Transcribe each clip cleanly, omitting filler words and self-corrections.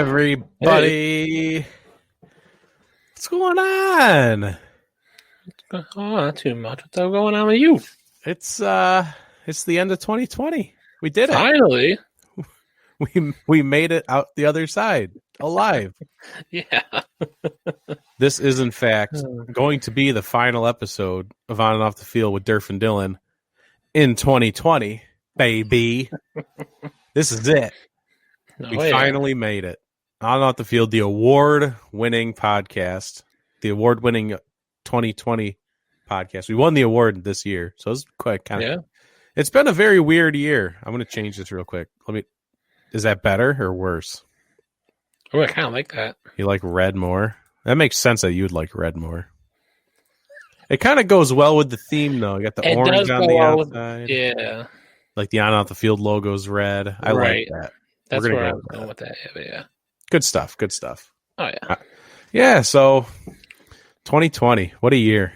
everybody. What's going on? Oh, not too much. What's going on with you? It's the end of 2020. We did it. Finally. We made it out the other side alive. Yeah. This is, in fact, going to be the final episode of On and Off the Field with Durf and Dylan in 2020, baby. This is it. We finally made it. On and Off the Field, the award-winning podcast, the award-winning 2020 podcast. We won the award this year, so it's quite kind of. Yeah. It's been a very weird year. I'm going to change this real quick. Is that better or worse? Oh, I kind of like that. You like red more? That makes sense that you'd like red more. It kind of goes well with the theme, though. You got the orange on the outside. Yeah. Like the On and Off the Field logo's red. I like that. That's where I'm going with that. Yeah. Good stuff. Good stuff. Oh, yeah. Yeah, so 2020. What a year.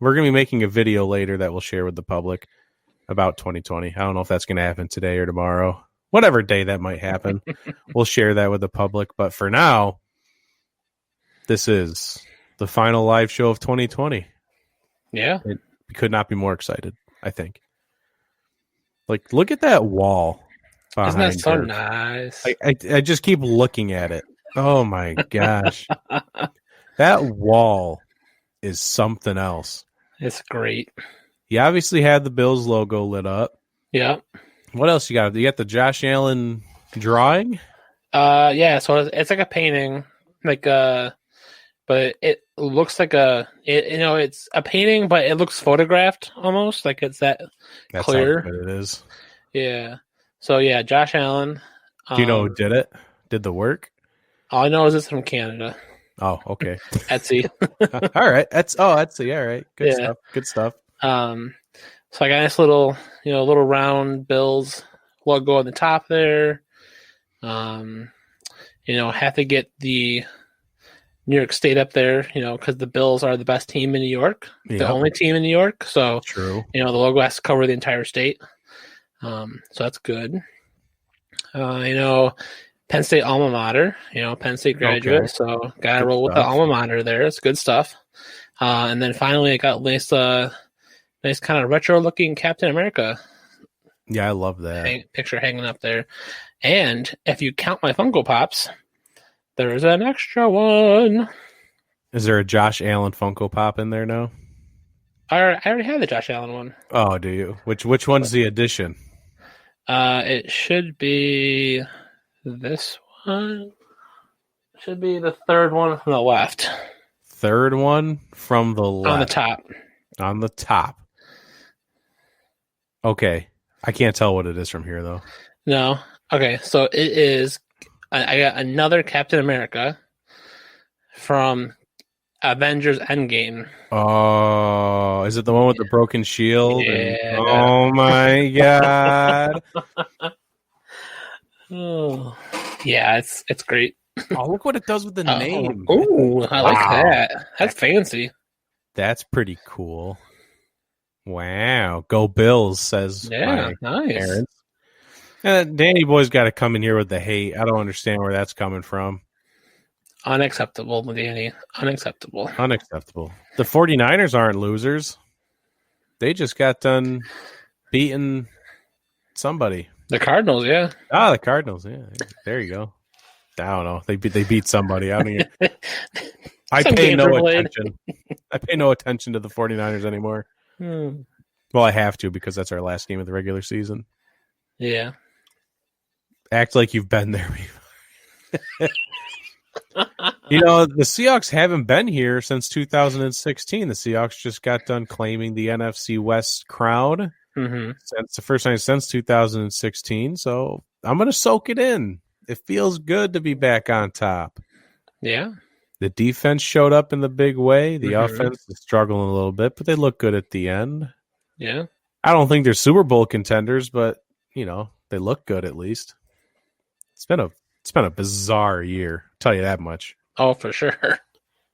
We're going to be making a video later that we'll share with the public about 2020. I don't know if that's going to happen today or tomorrow. Whatever day that might happen, we'll share that with the public. But for now, this is the final live show of 2020. Yeah. We could not be more excited, I think. Like, look at that wall. Isn't that so nice? I just keep looking at it. Oh, my gosh. That wall is something else. It's great. You obviously had the Bills logo lit up. Yeah. What else you got? You got the Josh Allen drawing? Yeah, so it's like a painting, but it looks like it's a painting, but it looks photographed almost, like it's that's clear. How good it is. Yeah. So yeah, Josh Allen. Do you know who did it? Did the work? All I know is it's from Canada. Oh, okay. Etsy. All right. Etsy. All right. Good stuff. Good stuff. So I got this little round Bills logo on the top there. Have to get the New York State up there, because the Bills are the best team in New York, the only team in New York. So true. The logo has to cover the entire state. So that's good. Penn State alma mater, Penn State graduate. Okay. So got to roll with the alma mater there. It's good stuff. And then finally I got nice kind of retro-looking Captain America. Yeah, I love that. Picture hanging up there. And if you count my Funko Pops, there's an extra one. Is there a Josh Allen Funko Pop in there now? I already had the Josh Allen one. Oh, do you? Which one's the edition? It should be this one. It should be the third one from the left. Third one from the left. On the top. On the top. Okay. I can't tell what it is from here, though. No. Okay, so it is... I got another Captain America from Avengers Endgame. Oh, is it the one with the broken shield? Yeah. Oh, my God. Oh. Yeah, it's great. Oh, look what it does with the name. Oh, I like that. That's fancy. That's pretty cool. Wow. Go Bills, says my parents. Danny Boy's got to come in here with the hate. I don't understand where that's coming from. Unacceptable, Danny. Unacceptable. The 49ers aren't losers. They just got done beating somebody. The Cardinals, yeah. The Cardinals, yeah. There you go. I don't know. They beat somebody. I don't even... I pay no attention. I pay no attention to the 49ers anymore. Well, I have to because that's our last game of the regular season. Yeah. Act like you've been there before. The Seahawks haven't been here since 2016. The Seahawks just got done claiming the NFC West crown. Mm-hmm. It's the first time since 2016. So I'm going to soak it in. It feels good to be back on top. Yeah. The defense showed up in the big way. The offense is struggling a little bit, but they look good at the end. Yeah. I don't think they're Super Bowl contenders, but they look good at least. It's been a bizarre year, I'll tell you that much. Oh, for sure.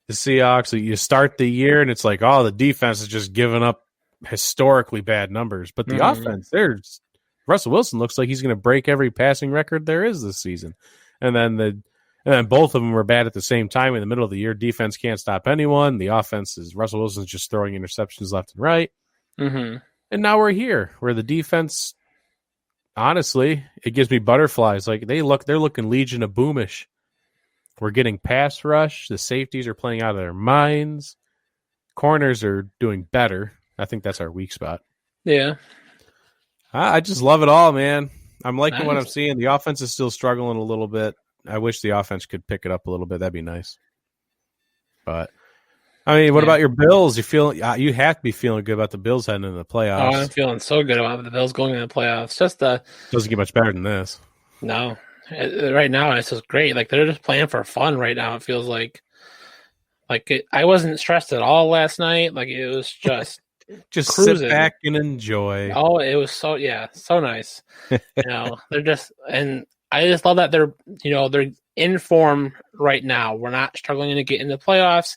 The Seahawks, you start the year and it's like, the defense is just giving up historically bad numbers, but the offense, Russell Wilson looks like he's going to break every passing record there is this season. And then And then both of them were bad at the same time in the middle of the year. Defense can't stop anyone. The offense is Russell Wilson's just throwing interceptions left and right. Mm-hmm. And now we're here where the defense, honestly, it gives me butterflies. Like they're looking Legion of Boomish. We're getting pass rush. The safeties are playing out of their minds. Corners are doing better. I think that's our weak spot. Yeah. I just love it all, man. I'm liking what I'm seeing. The offense is still struggling a little bit. I wish the offense could pick it up a little bit. That'd be nice. But I mean, what about your Bills? You have to be feeling good about the Bills heading into the playoffs. Oh, I'm feeling so good about the Bills going into the playoffs. Doesn't get much better than this. No, right now it's just great. Like they're just playing for fun right now. It feels like I wasn't stressed at all last night. Like it was just just cruising. Sit back and enjoy. Oh, it was so nice. They're just, and I just love that they're in form right now. We're not struggling to get into playoffs.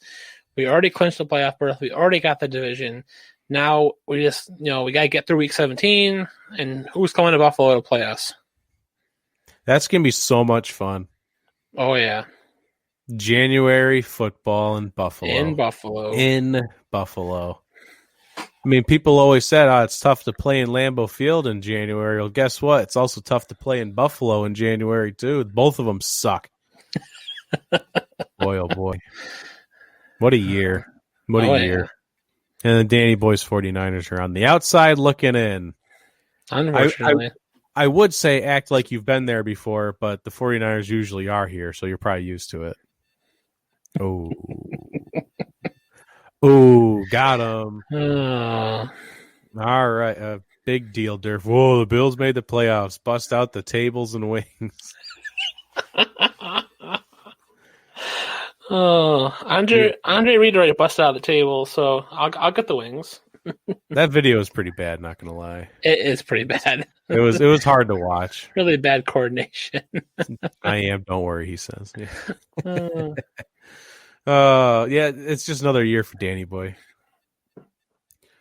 We already clinched the playoff berth. We already got the division. Now we just, we got to get through week 17, and who's coming to Buffalo to play us? That's going to be so much fun. Oh, yeah. January football in Buffalo. In Buffalo. I mean, people always said, it's tough to play in Lambeau Field in January. Well, guess what? It's also tough to play in Buffalo in January, too. Both of them suck. Boy, oh, boy. What a year. What a year. Yeah. And the Danny Boys 49ers are on the outside looking in. Unfortunately. I would say act like you've been there before, but the 49ers usually are here, so you're probably used to it. Oh. Oh, got him. All right. Big deal, Durf. Whoa, the Bills made the playoffs. Bust out the tables and wings. Andre Reed already busted out the table, so I'll get the wings. That video is pretty bad, not gonna lie. It is pretty bad. It was hard to watch. Really bad coordination. I am, don't worry, he says. Yeah. It's just another year for Danny Boy.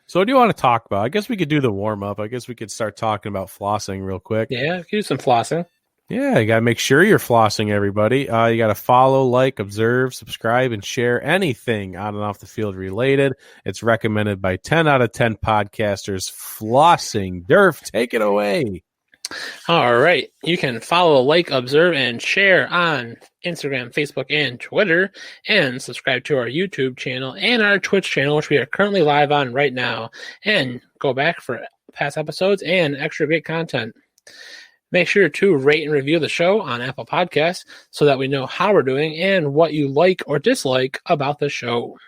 So what do you want to talk about? I guess we could do the warm-up. I guess we could start talking about flossing real quick. Yeah, do some flossing. Yeah, you got to make sure you're flossing, everybody. You got to follow, like, observe, subscribe, and share anything on and off the field related. It's recommended by 10 out of 10 podcasters. Flossing. Durf, take it away. All right. You can follow, like, observe, and share on Instagram, Facebook, and Twitter, and subscribe to our YouTube channel and our Twitch channel, which we are currently live on right now, and go back for past episodes and extra great content. Make sure to rate and review the show on Apple Podcasts so that we know how we're doing and what you like or dislike about the show.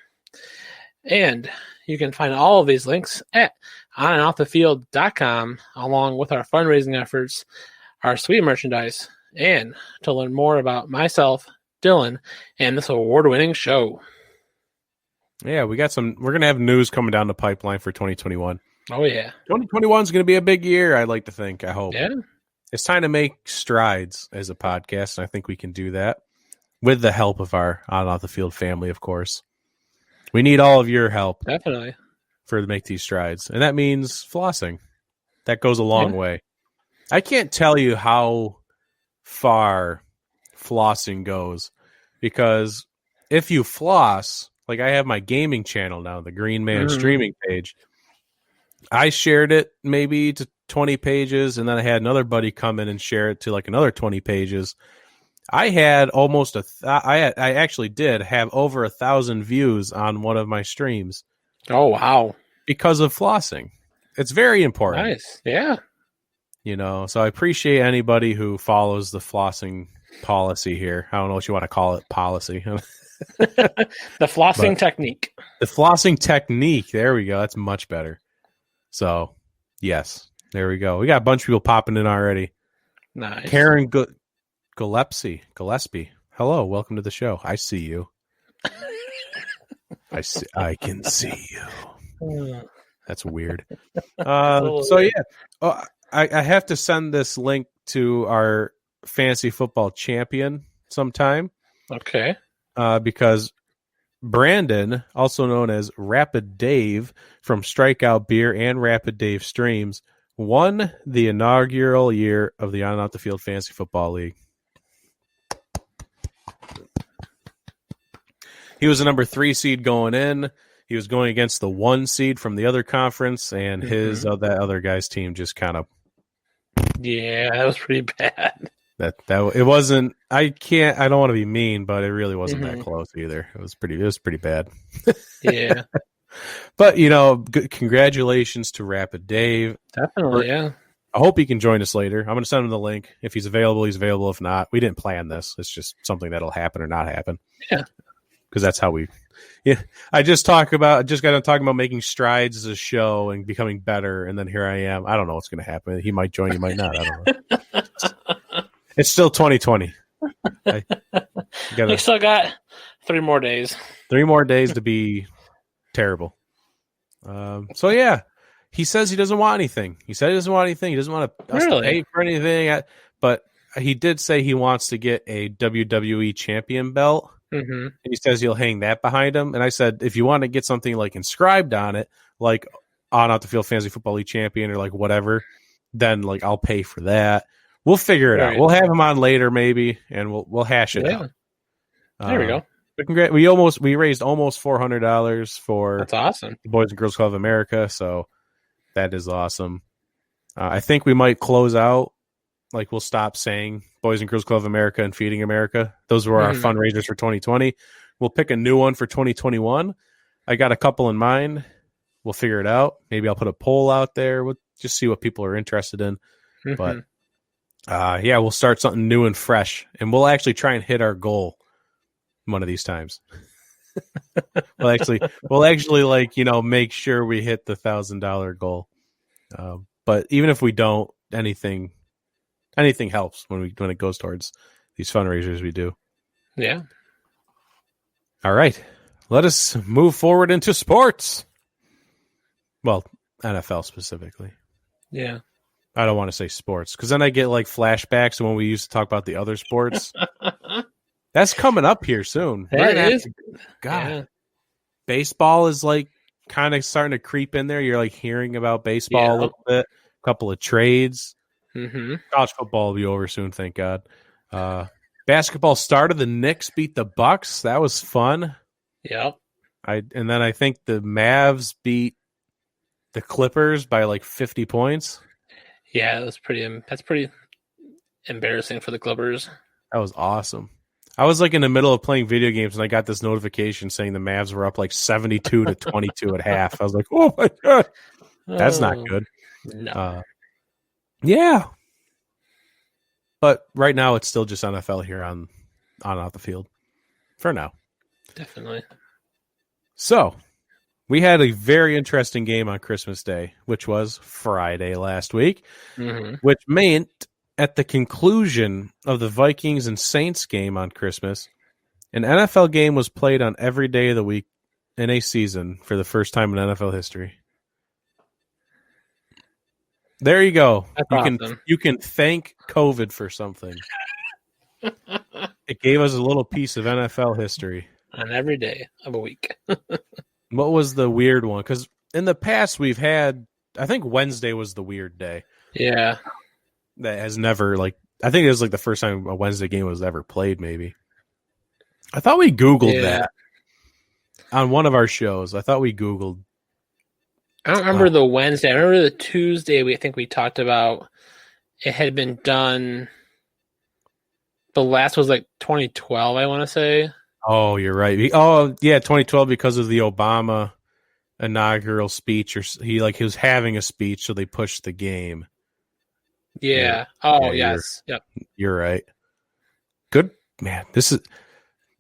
And you can find all of these links at onandoffthefield.com, along with our fundraising efforts, our sweet merchandise, and to learn more about myself, Dylan, and this award-winning show. Yeah, we're going to have news coming down the pipeline for 2021. Oh, yeah. 2021 is going to be a big year, I'd like to think, I hope. Yeah. It's time to make strides as a podcast, and I think we can do that with the help of our On and Off the Field family, of course. We need all of your help. Definitely. To make these strides, and that means flossing. That goes a long way. I can't tell you how far flossing goes, because if you floss, like I have my gaming channel now, the Green Man streaming page. I shared it maybe to 20 pages, and then I had another buddy come in and share it to like another 20 pages. I had almost I actually did have over 1,000 views on one of my streams. Oh, wow. Because of flossing. It's very important. Nice. Yeah. So I appreciate anybody who follows the flossing policy here. I don't know what you want to call it, policy. The flossing technique. The flossing technique. There we go. That's much better. So, yes. There we go. We got a bunch of people popping in already. Nice. Karen Gillespie. Hello. Welcome to the show. I see you. I can see you. That's weird. So, yeah. I have to send this link to our fantasy football champion sometime. Okay. Because Brandon, also known as Rapid Dave from Strikeout Beer and Rapid Dave Streams, won the inaugural year of the On and Off the Field Fantasy Football League. he was the number 3 seed going in. He was going against the 1 seed from the other conference, and that other guy's team just kind of. Yeah, that was pretty bad. That it wasn't. I don't want to be mean, but it really wasn't that close either. It was pretty bad. Yeah. But congratulations to Rapid Dave. Definitely, yeah. I hope he can join us later. I'm going to send him the link. If he's available, he's available. If not, we didn't plan this. It's just something that'll happen or not happen. Yeah. Because that's how we. Yeah, I just got on talking about making strides as a show and becoming better, and then here I am. I don't know what's going to happen. He might join, he might not. I don't know. It's still 2020. We still got 3 more days. 3 more days to be terrible. So yeah, he says he doesn't want anything. He said he doesn't want anything. He doesn't want us to pay for anything. But he did say he wants to get a WWE champion belt. Mm-hmm. And he says he'll hang that behind him. And I said, if you want to get something like inscribed on it, like on Out the Field Fantasy Football League champion or like whatever, then like I'll pay for that. We'll figure it out. We'll have him on later maybe, and we'll hash it out. There we go. But we raised almost $400 for that's awesome. The Boys and Girls Club of America, so that is awesome. I think we might close out. Like we'll stop saying Boys and Girls Club of America and Feeding America. Those were our fundraisers for 2020. We'll pick a new one for 2021. I got a couple in mind. We'll figure it out. Maybe I'll put a poll out there. We'll just see what people are interested in. But we'll start something new and fresh, and we'll actually try and hit our goal one of these times. we'll actually make sure we hit the $1,000 goal. But even if we don't, anything helps when it goes towards these fundraisers we do. Yeah. All right. Let us move forward into sports. Well, NFL specifically. Yeah. I don't want to say sports because then I get like flashbacks to when we used to talk about the other sports. That's coming up here soon. God. Yeah. Baseball is like kind of starting to creep in there. You're like hearing about baseball a little bit. A couple of trades. College football will be over soon, thank God. Basketball started. The Knicks beat the Bucks. That was fun. Yep. And then I think the Mavs beat the Clippers by like 50 points. Yeah, that's pretty embarrassing for the Clippers. That was awesome. I was like in the middle of playing video games and I got this notification saying the Mavs were up like 72 to 22 at half. I was like, oh my God, that's not good. No. Yeah. But right now it's still just NFL here on Out the Field for now. Definitely. So we had a very interesting game on Christmas Day, which was Friday last week, which meant at the conclusion of the Vikings and Saints game on Christmas, an NFL game was played on every day of the week in a season for the first time in NFL history. There you go. You can thank COVID for something. It gave us a little piece of NFL history. On every day of a week. What was the weird one? Because in the past we've had, I think Wednesday was the weird day. Yeah. That has never, I think it was like the first time a Wednesday game was ever played, maybe. I thought we Googled that on one of our shows. I thought we Googled. I don't remember the Wednesday. I remember the Tuesday we talked about it had been done. The last was like 2012, I want to say. Oh, you're right. Oh, yeah, 2012 because of the Obama inaugural speech. Or he was having a speech, so they pushed the game. Yeah. Oh, yes. Yep. You're right. Good man. This is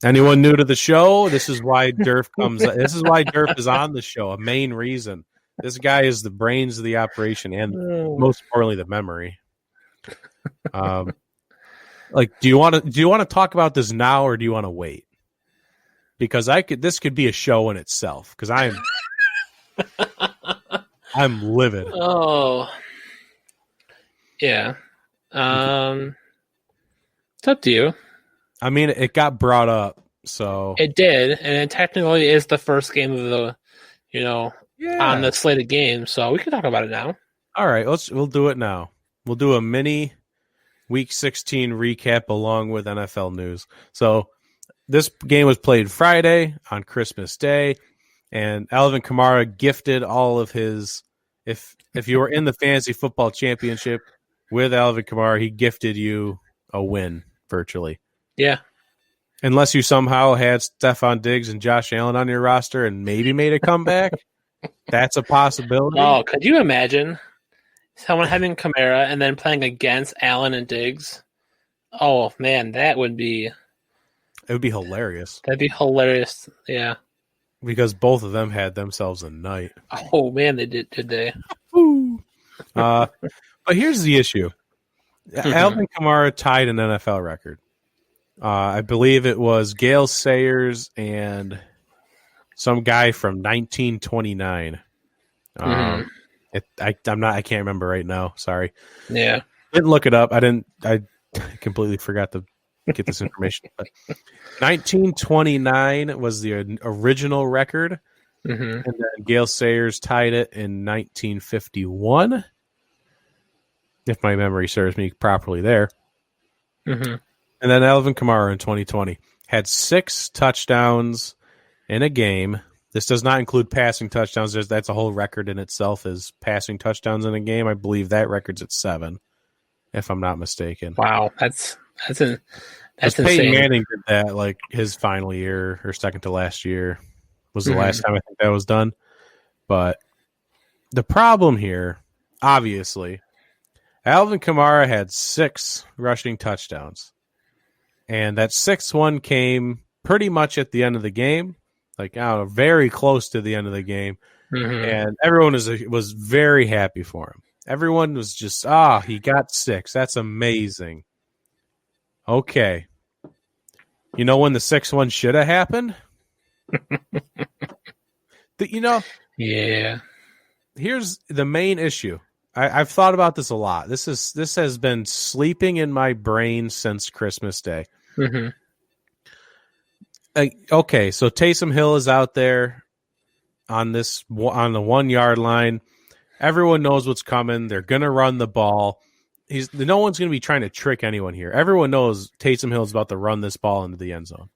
anyone new to the show. This is why Durf comes. This is why Durf is on the show. A main reason. This guy is the brains of the operation, and most importantly, the memory. Do you want to talk about this now, or do you want to wait? Because this could be a show in itself. Because I'm livid. Oh, yeah. It's up to you. I mean, it got brought up, so it did, and it technically is the first game of the, on the slated game. So we can talk about it now. All right, we'll do it now. We'll do a mini Week 16 recap along with NFL news. So this game was played Friday on Christmas Day, and Alvin Kamara gifted all of his. If you were in the fantasy football championship with Alvin Kamara, he gifted you a win virtually. Yeah. Unless you somehow had Stephon Diggs and Josh Allen on your roster and maybe made a comeback, that's a possibility. Oh, could you imagine someone having Kamara and then playing against Allen and Diggs? Oh man, that would be. It would be hilarious. That'd be hilarious. Yeah. Because both of them had themselves a night. Oh man, they did they? But here's the issue: Alvin Kamara tied an NFL record. I believe it was Gale Sayers and some guy from 1929. I can't remember right now. Sorry. Yeah. Didn't look it up. I completely forgot to get this information. But 1929 was the original record. And then Gale Sayers tied it in 1951. If my memory serves me properly there. And then Alvin Kamara in 2020 had 6 touchdowns in a game. This does not include passing touchdowns. That's a whole record in itself is passing touchdowns in a game. I believe that record's at 7, if I'm not mistaken. Wow, that's insane. Peyton Manning did that like his final year or second to last year was the last time I think that was done. But the problem here, obviously, Alvin Kamara had 6 rushing touchdowns. And that 6th one came pretty much at the end of the game, like very close to the end of the game. And everyone was very happy for him. Everyone was just, he got 6. That's amazing. Okay. You know when the 6th one should have happened? Yeah. Here's the main issue. I've thought about this a lot. This has been sleeping in my brain since Christmas Day. Okay, so Taysom Hill is out there on the 1-yard line. Everyone knows what's coming. They're gonna run the ball. No one's gonna be trying to trick anyone here. Everyone knows Taysom Hill is about to run this ball into the end zone.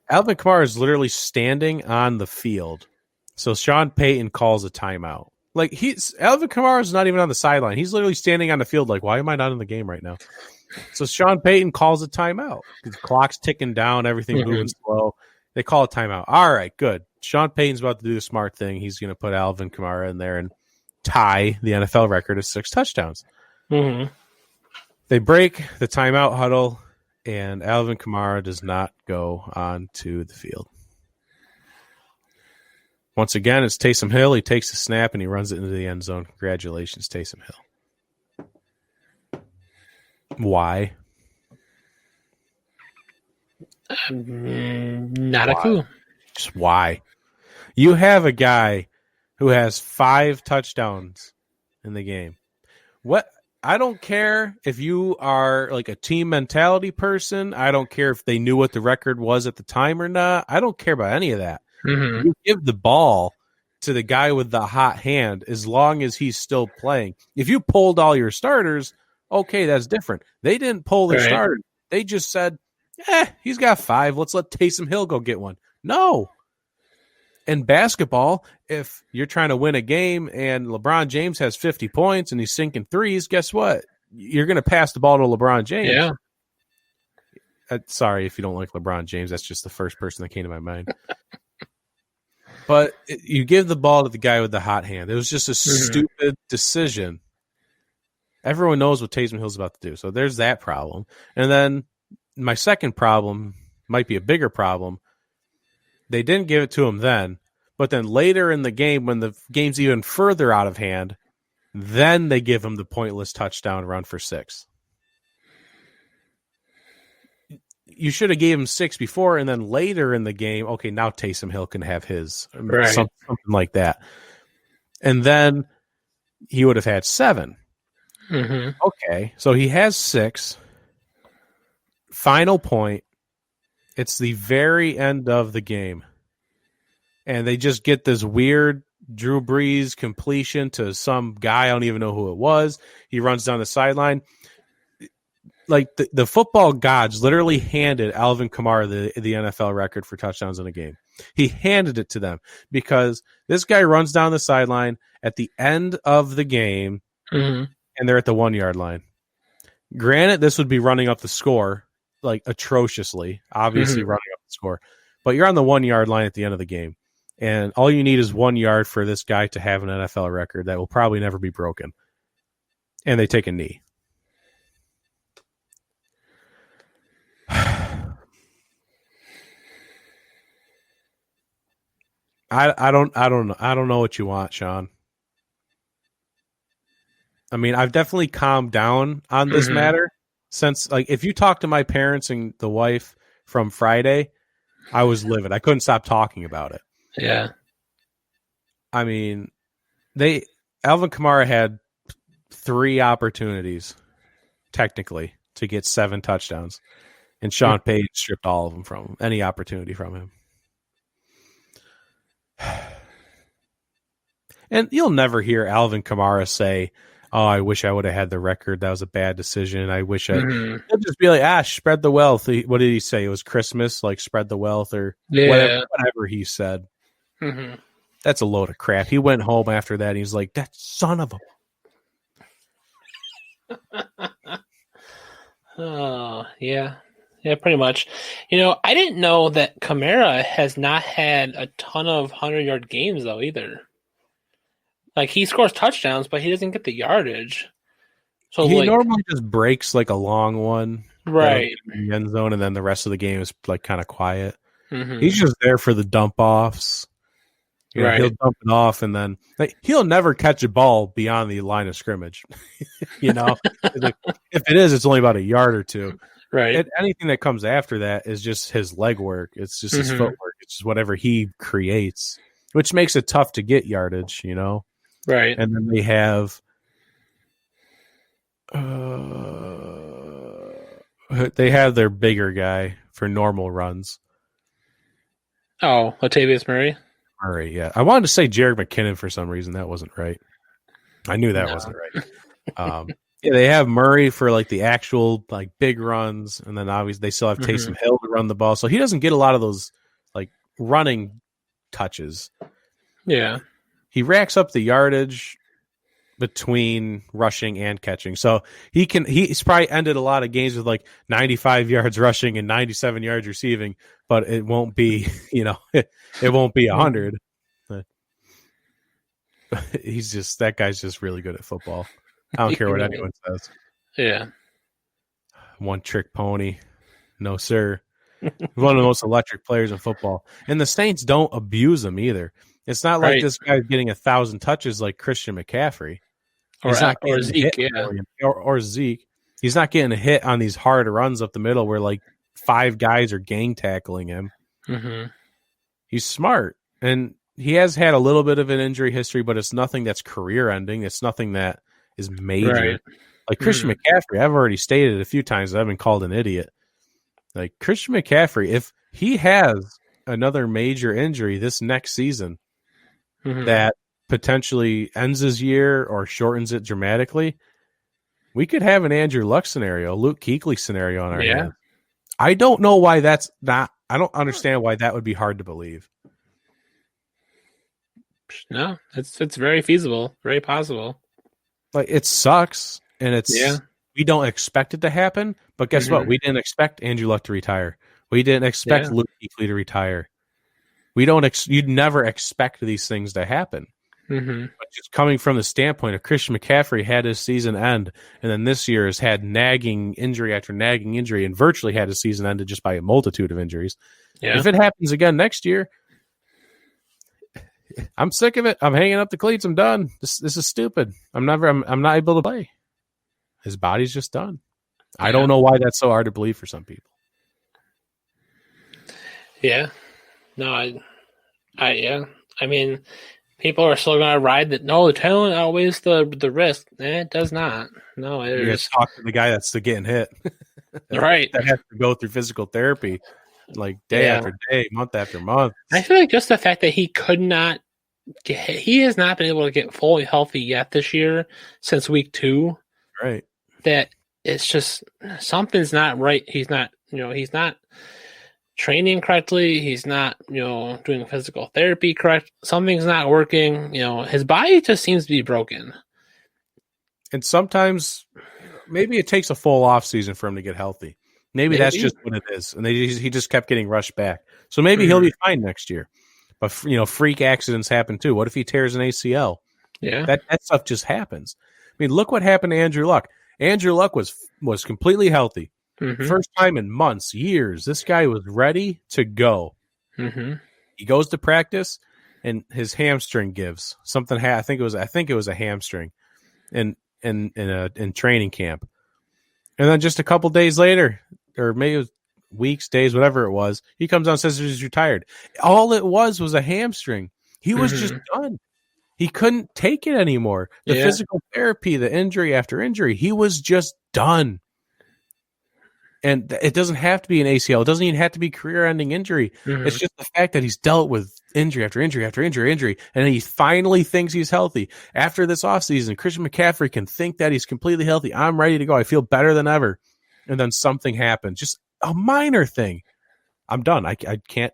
Alvin Kamara is literally standing on the field. So Sean Payton calls a timeout. Like Alvin Kamara is not even on the sideline. He's literally standing on the field like, why am I not in the game right now? So Sean Payton calls a timeout. The clock's ticking down, everything moving slow. They call a timeout. All right, good. Sean Payton's about to do the smart thing. He's going to put Alvin Kamara in there and tie the NFL record of 6 touchdowns. They break the timeout huddle, and Alvin Kamara does not go onto the field. Once again, it's Taysom Hill. He takes the snap, and he runs it into the end zone. Congratulations, Taysom Hill. Why? Not a clue. Just why? You have a guy who has 5 touchdowns in the game. What? I don't care if you are like a team mentality person. I don't care if they knew what the record was at the time or not. I don't care about any of that. You give the ball to the guy with the hot hand as long as he's still playing. If you pulled all your starters, okay, that's different. They didn't pull their starters. They just said, he's got 5. Let's let Taysom Hill go get one. No. In basketball, if you're trying to win a game and LeBron James has 50 points and he's sinking threes, guess what? You're going to pass the ball to LeBron James. Yeah. Sorry if you don't like LeBron James. That's just the first person that came to my mind. But you give the ball to the guy with the hot hand. It was just a stupid decision. Everyone knows what Taysom Hill's about to do. So there's that problem. And then my second problem might be a bigger problem. They didn't give it to him then. But then later in the game, when the game's even further out of hand, then they give him the pointless touchdown run for 6. You should have gave him 6 before, and then later in the game, okay, now Taysom Hill can have his, something like that. And then he would have had 7. Okay, so he has 6. Final point. It's the very end of the game. And they just get this weird Drew Brees completion to some guy. I don't even know who it was. He runs down the sideline. like the football gods literally handed Alvin Kamara the NFL record for touchdowns in a game. He handed it to them because this guy runs down the sideline at the end of the game, and they're at the 1 yard line. Granted, this would be running up the score like atrociously, obviously running up the score, but you're on the 1 yard line at the end of the game, and all you need is 1 yard for this guy to have an NFL record that will probably never be broken. And they take a knee. I don't know what you want, Sean. I mean, I've definitely calmed down on this matter since, like, if you talk to my parents and the wife from Friday, I was livid. I couldn't stop talking about it. Yeah. I mean, Alvin Kamara had 3 opportunities, technically, to get 7 touchdowns, and Sean Payton stripped all of them from him, any opportunity from him. And you'll never hear Alvin Kamara say, "Oh, I wish I would have had the record. That was a bad decision. I wish I." He'll just be like, spread the wealth." What did he say? It was Christmas, like spread the wealth or whatever he said. That's a load of crap. He went home after that. And he's like, "That son of a." Oh, yeah. Yeah, pretty much. You know, I didn't know that Kamara has not had a ton of 100-yard games, though, either. Like, he scores touchdowns, but he doesn't get the yardage. So he normally just breaks, like, a long one. Right. In the end zone, and then the rest of the game is, like, kind of quiet. He's just there for the dump-offs. You know, he'll dump it off, and then he'll never catch a ball beyond the line of scrimmage. You know? If it is, it's only about a yard or two. Right. And anything that comes after that is just his leg work. It's just his footwork. It's just whatever he creates, which makes it tough to get yardage, you know? Right. And then they have their bigger guy for normal runs. Oh, Latavius Murray? Murray, yeah. I wanted to say Jared McKinnon for some reason. That wasn't right. I knew that wasn't right. Yeah, they have Murray for like the actual like big runs, and then obviously they still have Taysom Hill to run the ball. So he doesn't get a lot of those like running touches. Yeah. He racks up the yardage between rushing and catching. So he's probably ended a lot of games with like 95 yards rushing and 97 yards receiving, but it won't be, you know, it won't be 100. That guy's just really good at football. I don't care what anyone says. Yeah. One trick pony. No, sir. One of the most electric players in football. And the Saints don't abuse him either. It's not like this guy's getting 1,000 touches like Christian McCaffrey. Or Zeke, or Zeke. He's not getting a hit on these hard runs up the middle where like 5 guys are gang tackling him. He's smart. And he has had a little bit of an injury history, but it's nothing that's career ending. It's nothing that is major. Right. Like Christian McCaffrey, I've already stated a few times that I've been called an idiot. Like Christian McCaffrey, if he has another major injury this next season that potentially ends his year or shortens it dramatically, we could have an Andrew Luck scenario, Luke Kuechly scenario on our hands. I don't know why that's not. I don't understand why that would be hard to believe. No, it's very feasible, very possible. Like it sucks, and we don't expect it to happen. But guess what? We didn't expect Andrew Luck to retire. We didn't expect Luke Kuechly to retire. We don't. You'd never expect these things to happen. But just coming from the standpoint of Christian McCaffrey had his season end, and then this year has had nagging injury after nagging injury, and virtually had his season ended just by a multitude of injuries. Yeah. If it happens again next year, I'm sick of it. I'm hanging up the cleats. I'm done. This is stupid. I'm not able to play. His body's just done. I don't know why that's so hard to believe for some people. Yeah. No, I mean, people are still going to ride that. No, the talent outweighs the risk. It does not. No, you got to talk to the guy that's getting hit. Right. That has to go through physical therapy like day after day, month after month. I feel like just the fact that he has not been able to get fully healthy yet this year since week 2. Right. That it's just something's not right. He's not training correctly. He's not, doing physical therapy correct. Something's not working. His body just seems to be broken. And sometimes maybe it takes a full off season for him to get healthy. Maybe that's just what it is. And he just kept getting rushed back. So maybe he'll be fine next year. But, freak accidents happen too. What if he tears an ACL? Yeah. That stuff just happens. I mean, look what happened to Andrew Luck. Andrew Luck was completely healthy. Mm-hmm. First time in months, years. This guy was ready to go. Mm-hmm. He goes to practice, and his hamstring gives. Something I think it was a hamstring in training camp. And then just a couple days later, or maybe it was weeks, days, whatever it was, he comes out and says he's retired. All it was a hamstring. He was just done. He couldn't take it anymore. The physical therapy, the injury after injury, he was just done. And it doesn't have to be an ACL. It doesn't even have to be career-ending injury. Mm-hmm. It's just the fact that he's dealt with injury after injury after injury, and he finally thinks he's healthy. After this offseason, Christian McCaffrey can think that he's completely healthy. I'm ready to go. I feel better than ever. And then something happens. Just a minor thing. I'm done. I can't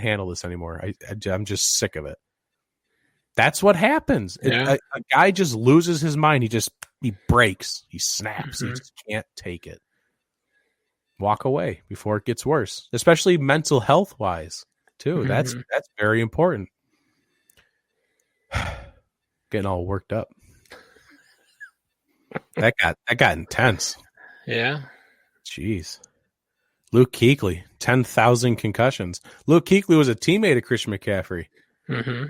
handle this anymore. I'm just sick of it. That's what happens. Yeah. A guy just loses his mind. He breaks. He snaps. Mm-hmm. He just can't take it. Walk away before it gets worse, especially mental health wise too. Mm-hmm. That's very important. Getting all worked up. That got intense. Yeah. Jeez. Luke Kuechly, 10,000 concussions. Luke Kuechly was a teammate of Christian McCaffrey. Mm-hmm.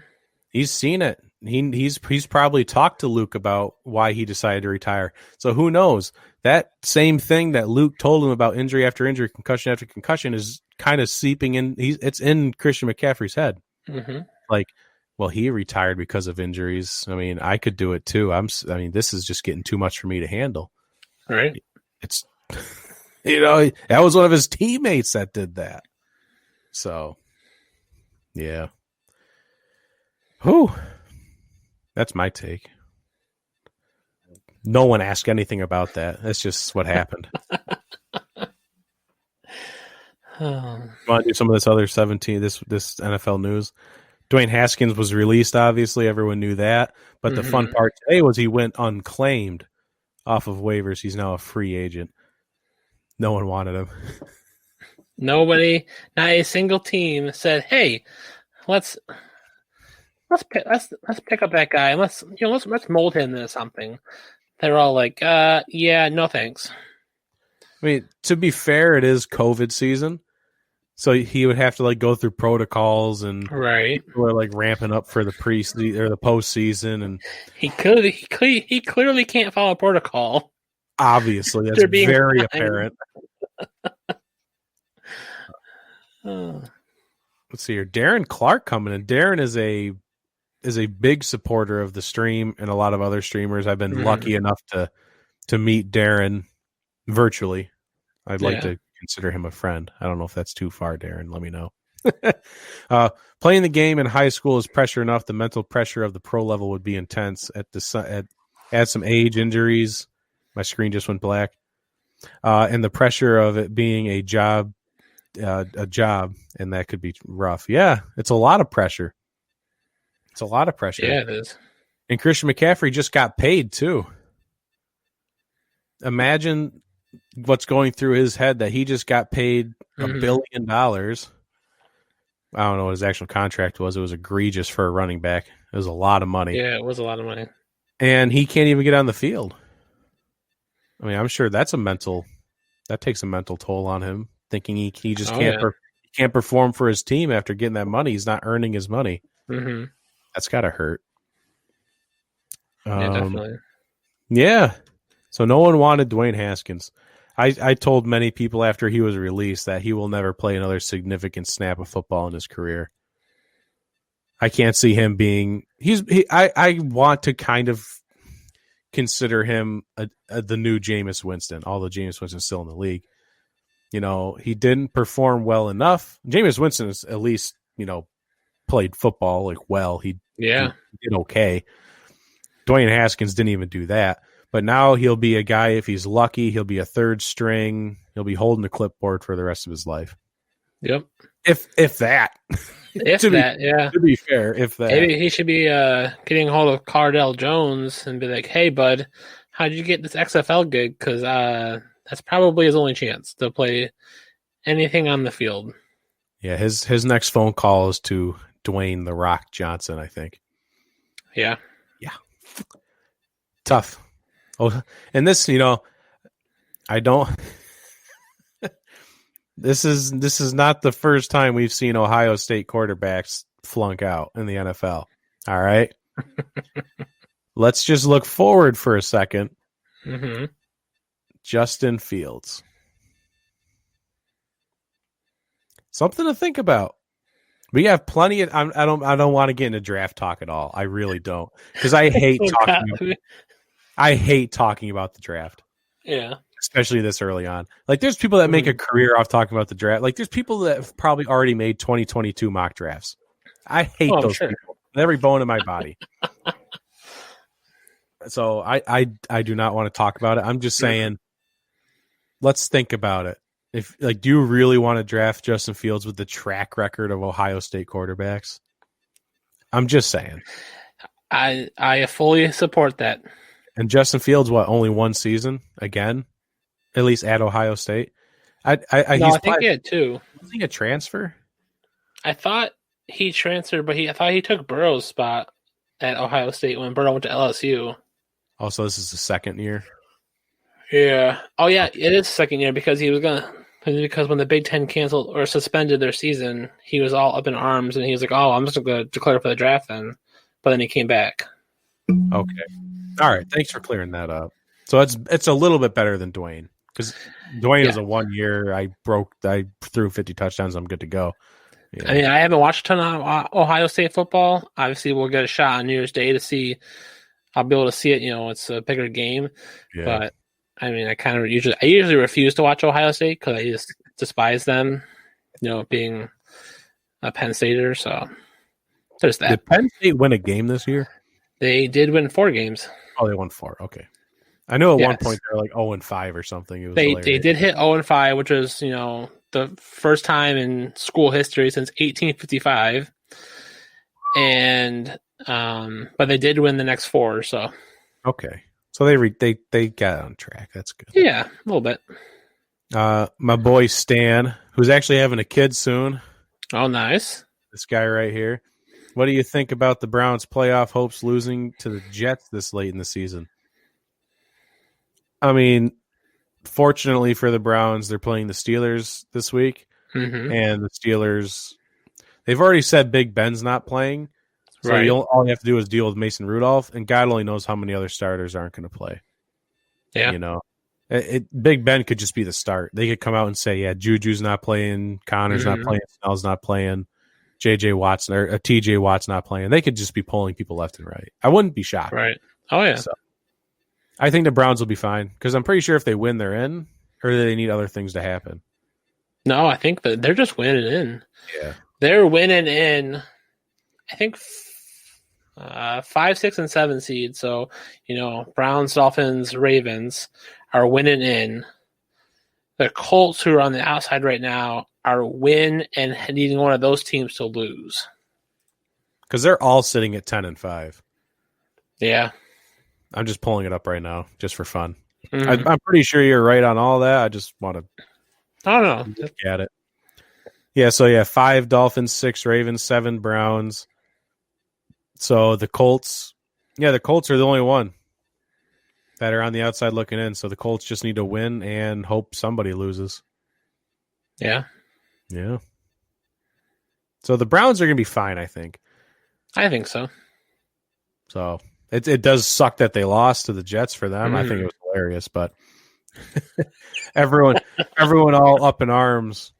He's seen it. He's probably talked to Luke about why he decided to retire. So who knows? That same thing that Luke told him about injury after injury, concussion after concussion is kind of seeping in. It's in Christian McCaffrey's head. Mm-hmm. Like, well, he retired because of injuries. I mean, I could do it too. This is just getting too much for me to handle. Right. It's, that was one of his teammates that did that. So, yeah. Whew. That's my take. No one asked anything about that. That's just what happened. Want to do some of this other 17, this NFL news? Dwayne Haskins was released, obviously. Everyone knew that. But the fun part today was he went unclaimed off of waivers. He's now a free agent. No one wanted him. Nobody, not a single team said, hey, let's pick up that guy and let's mold him into something. They're all like, yeah, no thanks. I mean, to be fair, it is COVID season, so he would have to go through protocols and right. We're ramping up for the or the postseason, and he clearly can't follow protocol. Obviously, that's very apparent. Let's see here, Darren Clark coming in. Darren is a big supporter of the stream and a lot of other streamers. I've been lucky enough to meet Darren virtually. I'd like to consider him a friend. I don't know if that's too far, Darren. Let me know. Playing the game in high school is pressure enough. The mental pressure of the pro level would be intense. Add some age, injuries. My screen just went black. And the pressure of it being a job, and that could be rough. Yeah, it's a lot of pressure. It's a lot of pressure. Yeah, it is. And Christian McCaffrey just got paid, too. Imagine what's going through his head that he just got paid $1 billion. I don't know what his actual contract was. It was egregious for a running back. It was a lot of money. Yeah, it was a lot of money. And he can't even get on the field. I mean, I'm sure that takes a mental toll on him, thinking he just can't perform for his team after getting that money. He's not earning his money. Mm-hmm. That's got to hurt. Yeah, definitely. Yeah. So no one wanted Dwayne Haskins. I told many people after he was released that he will never play another significant snap of football in his career. I can't see him being I want to kind of consider him the new Jameis Winston, although Jameis Winston's still in the league. He didn't perform well enough. Jameis Winston is at least, played football well. He did okay. Dwayne Haskins didn't even do that. But now he'll be a guy, if he's lucky, he'll be a third string. He'll be holding the clipboard for the rest of his life. Yep. If that. To be fair, if that. Maybe he should be getting a hold of Cardell Jones and be like, hey, bud, how'd you get this XFL gig? Because that's probably his only chance to play anything on the field. Yeah, his next phone call is to Dwayne "The Rock" Johnson, I think. Yeah. Tough. Oh, and this, I don't. This is not the first time we've seen Ohio State quarterbacks flunk out in the NFL. All right. Let's just look forward for a second. Mm-hmm. Justin Fields. Something to think about. We have plenty of. I don't want to get into draft talk at all. I really don't, because I hate talking. I hate talking about the draft. Yeah, especially this early on. Like, there's people that make a career off talking about the draft. Like, there's people that have probably already made 2022 mock drafts. I hate those people with every bone in my body. So I do not want to talk about it. I'm just saying, let's think about it. If, like, do you really want to draft Justin Fields with the track record of Ohio State quarterbacks? I'm just saying. I fully support that. And Justin Fields, only one season again, at least at Ohio State. I think he had two. Was he a transfer? I thought he transferred, but I thought he took Burrow's spot at Ohio State when Burrow went to LSU. Also, this is the second year. Yeah. Oh, yeah. It is second year because because when the Big Ten canceled or suspended their season, he was all up in arms and he was like, "Oh, I'm just going to declare for the draft then." But then he came back. Okay. All right. Thanks for clearing that up. So it's a little bit better than Dwayne, because Dwayne is a 1 year. I threw 50 touchdowns. I'm good to go. Yeah. I mean, I haven't watched a ton of Ohio State football. Obviously, we'll get a shot on New Year's Day to see. I'll be able to see it. It's a bigger game. Yeah. But I mean, I usually refuse to watch Ohio State because I just despise them. Being a Penn Stater. So there's that. Did Penn State win a game this year? They did win 4 games. Oh, they won 4. Okay. I know at one point they were like 0-5 or something. It was they did hit 0-5, which was the first time in school history since 1855, and but they did win the next 4. So okay, so they got on track. That's good. Yeah, a little bit. My boy Stan, who's actually having a kid soon. Oh, nice. This guy right here. What do you think about the Browns' playoff hopes losing to the Jets this late in the season? I mean, fortunately for the Browns, they're playing the Steelers this week. Mm-hmm. And the Steelers, they've already said Big Ben's not playing. So all you have to do is deal with Mason Rudolph, and God only knows how many other starters aren't going to play. Yeah. Big Ben could just be the start. They could come out and say, yeah, Juju's not playing, Connor's not playing, Snell's not playing, J.J. Watt's or T.J. Watt's not playing. They could just be pulling people left and right. I wouldn't be shocked. Right. Oh, yeah. So, I think the Browns will be fine because I'm pretty sure if they win, they're in, or do they need other things to happen? No, I think that they're just winning in. Yeah. They're winning in, I think, 5, 6, and 7 seeds. So, Browns, Dolphins, Ravens are winning in. The Colts, who are on the outside right now, are win and needing one of those teams to lose. Because they're all sitting at 10-5. Yeah. I'm just pulling it up right now, just for fun. Mm-hmm. I'm pretty sure you're right on all that. I just want to look at it. Yeah, so 5 Dolphins, 6 Ravens, 7 Browns. So the Colts, the Colts are the only one that are on the outside looking in. So the Colts just need to win and hope somebody loses. Yeah. Yeah. So the Browns are going to be fine, I think. I think so. So it does suck that they lost to the Jets for them. I think it was hilarious, but everyone all up in arms.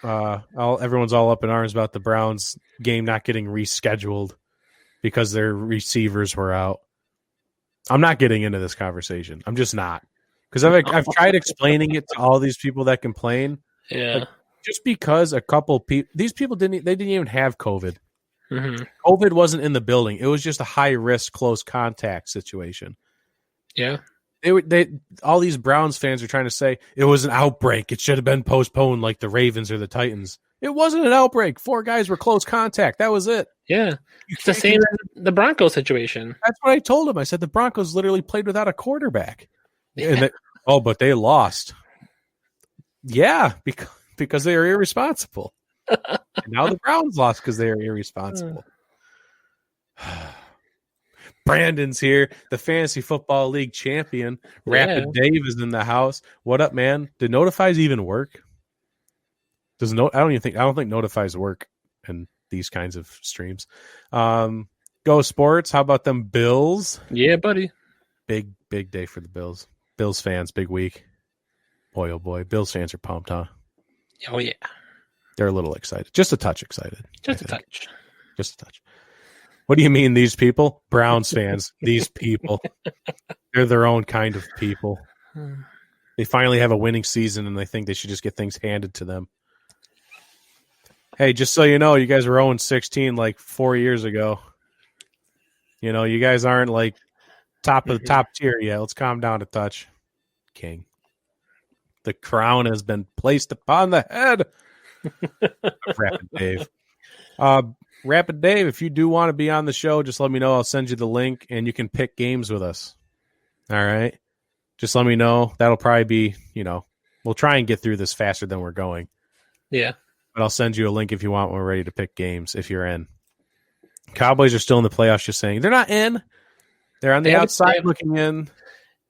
Everyone's all up in arms about the Browns game not getting rescheduled because their receivers were out. I'm not getting into this conversation. I'm just not, because I've tried explaining it to all these people that complain. Yeah, like, just because a couple people, these people didn't even have COVID. Mm-hmm. COVID wasn't in the building. It was just a high risk, close contact situation. Yeah. All these Browns fans are trying to say it was an outbreak. It should have been postponed like the Ravens or the Titans. It wasn't an outbreak. 4 guys were close contact. That was it. Yeah. It's the same as the Broncos situation. That's what I told him. I said the Broncos literally played without a quarterback. Yeah. And but they lost. Yeah, because they are irresponsible. And now the Browns lost because they are irresponsible. Brandon's here, the Fantasy Football League champion. Rapid Dave is in the house. What up, man? Do notifies even work? I don't think notifies work in these kinds of streams. Go Sports. How about them Bills? Yeah, buddy. Big day for the Bills. Bills fans, big week. Boy, oh boy. Bills fans are pumped, huh? Oh, yeah. They're a little excited. Just a touch excited. Just a touch. What do you mean, these people? Browns fans. These people. They're their own kind of people. They finally have a winning season, and they think they should just get things handed to them. Hey, just so you know, you guys were 0-16 like 4 years ago. You know, you guys aren't like top of the top tier yet. Let's calm down a touch. King. The crown has been placed upon the head. Rapid Dave. Rapid Dave, if you do want to be on the show, just let me know. I'll send you the link, and you can pick games with us. All right? Just let me know. That'll probably be, we'll try and get through this faster than we're going. Yeah. But I'll send you a link if you want when we're ready to pick games, if you're in. Cowboys are still in the playoffs, just saying. They're not in. They're on the outside looking in.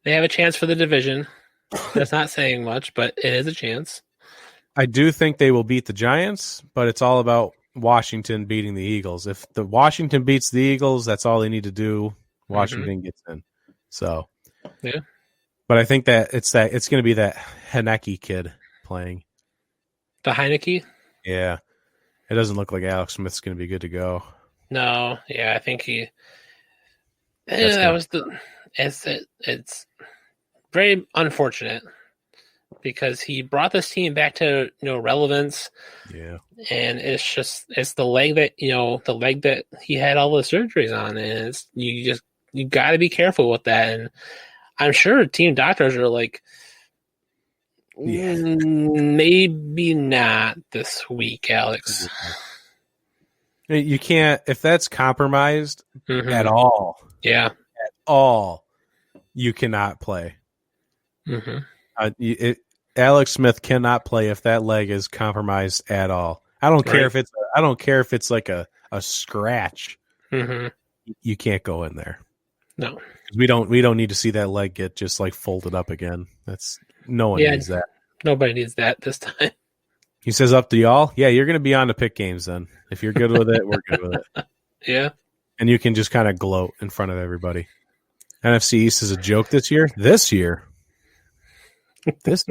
They have a chance for the division. That's not saying much, but it is a chance. I do think they will beat the Giants, but it's all about Washington beating the Eagles. If the Washington beats the Eagles, that's all they need to do. Washington gets in. So, yeah. But I think that it's going to be that Heineke kid playing. The Heineke? Yeah. It doesn't look like Alex Smith's going to be good to go. No. Yeah, I think he. It's very unfortunate because he brought this team back to relevance. Yeah. And it's the leg that he had all the surgeries on, and you got to be careful with that. And I'm sure team doctors are like, maybe not this week, Alex. You can't, if that's compromised at all. Yeah. At all, you cannot play. Alex Smith cannot play if that leg is compromised at all. I don't care if it's like a scratch. You can't go in there. No. We don't need to see that leg get just like folded up again. No one needs that. Nobody needs that this time. He says up to y'all. Yeah, you're going to be on to pick games then. If you're good with it, we're good with it. Yeah. And you can just kind of gloat in front of everybody. NFC East is a joke this year. This year. Just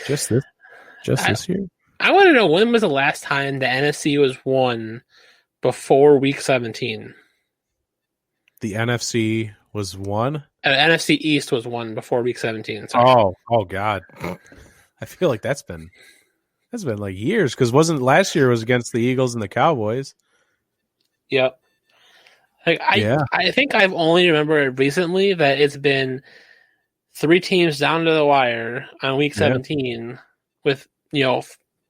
this year. I want to know, when was the last time the NFC was won before Week 17? The NFC was won? NFC East was won before Week 17. Sorry. Oh God. I feel like that's been like years, because last year was against the Eagles and the Cowboys. Yep. I think I've only remembered recently that it's been 3 teams down to the wire on Week 17 with,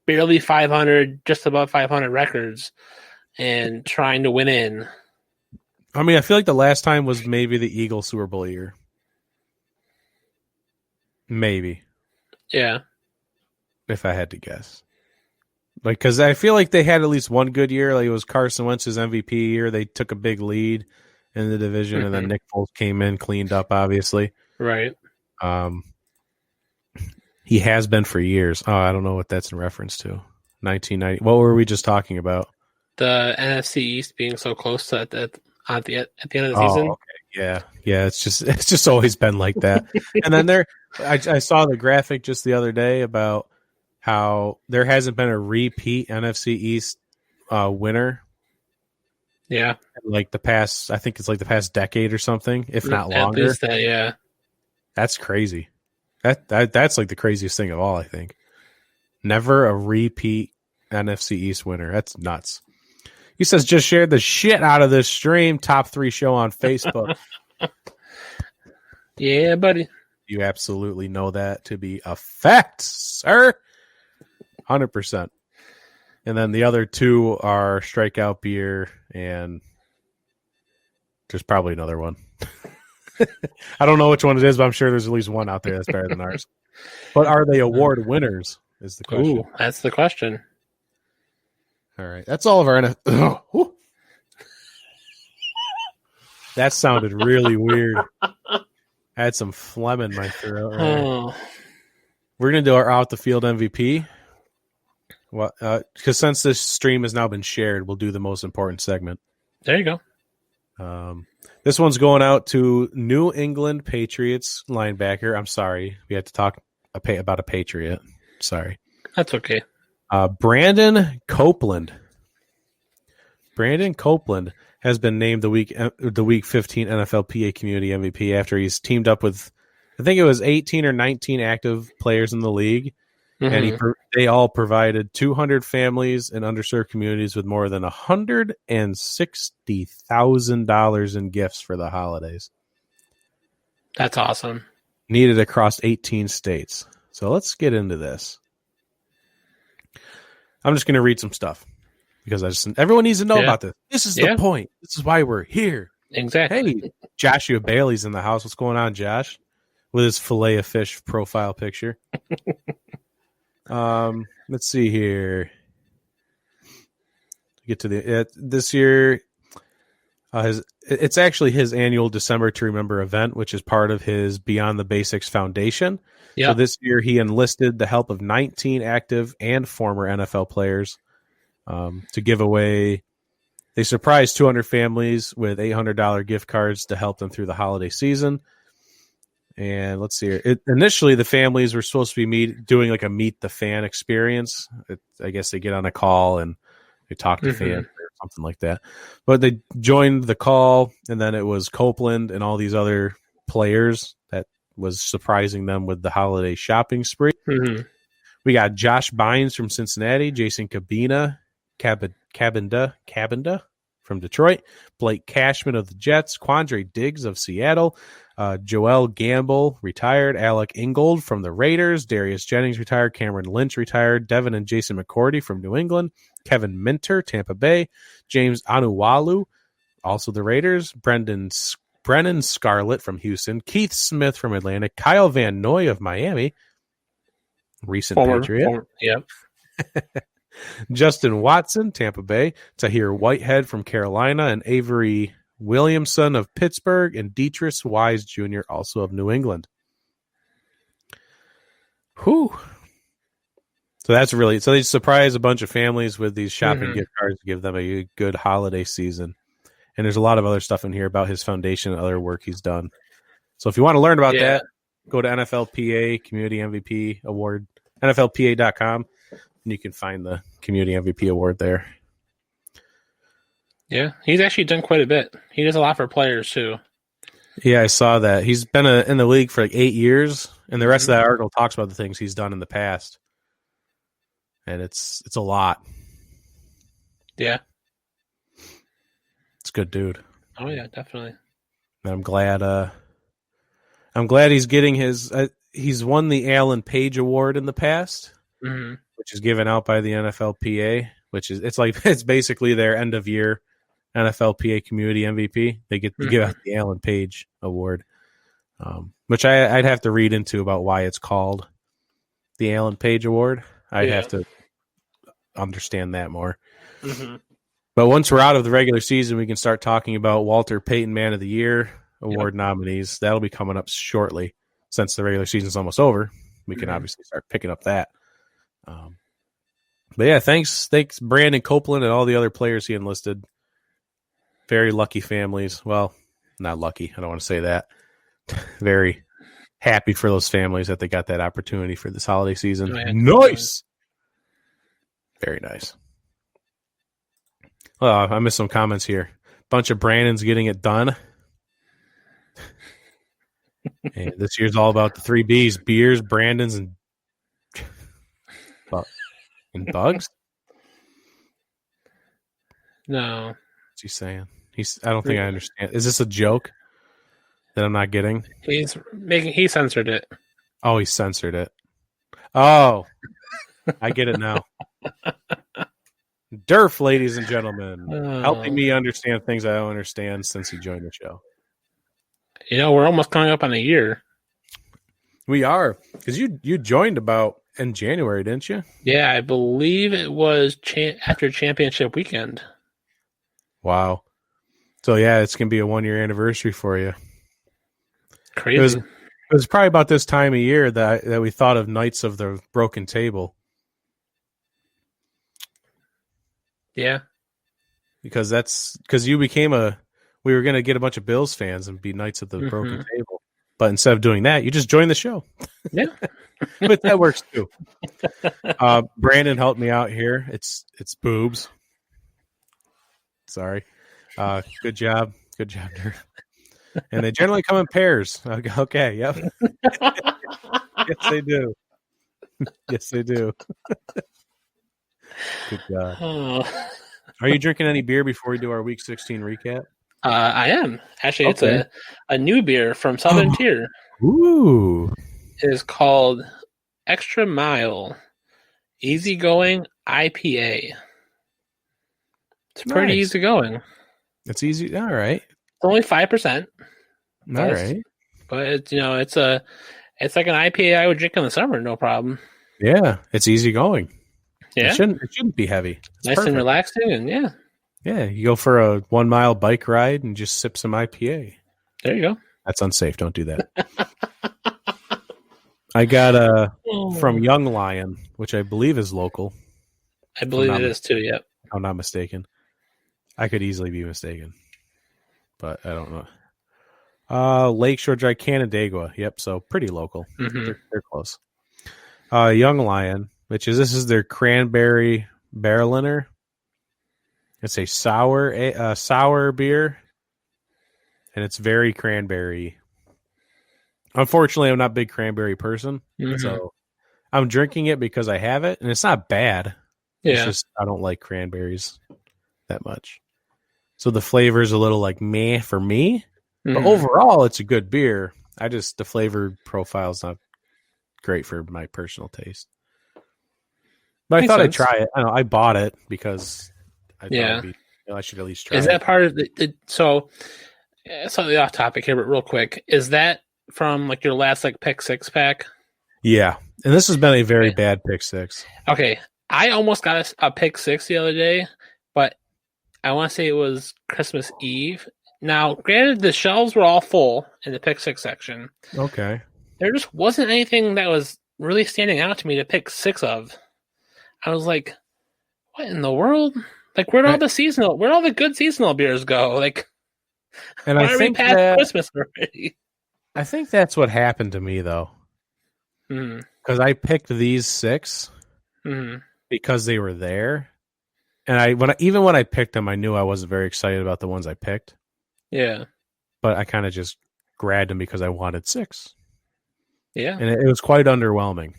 barely 500, just above 500 records, and trying to win in. I mean, I feel like the last time was maybe the Eagles Super Bowl year. Maybe. Yeah. If I had to guess. Like, because I feel like they had at least one good year. Like, it was Carson Wentz's MVP year. They took a big lead in the division, and then Nick Foles came in, cleaned up, obviously. Right. He has been for years. Oh, I don't know what that's in reference to. 1990. What were we just talking about? The NFC East being so close to at the end of the season. Okay. Yeah. It's just always been like that. And then I saw the graphic just the other day about how there hasn't been a repeat NFC East winner. Yeah. Like the past decade or something, if not longer. At least that, yeah. That's crazy. That's like the craziest thing of all, I think. Never a repeat NFC East winner. That's nuts. He says, just shared the shit out of this stream. Top 3 show on Facebook. Yeah, buddy. You absolutely know that to be a fact, sir. 100%. And then the other two are Strikeout Beer and there's probably another one. I don't know which one it is, but I'm sure there's at least one out there that's better than ours. But are they award winners is the question. Ooh, that's the question. All right. That's all of our NFL. That sounded really weird. I had some phlegm in my throat. Right? Oh. We're going to do our Out the Field MVP. Well, because since this stream has now been shared, we'll do the most important segment. There you go. This one's going out to New England Patriots linebacker. I'm sorry. We had to talk about a Patriot. Sorry. That's okay. Brandon Copeland. Brandon Copeland has been named the Week 15 NFLPA Community MVP after he's teamed up with, I think it was 18 or 19 active players in the league. Mm-hmm. And they all provided 200 families in underserved communities with more than $160,000 in gifts for the holidays. That's awesome. Needed across 18 states. So let's get into this. I'm just going to read some stuff because everyone needs to know about this. This is the point. This is why we're here. Exactly. Hey, Joshua Bailey's in the house. What's going on, Josh? With his fillet of fish profile picture. Let's see here. Get to this year. It's actually his annual December to Remember event, which is part of his Beyond the Basics Foundation. Yeah. So this year he enlisted the help of 19 active and former NFL players to give away. They surprised 200 families with $800 gift cards to help them through the holiday season. And let's see here. Initially, the families were supposed to be doing like a meet the fan experience. I guess they get on a call and they talk to fans or something like that. But they joined the call, and then it was Copeland and all these other players that was surprising them with the holiday shopping spree. Mm-hmm. We got Josh Bynes from Cincinnati, Jason Cabinda from Detroit, Blake Cashman of the Jets, Quandre Diggs of Seattle, Joel Gamble retired, Alec Ingold from the Raiders, Darius Jennings retired, Cameron Lynch retired, Devin and Jason McCourty from New England, Kevin Minter, Tampa Bay, James Anuwalu, also the Raiders, Brennan Scarlett from Houston, Keith Smith from Atlanta, Kyle Van Noy of Miami, recent Patriot. Yep. Justin Watson, Tampa Bay, Tahir Whitehead from Carolina, and Avery Williamson of Pittsburgh, and Dietrich Wise Jr., also of New England. Whew. So they surprise a bunch of families with these shopping gift cards to give them a good holiday season. And there's a lot of other stuff in here about his foundation and other work he's done. So if you want to learn about that, go to NFLPA Community MVP Award, NFLPA.com, and you can find the Community MVP Award there. Yeah, he's actually done quite a bit. He does a lot for players, too. Yeah, I saw that. He's been in the league for like 8 years, and the rest of that article talks about the things he's done in the past. And it's a lot. Yeah. It's a good dude. Oh, yeah, definitely. And I'm glad he's getting his he's won the Alan Page Award in the past, which is given out by the NFLPA, which is it's basically their end of year NFLPA Community MVP. They get to give out the Alan Page Award, which I'd have to read into about why it's called the Alan Page Award. I'd have to understand that more. But once we're out of the regular season, we can start talking about Walter Payton Man of the Year Award nominees. That'll be coming up shortly. Since the regular season's almost over, we can obviously start picking up that. But yeah, thanks Brandon Copeland and all the other players he enlisted. Very lucky families. Well, not lucky. I don't want to say that. Very happy for those families that they got that opportunity for this holiday season. Nice. Very nice. Oh, I missed some comments here. Bunch of Brandons getting it done. And this year's all about the 3 B's: beers, Brandons, and bugs. No. What's he saying? I don't think I understand. Is this a joke? that I'm not getting? He censored it. Oh, he censored it. Oh, I get it now. Durf, ladies and gentlemen, helping me understand things I don't understand since he joined the show. We're almost coming up on a year. We are, because you joined about in January, didn't you? Yeah, I believe it was after championship weekend. Wow. So yeah, it's gonna be a 1-year anniversary for you. Crazy. It was probably about this time of year that we thought of Knights of the Broken Table. Yeah. Because you became we were going to get a bunch of Bills fans and be Knights of the Broken Table. But instead of doing that, you just joined the show. Yeah. But that works too. Brandon helped me out here. It's boobs. Sorry. Good job. Good job, Dirk. And they generally come in pairs. Okay, yep. Yes, they do. Yes, they do. Good job. Oh. Are you drinking any beer before we do our Week 16 recap? I am. Actually, okay. It's a new beer from Southern Tier. Ooh. It is called Extra Mile Easygoing IPA. It's pretty easygoing. It's easy. All right. It's only 5%. All right. But it's like an IPA I would drink in the summer, no problem. Yeah, it's easygoing. Yeah, it shouldn't be heavy. It's nice perfect. And relaxing, and yeah. Yeah, you go for a 1 mile bike ride and just sip some IPA. There you go. That's unsafe. Don't do that. I got from Young Lion, which I believe is local. I believe it is too. Yep. If I'm not mistaken. I could easily be mistaken, but I don't know. Lakeshore Dry Canandaigua. Yep, so pretty local. Mm-hmm. They're close. Young Lion, this is their Cranberry Berliner. It's a sour beer, and it's very cranberry. Unfortunately, I'm not a big cranberry person, so I'm drinking it because I have it, and it's not bad. Yeah. It's just I don't like cranberries that much. So the flavor is a little like meh for me, but overall, it's a good beer. The flavor profile is not great for my personal taste. But I thought I'd try it. I bought it because I thought I should at least try it. Is that part of so slightly off topic here, but real quick, is that from like your last like pick 6 pack? Yeah. And this has been a very bad pick 6. Okay. I almost got a pick 6 the other day, but I want to say it was Christmas Eve. Now, granted, the shelves were all full in the pick 6 section. Okay. There just wasn't anything that was really standing out to me to pick 6 of. I was like, what in the world? Like, where'd all the good seasonal beers go? Like, and why are we past Christmas already? I think that's what happened to me, though. Because I picked these 6 because they were there. And when I picked them, I knew I wasn't very excited about the ones I picked. Yeah. But I kind of just grabbed them because I wanted 6. Yeah. And it was quite underwhelming.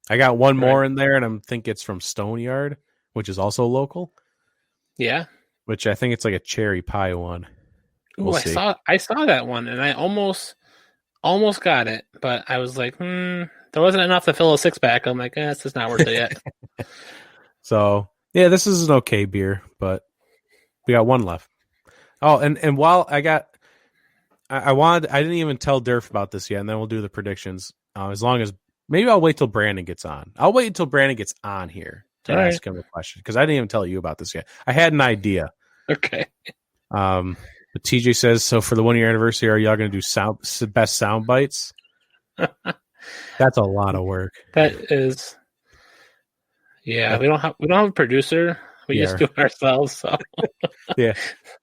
I got one more in there, and I think it's from Stoneyard, which is also local. Yeah. Which I think it's like a cherry pie one. Ooh, I saw that one, and I almost got it, but I was like, there wasn't enough to fill a 6-pack. I'm like, it's just not worth it yet. So, yeah, this is an okay beer, but we got one left. Oh, and while I didn't even tell Durf about this yet, and then we'll do the predictions. As long as maybe I'll wait till Brandon gets on. I'll wait until Brandon gets on here to ask him a question because I didn't even tell you about this yet. I had an idea. Okay. But TJ says, so for the 1-year anniversary, are y'all going to do best sound bites? That's a lot of work. That is. Yeah, we don't have a producer. We just do it ourselves. So yeah,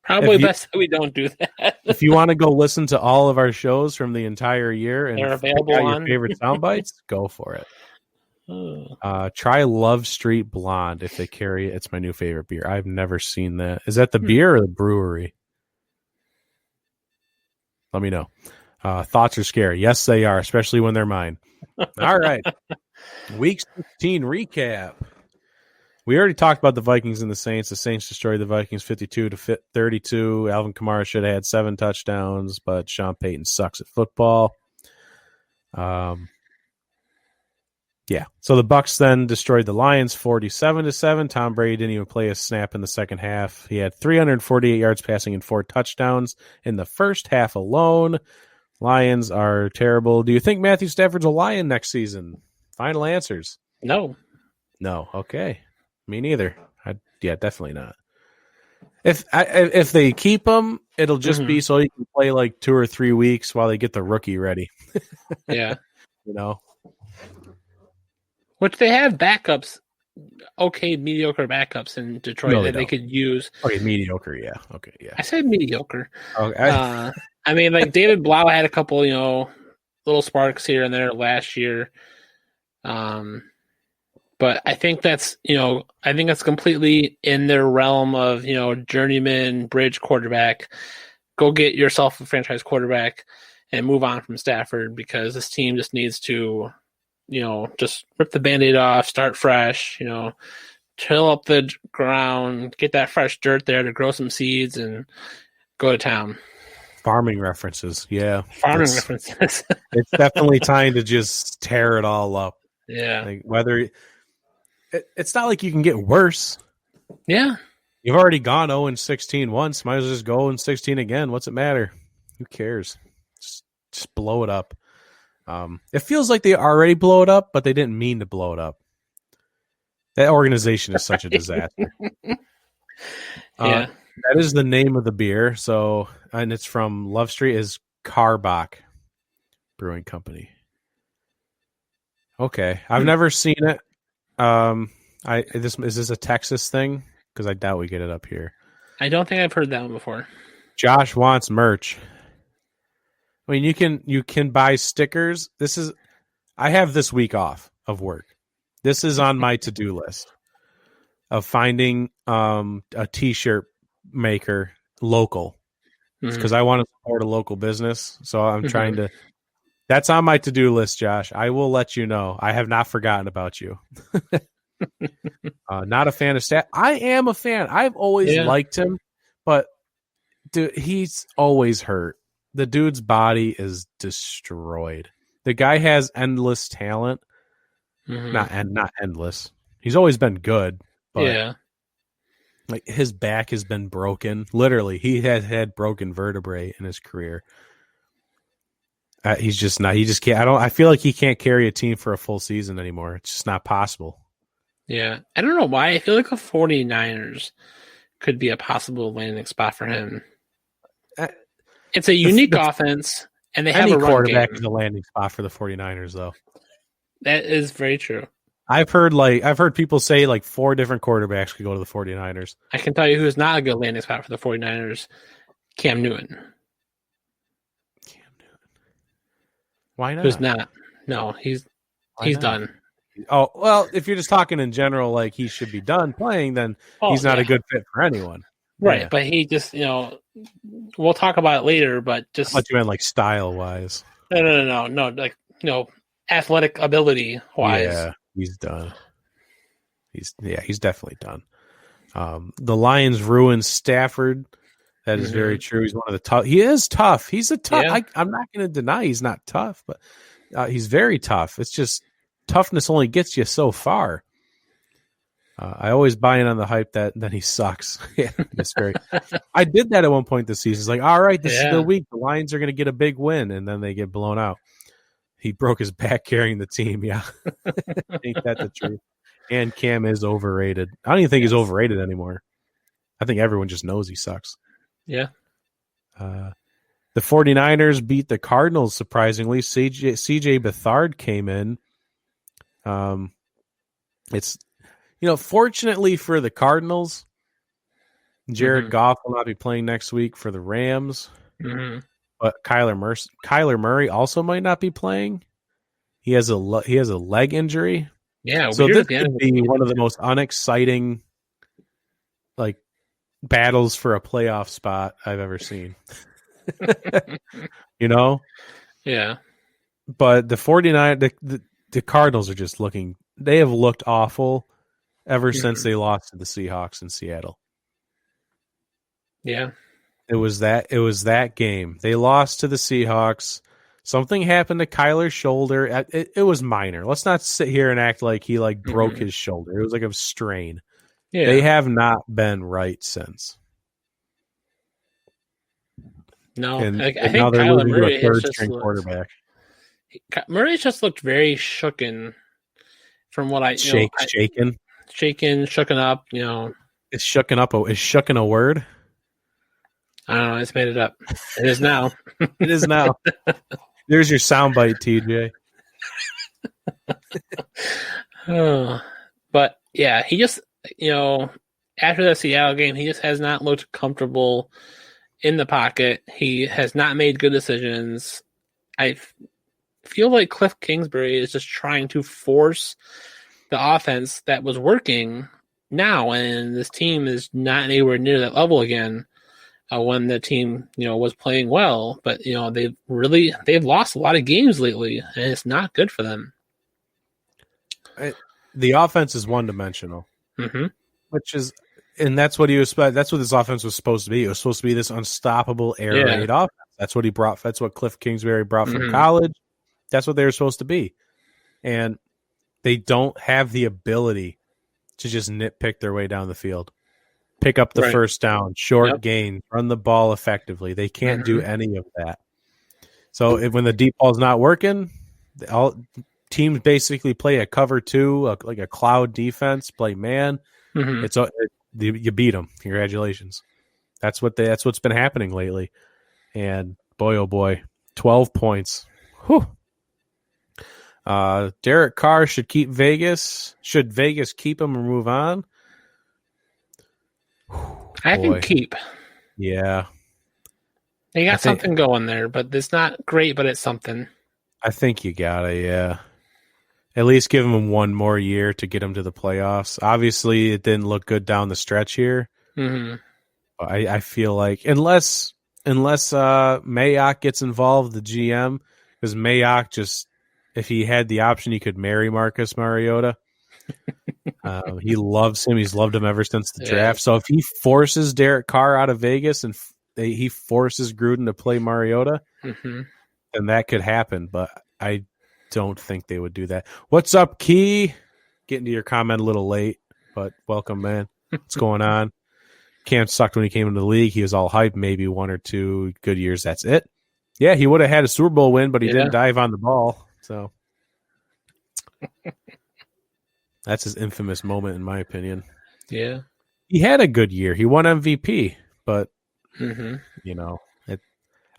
probably best that we don't do that. If you want to go listen to all of our shows from the entire year and they're available on your favorite sound bites, go for it. Try Love Street Blonde if they carry it. It's my new favorite beer. I've never seen that. Is that the beer or the brewery? Let me know. Thoughts are scary. Yes, they are, especially when they're mine. All right. Week 16 recap. We already talked about the Vikings and the Saints. The Saints destroyed the Vikings 52-32. Alvin Kamara should have had 7 touchdowns, but Sean Payton sucks at football. Yeah. So the Bucs then destroyed the Lions 47-7. Tom Brady didn't even play a snap in the second half. He had 348 yards passing and 4 touchdowns in the first half alone. Lions are terrible. Do you think Matthew Stafford's a Lion next season? Final answers. No. Okay. Me neither. Yeah, definitely not. If they keep him, it'll just be so he can play like 2 or 3 weeks while they get the rookie ready. Yeah. You know? Which they have backups, mediocre backups in Detroit that they could use. Okay, mediocre, yeah. Okay, yeah. I said mediocre. Okay. I mean, like David Blau had a couple, little sparks here and there last year. But I think that's completely in their realm of, journeyman bridge quarterback. Go get yourself a franchise quarterback and move on from Stafford, because this team just needs to, just rip the Band-Aid off, start fresh, till up the ground, get that fresh dirt there to grow some seeds and go to town. Farming references, yeah. References. It's definitely time to just tear it all up. Yeah. Like it's not like you can get worse. Yeah. You've already gone 0-16 once. Might as well just go 0-16 again. What's it matter? Who cares? Just blow it up. It feels like they already blow it up, but they didn't mean to blow it up. That organization is such a disaster. Yeah. That is the name of the beer. So, and it's from Love Street, is Karbach Brewing Company. Okay. I've never seen it. Is this a Texas thing? Because I doubt we get it up here. I don't think I've heard that one before. Josh wants merch. I mean, you can buy stickers. I have this week off of work. This is on my to-do list of finding a T-shirt maker local, because I want to support a local business. So I'm trying to. That's on my to-do list, Josh. I will let you know. I have not forgotten about you. Not a fan of Stat. I am a fan. I've always liked him, but dude, he's always hurt. The dude's body is destroyed. The guy has endless talent. Not endless. He's always been good, but like his back has been broken. Literally, he has had broken vertebrae in his career. He's just not. He just can't. I feel like he can't carry a team for a full season anymore. It's just not possible. Yeah, I don't know why. I feel like the 49ers could be a possible landing spot for him. It's a unique offense, and they have a run quarterback game. is a landing spot for the 49ers, though. That is very true. I've heard people say like 4 different quarterbacks could go to the 49ers. I can tell you who's not a good landing spot for the 49ers: Cam Newton. Why not? Who's not? No, he's done. Oh, well, if you're just talking in general, like he should be done playing, then he's not a good fit for anyone. Right, yeah. But he just, we'll talk about it later, but just... What you meant, like, style-wise? No, like, athletic ability-wise. Yeah, he's done. He's definitely done. The Lions ruined Stafford. That is very true. He's one of the tough. He is tough. He's a tough. Yeah. I'm not going to deny he's not tough, but he's very tough. It's just toughness only gets you so far. I always buy in on the hype that then he sucks. Yeah, it's very. I did that at one point this season. It's like, all right, this is the week. The Lions are going to get a big win, and then they get blown out. He broke his back carrying the team. Yeah, ain't that the truth? And Cam is overrated. I don't even think he's overrated anymore. I think everyone just knows he sucks. Yeah. The 49ers beat the Cardinals, surprisingly. CJ Beathard came in. It's, fortunately for the Cardinals, Jared Goff will not be playing next week for the Rams. But Kyler Murray also might not be playing. He has a leg injury. Yeah, so this could be one of the most unexciting, like, battles for a playoff spot I've ever seen. Yeah. But the 49, the Cardinals are just looking. They have looked awful ever since they lost to the Seahawks in Seattle. Yeah. It was that game. They lost to the Seahawks. Something happened to Kyler's shoulder. It was minor. Let's not sit here and act like he broke his shoulder. It was like a strain. Yeah. They have not been right since. No, and I think now they're Kyler losing to Murray a third-string quarterback. Murray's just looked very shooken from what I shaken, shooken up. Is shooken up? Is shooken a word? I don't know. I just made it up. It is now. It is now. There's your soundbite, TJ. But yeah, he just after the Seattle game, he just has not looked comfortable in the pocket. He has not made good decisions. I feel like Cliff Kingsbury is just trying to force the offense that was working now, and this team is not anywhere near that level again. When the team, was playing well, but they've lost a lot of games lately, and it's not good for them. The offense is one-dimensional, and that's what he was. That's what this offense was supposed to be. It was supposed to be this unstoppable air raid offense. That's what he brought. That's what Cliff Kingsbury brought from college. That's what they were supposed to be, and they don't have the ability to just nitpick their way down the field. Pick up the first down, short gain, run the ball effectively. They can't do any of that. So when the deep ball's not working, all teams basically play a cover two, like a cloud defense, play man. You beat them. Congratulations. That's what's been happening lately. And boy, oh boy, 12 points. Whew. Derek Carr should keep Vegas. Should Vegas keep him or move on? I can keep. Yeah. They got something going there, but it's not great, but it's something. I think you gotta, yeah. At least give him one more year to get him to the playoffs. Obviously, it didn't look good down the stretch here. I feel like unless Mayock gets involved, the GM, because Mayock just, if he had the option, he could marry Marcus Mariota. He loves him. He's loved him ever since the draft. So if he forces Derek Carr out of Vegas and he forces Gruden to play Mariota, then that could happen. But I don't think they would do that. What's up, Key? Getting to your comment a little late, but welcome, man. What's going on? Cam sucked when he came into the league. He was all hype, maybe one or two good years. That's it. Yeah, he would have had a Super Bowl win, but he didn't dive on the ball. So that's his infamous moment, in my opinion. Yeah. He had a good year. He won MVP, but, I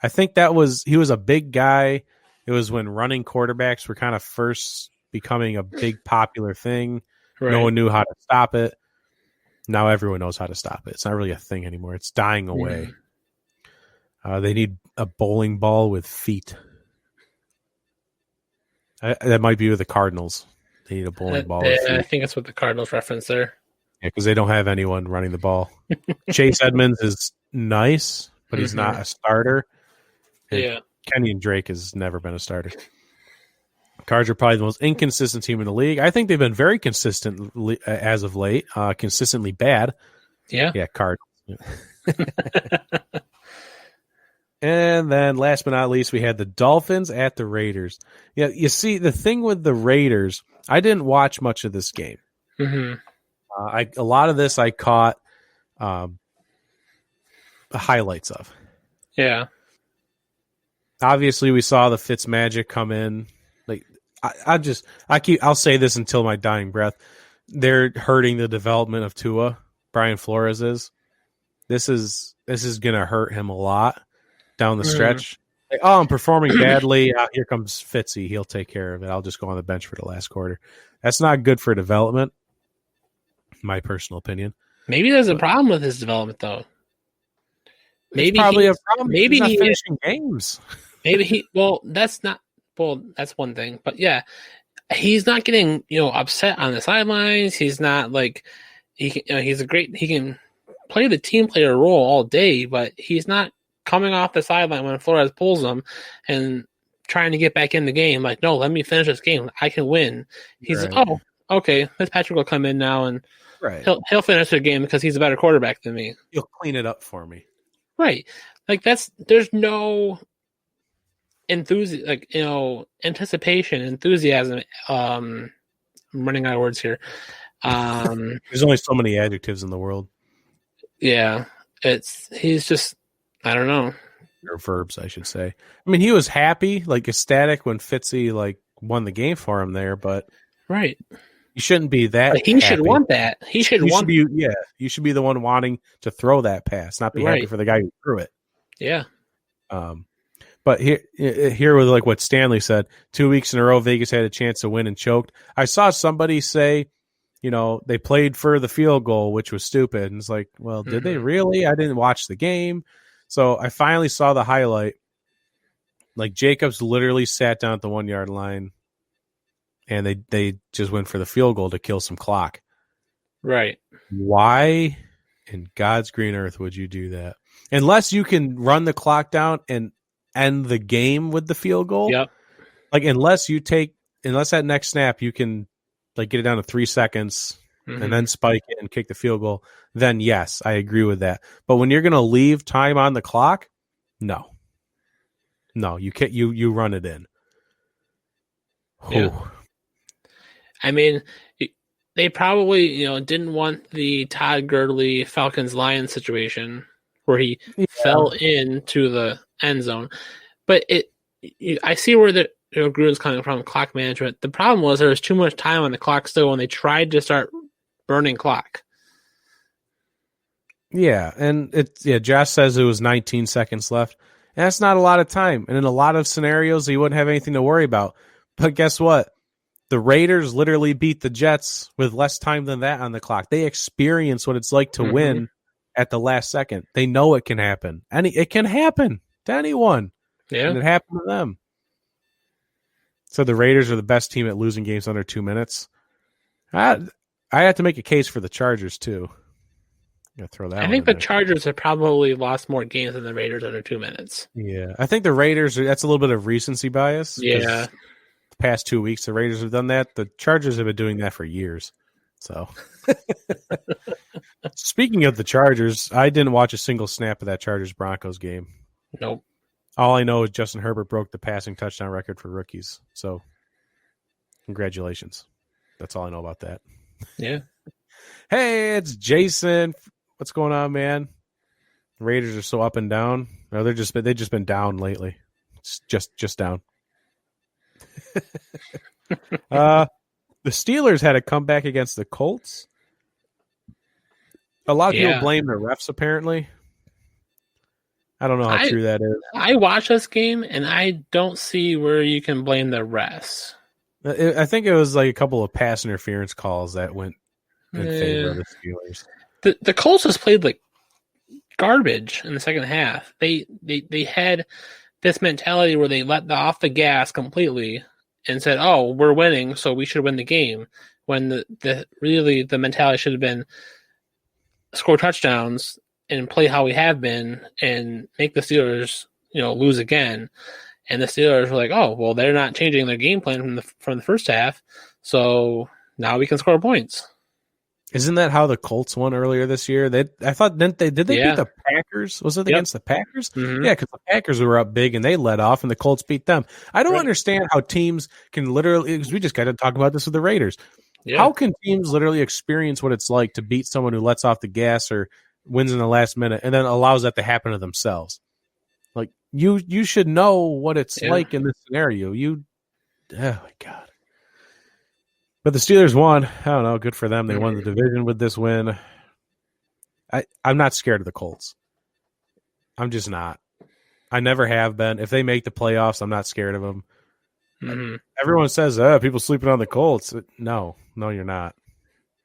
think he was a big guy. It was when running quarterbacks were kind of first becoming a big popular thing. Right. No one knew how to stop it. Now everyone knows how to stop it. It's not really a thing anymore. It's dying away. They need a bowling ball with feet. That might be with the Cardinals. They need a bowling ball. I think that's what the Cardinals reference there. Yeah, because they don't have anyone running the ball. Chase Edmonds is nice, but he's not a starter. Yeah. Kenny and Drake has never been a starter. Cards are probably the most inconsistent team in the league. I think they've been very consistent as of late. Consistently bad. Yeah. Yeah, Cards. And then last but not least, we had the Dolphins at the Raiders. Yeah, you see, the thing with the Raiders, I didn't watch much of this game. A lot of this I caught the highlights of. Yeah. Obviously, we saw the Fitzmagic come in. Like, I'll say this until my dying breath. They're hurting the development of Tua. Brian Flores is. This is gonna hurt him a lot down the stretch. Like, I'm performing badly. Here comes Fitzy. He'll take care of it. I'll just go on the bench for the last quarter. That's not good for development. My personal opinion. Maybe there's a problem with his development, though. Maybe probably a problem. Maybe he's not finishing games. That's one thing. But yeah, he's not getting upset on the sidelines. He's not like he can play the team player role all day, but he's not coming off the sideline when Flores pulls him and trying to get back in the game. Like, no, let me finish this game. I can win. He's like, okay, Fitzpatrick will come in now and Right. he'll finish the game because he's a better quarterback than me. He'll clean it up for me. Right. Like there's no anticipation, enthusiasm. I'm running out of words here. There's only so many adjectives in the world. Yeah. He's just, I don't know. Or verbs, I should say. I mean, he was happy, like ecstatic when Fitzy like won the game for him there, but right. You shouldn't be that. He should want that. You should be the one wanting to throw that pass, not be happy for the guy who threw it. Yeah. But here with like what Stanley said, 2 weeks in a row, Vegas had a chance to win and choked. I saw somebody say, they played for the field goal, which was stupid. And it's like, well, did they really? I didn't watch the game. So I finally saw the highlight. Like Jacobs literally sat down at the 1 yard line and they just went for the field goal to kill some clock. Right. Why in God's green earth would you do that? Unless you can run the clock down and end the game with the field goal. Yep. Like unless that next snap you can like get it down to 3 seconds and then spike it and kick the field goal, then yes, I agree with that. But when you're going to leave time on the clock, no, you can't. You run it in. Yeah. I mean, they probably didn't want the Todd Gurley Falcons-Lions situation where he fell into the end zone, but I see where the Gruden's coming from, clock management. The problem was there was too much time on the clock still when they tried to start burning clock. Yeah, and Josh says it was 19 seconds left. And that's not a lot of time. And in a lot of scenarios, he wouldn't have anything to worry about. But guess what? The Raiders literally beat the Jets with less time than that on the clock. They experience what it's like to win at the last second. They know it can happen. It can happen to anyone. Yeah. And it happened to them. So the Raiders are the best team at losing games under 2 minutes. I have to make a case for the Chargers, too. Throw that. I think the Chargers have probably lost more games than the Raiders under 2 minutes. Yeah, I think the Raiders, that's a little bit of recency bias. Yeah. The past 2 weeks, the Raiders have done that. The Chargers have been doing that for years. So, speaking of the Chargers, I didn't watch a single snap of that Chargers-Broncos game. Nope. All I know is Justin Herbert broke the passing touchdown record for rookies. So, congratulations. That's all I know about that. Yeah. Hey, it's Jason. What's going on, man? The Raiders are so up and down. No, they've just been down lately. It's just down. The Steelers had a comeback against the Colts. A lot of people blame the refs, apparently. I don't know how true that is. I watched this game, and I don't see where you can blame the refs. I think it was like a couple of pass interference calls that went in favor of the Steelers. The Colts just played like garbage in the second half. They had this mentality where they let off the gas completely and said, "Oh, we're winning, so we should win the game." When the mentality should have been score touchdowns and play how we have been and make the Steelers lose again. And the Steelers were like, "Oh, well, they're not changing their game plan from the first half, so now we can score points." Isn't that how the Colts won earlier this year? I thought did they beat the Packers? Was it against the Packers? Mm-hmm. Yeah, because the Packers were up big and they led off, and the Colts beat them. I don't understand how teams can literally. Because we just got to talk about this with the Raiders. Yeah. How can teams literally experience what it's like to beat someone who lets off the gas or wins in the last minute, and then allows that to happen to themselves? Like you should know what it's like in this scenario. Oh my God. But the Steelers won. I don't know. Good for them. They won the division with this win. I'm not scared of the Colts. I'm just not. I never have been. If they make the playoffs, I'm not scared of them. Mm-hmm. Everyone says, people sleeping on the Colts. No, you're not.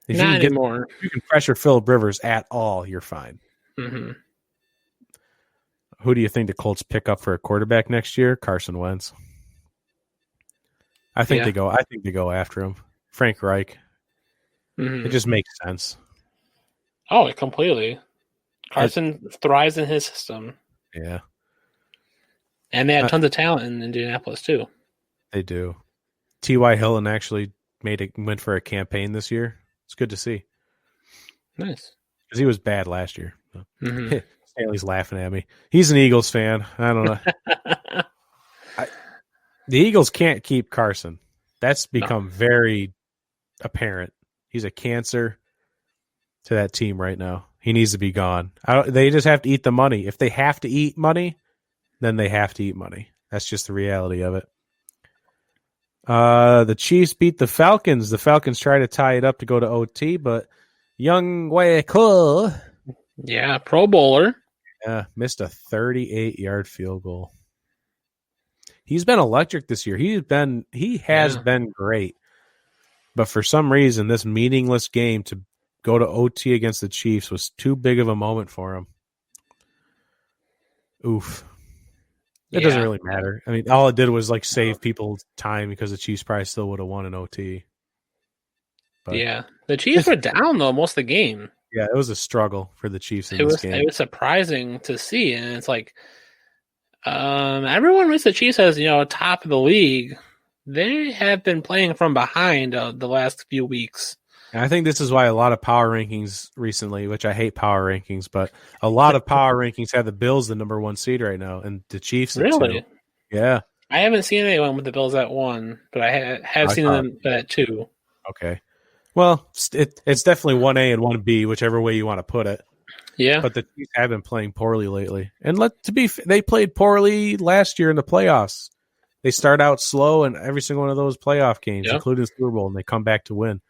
If not anymore. If you can pressure Phillip Rivers at all, you're fine. Mm-hmm. Who do you think the Colts pick up for a quarterback next year? Carson Wentz. I think they go after him. Frank Reich. Mm-hmm. It just makes sense. Oh, completely. Carson thrives in his system. Yeah. And they had tons of talent in Indianapolis, too. They do. T.Y. Hilton actually went for a campaign this year. It's good to see. Nice. Because he was bad last year. Stanley's laughing at me. He's an Eagles fan. I don't know. The Eagles can't keep Carson. That's become very apparent. He's a cancer to that team right now. He needs to be gone. They just have to eat the money. If they have to eat money, then they have to eat money. That's just the reality of it. The Chiefs beat the Falcons. The Falcons try to tie it up to go to OT, but Young Wei Cool, Pro Bowler, missed a 38-yard field goal. He's been electric this year. He has been great. But for some reason, this meaningless game to go to OT against the Chiefs was too big of a moment for him. Oof. It doesn't really matter. I mean, all it did was save people time because the Chiefs probably still would have won an OT. But, the Chiefs were down though most of the game. Yeah, it was a struggle for the Chiefs in this game. It was surprising to see, and it's like everyone rates the Chiefs as top of the league. They have been playing from behind the last few weeks. And I think this is why a lot of power rankings recently, which I hate power rankings, but a lot of power rankings have the Bills the number 1 seed right now, and the Chiefs at 2. Yeah. I haven't seen anyone with the Bills at 1, but I have seen them at 2. Okay. Well, it's definitely 1A and 1B, whichever way you want to put it. Yeah. But the Chiefs have been playing poorly lately. And they played poorly last year in the playoffs. They start out slow in every single one of those playoff games, including the Super Bowl, and they come back to win.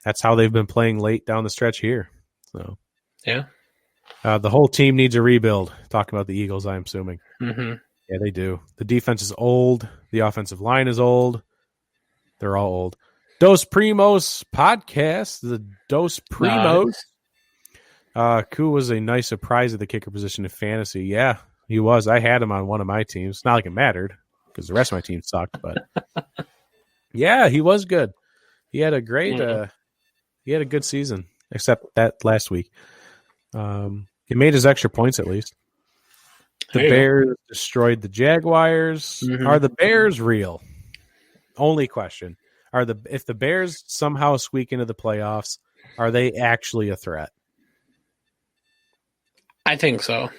That's how they've been playing late down the stretch here. So, the whole team needs a rebuild. Talking about the Eagles, I'm assuming. Mm-hmm. Yeah, they do. The defense is old. The offensive line is old. They're all old. Dos Primos podcast. The Dos Primos. Koo was a nice surprise at the kicker position in fantasy. Yeah, he was. I had him on one of my teams. Not like it mattered because the rest of my team sucked. But yeah, he was good. He had a great. He had a good season, except that last week. He made his extra points at least. The Bears destroyed the Jaguars. Mm-hmm. Are the Bears real? Only question. If the Bears somehow squeak into the playoffs, are they actually a threat? I think so.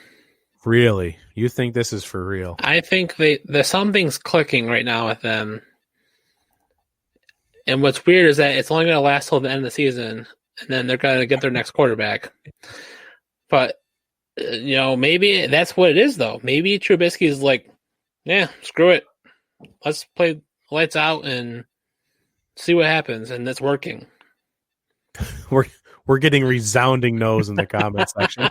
Really? You think this is for real? I think something's clicking right now with them. And what's weird is that it's only going to last till the end of the season, and then they're going to get their next quarterback. But, maybe that's what it is, though. Maybe Trubisky is like, screw it. Let's play lights out and see what happens, and it's working. We're getting resounding no's in the comment section.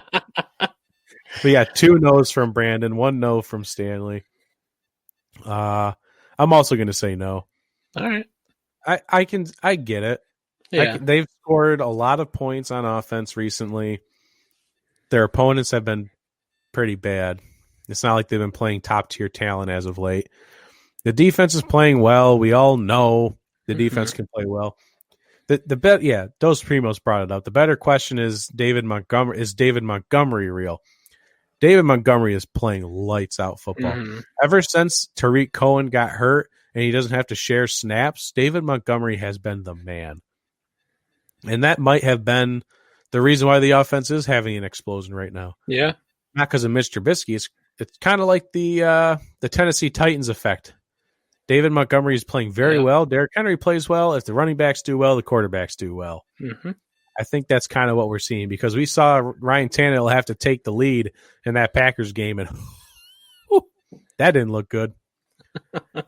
We got 2 no's from Brandon, 1 no from Stanley. I'm also going to say no. All right. I get it. Yeah. They've scored a lot of points on offense recently. Their opponents have been pretty bad. It's not like they've been playing top tier talent as of late. The defense is playing well. We all know the defense can play well. Dos Primos brought it up. The better question is David Montgomery real? David Montgomery is playing lights out football. Mm-hmm. Ever since Tariq Cohen got hurt and he doesn't have to share snaps, David Montgomery has been the man. And that might have been the reason why the offense is having an explosion right now. Yeah. Not because of Mr. Trubisky. It's kind of like the Tennessee Titans effect. David Montgomery is playing very well. Derrick Henry plays well. If the running backs do well, the quarterbacks do well. Mm-hmm. I think that's kind of what we're seeing because we saw Ryan Tannehill have to take the lead in that Packers game, and that didn't look good.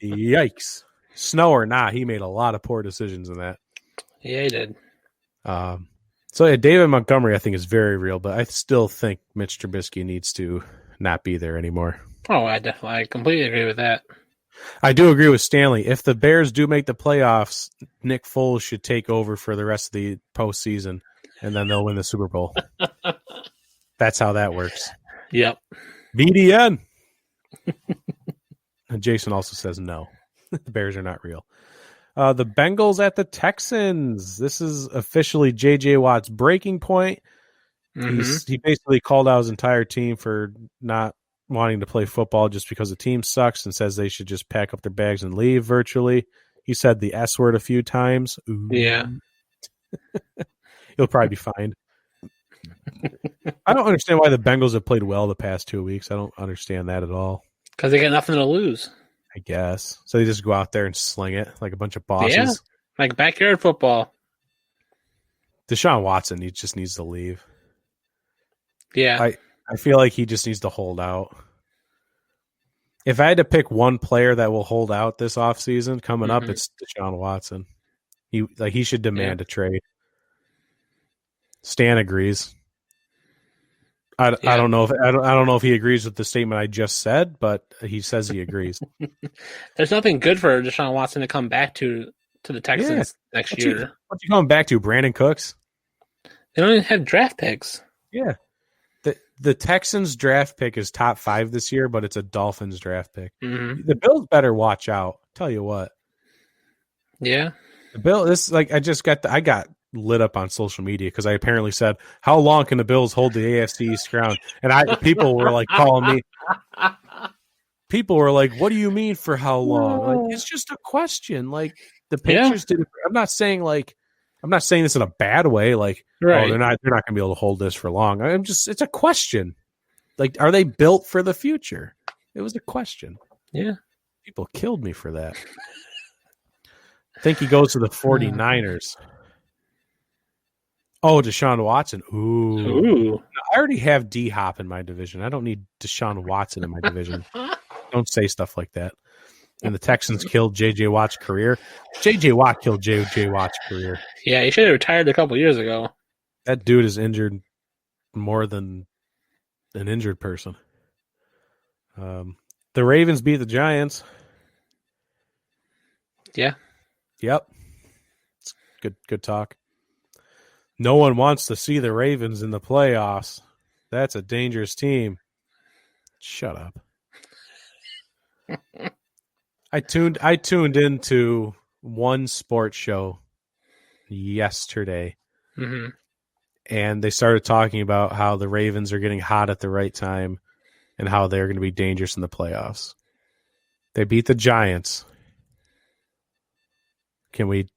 Yikes. Snow or not, he made a lot of poor decisions in that. Yeah, he did. David Montgomery I think is very real, but I still think Mitch Trubisky needs to not be there anymore. Oh, I completely agree with that. I do agree with Stanley. If the Bears do make the playoffs, Nick Foles should take over for the rest of the postseason, and then they'll win the Super Bowl. That's how that works. Yep. BDN. And Jason also says no. The Bears are not real. The Bengals at the Texans. This is officially J.J. Watt's breaking point. Mm-hmm. He basically called out his entire team for not wanting to play football just because the team sucks and says they should just pack up their bags and leave virtually. He said the S word a few times. Ooh. Yeah. He'll probably be fined. I don't understand why the Bengals have played well the past 2 weeks. I don't understand that at all. Because they got nothing to lose. I guess. So they just go out there and sling it like a bunch of bosses. Yeah, like backyard football. Deshaun Watson, he just needs to leave. Yeah. I feel like he just needs to hold out. If I had to pick one player that will hold out this offseason coming up, it's Deshaun Watson. He should demand a trade. Stan agrees. I don't know if he agrees with the statement I just said, but he says he agrees. There's nothing good for Deshaun Watson to come back to the Texans next year. What's he coming back to? Brandon Cooks? They don't even have draft picks. Yeah. The Texans draft pick is top 5 this year, but it's a Dolphins draft pick. Mm-hmm. The Bills better watch out. Tell you what. Yeah. I got lit up on social media because I apparently said, how long can the Bills hold the AFC East crown? And people were like calling me. People were like, what do you mean for how long? Like, it's just a question. Like the Patriots did. I'm not saying this in a bad way. Like, right. they're not going to be able to hold this for long. It's a question. Like, are they built for the future? It was a question. Yeah. People killed me for that. I think he goes to the 49ers. Oh, Deshaun Watson. Ooh. I already have D-Hop in my division. I don't need Deshaun Watson in my division. Don't say stuff like that. And the Texans killed J.J. Watt's career. J.J. Watt killed J.J. Watt's career. Yeah, he should have retired a couple years ago. That dude is injured more than an injured person. The Ravens beat the Giants. Yeah. Yep. It's good talk. No one wants to see the Ravens in the playoffs. That's a dangerous team. Shut up. I tuned into one sports show yesterday, and they started talking about how the Ravens are getting hot at the right time and how they're going to be dangerous in the playoffs. They beat the Giants. Can we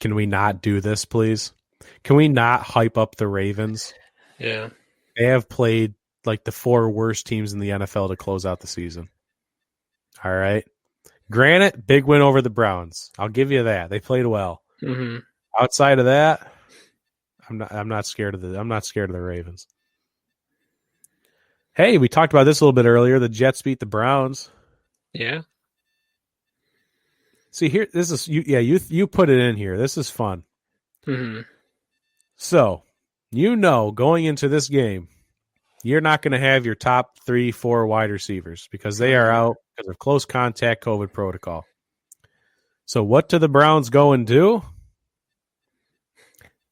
not do this, please? Can we not hype up the Ravens? Yeah. They have played like the 4 worst teams in the NFL to close out the season. All right. Granted, big win over the Browns. I'll give you that. They played well. Mm-hmm. Outside of that, I'm not scared of the Ravens. Hey, we talked about this a little bit earlier. The Jets beat the Browns. Yeah. See here, this is you put it in here. This is fun. Mm-hmm. So, going into this game, you're not going to have your top 3-4 wide receivers because they are out because of close contact COVID protocol. So what do the Browns go and do?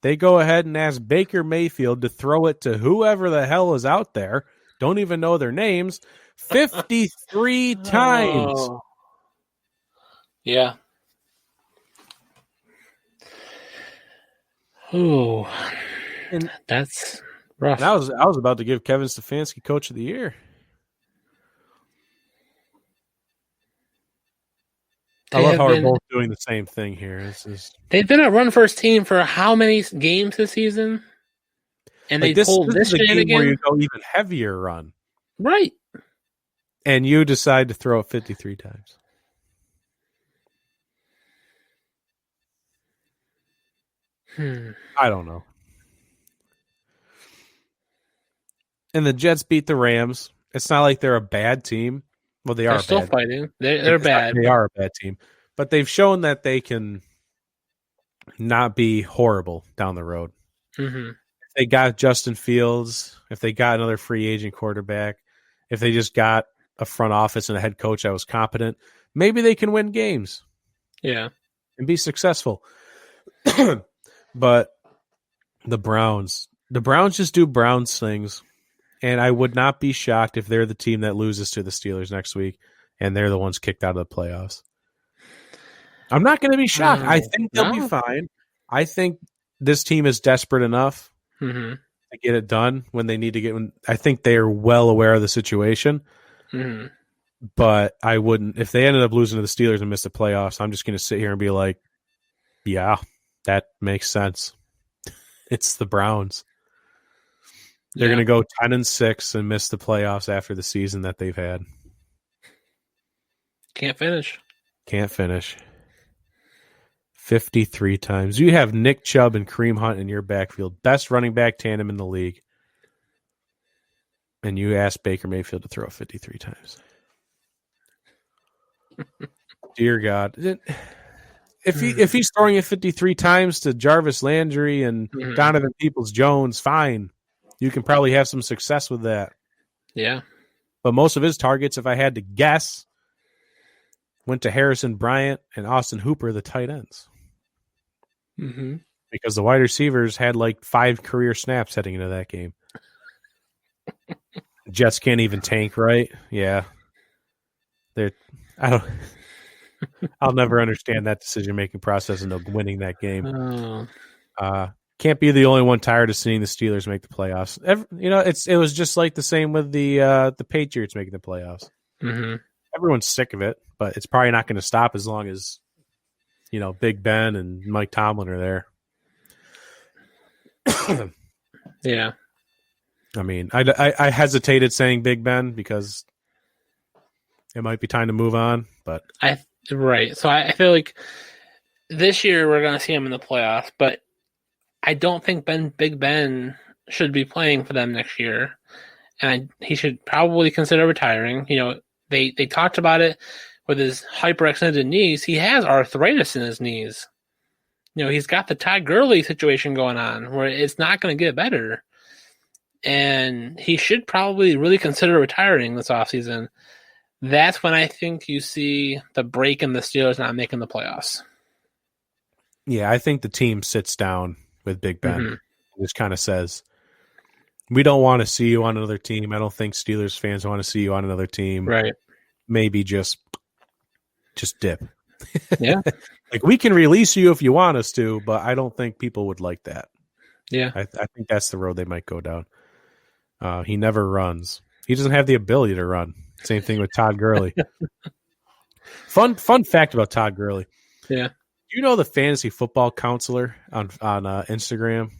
They go ahead and ask Baker Mayfield to throw it to whoever the hell is out there. Don't even know their names. 53 times. Oh. Yeah. Ooh. And that's rough. I was about to give Kevin Stefanski Coach of the Year. I love how we're both doing the same thing here. They've been a run-first team for how many games this season? And they pulled this game where you go even heavier run. Right. And you decide to throw it 53 times. I don't know. And the Jets beat the Rams. It's not like they're a bad team. Well, they're still fighting. They're bad. They are a bad team. But they've shown that they can not be horrible down the road. Mm-hmm. If they got Justin Fields, if they got another free agent quarterback, if they just got a front office and a head coach that was competent, maybe they can win games. Yeah. And be successful. But the Browns just do Browns things. And I would not be shocked if they're the team that loses to the Steelers next week and they're the ones kicked out of the playoffs. I'm not going to be shocked. I think they'll be fine. I think this team is desperate enough to get it done when they need to get – I think they are well aware of the situation. Mm-hmm. But I wouldn't. If they ended up losing to the Steelers and missed the playoffs, I'm just going to sit here and be like, yeah, that makes sense. It's the Browns. They're going to go 10-6 and miss the playoffs after the season that they've had. Can't finish. 53 times. You have Nick Chubb and Kareem Hunt in your backfield. Best running back tandem in the league. And you asked Baker Mayfield to throw 53 times. Dear God. If he's throwing it 53 times to Jarvis Landry and Donovan Peoples-Jones, fine. You can probably have some success with that. Yeah. But most of his targets, if I had to guess, went to Harrison Bryant and Austin Hooper, the tight ends. Mm-hmm. Because the wide receivers had like 5 career snaps heading into that game. Jets can't even tank, right? Yeah. I'll never understand that decision-making process into winning that game. Oh. Can't be the only one tired of seeing the Steelers make the playoffs. It was just like the same with the Patriots making the playoffs. Mm-hmm. Everyone's sick of it, but it's probably not going to stop as long as Big Ben and Mike Tomlin are there. Yeah. I mean, I hesitated saying Big Ben because it might be time to move on, but right. So I feel like this year we're going to see him in the playoffs, but I don't think Big Ben should be playing for them next year, and he should probably consider retiring. They talked about it with his hyperextended knees. He has arthritis in his knees. He's got the Todd Gurley situation going on where it's not going to get better. And he should probably really consider retiring this offseason. That's when I think you see the break in the Steelers not making the playoffs. Yeah, I think the team sits down with Big Ben. Just kind of says, we don't want to see you on another team. I don't think Steelers fans want to see you on another team. Right. Maybe just dip. Yeah. Like, we can release you if you want us to, but I don't think people would like that. Yeah. I think that's the road they might go down. He never runs. He doesn't have the ability to run. Same thing with Todd Gurley. Fun fact about Todd Gurley. Yeah. Do you know the fantasy football counselor on Instagram?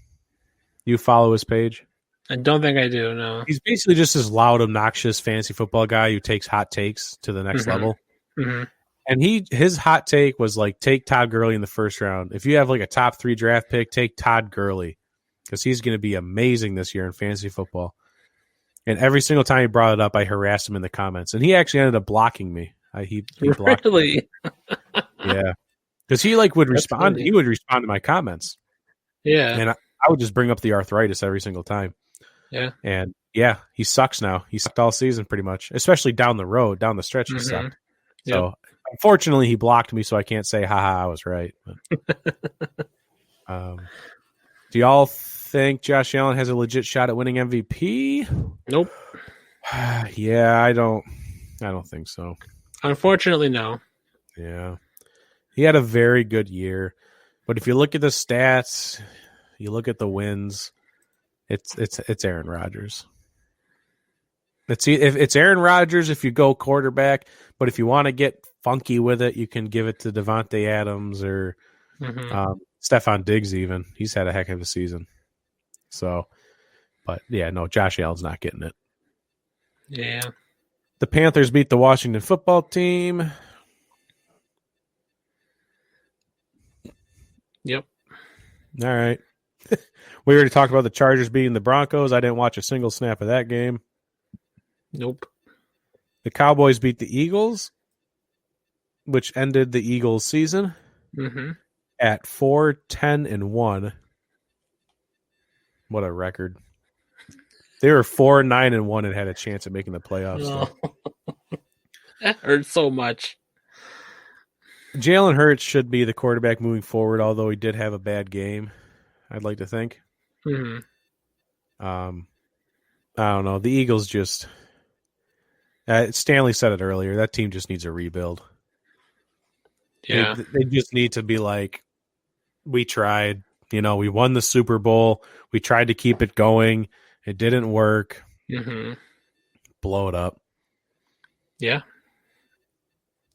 You follow his page? I don't think I do, no. He's basically just this loud, obnoxious fantasy football guy who takes hot takes to the next level. Mm-hmm. And his hot take was like, take Todd Gurley in the first round. If you have like a top 3 draft pick, take Todd Gurley because he's going to be amazing this year in fantasy football. And every single time he brought it up, I harassed him in the comments. And he actually ended up blocking me. He blocked me. Yeah. Because he would respond. He would respond to my comments. Yeah. And I would just bring up the arthritis every single time. Yeah. And yeah, he sucks now. He sucked all season pretty much, especially down the road, down the stretch. He sucked. So unfortunately, he blocked me, so I can't say, haha, I was right. But, do y'all think Josh Allen has a legit shot at winning MVP? Nope. Yeah, I don't think so. Unfortunately, no. Yeah. He had a very good year. But if you look at the stats, you look at the wins, it's Aaron Rodgers. It's Aaron Rodgers if you go quarterback, but if you want to get funky with it, you can give it to Devontae Adams or Stephon Diggs even. He's had a heck of a season. So, but yeah, no, Josh Allen's not getting it. Yeah. The Panthers beat the Washington football team. Yep. All right. We already talked about the Chargers beating the Broncos. I didn't watch a single snap of that game. Nope. The Cowboys beat the Eagles, which ended the Eagles' season at 4-10-1. What a record. They were 4-9-1 and had a chance at making the playoffs. Oh. That hurts so much. Jalen Hurts should be the quarterback moving forward, although he did have a bad game, I'd like to think. I don't know. The Eagles just Stanley said it earlier. That team just needs a rebuild. Yeah. They just need to be like, we tried. We won the Super Bowl. We tried to keep it going. It didn't work. Blow it up. Yeah.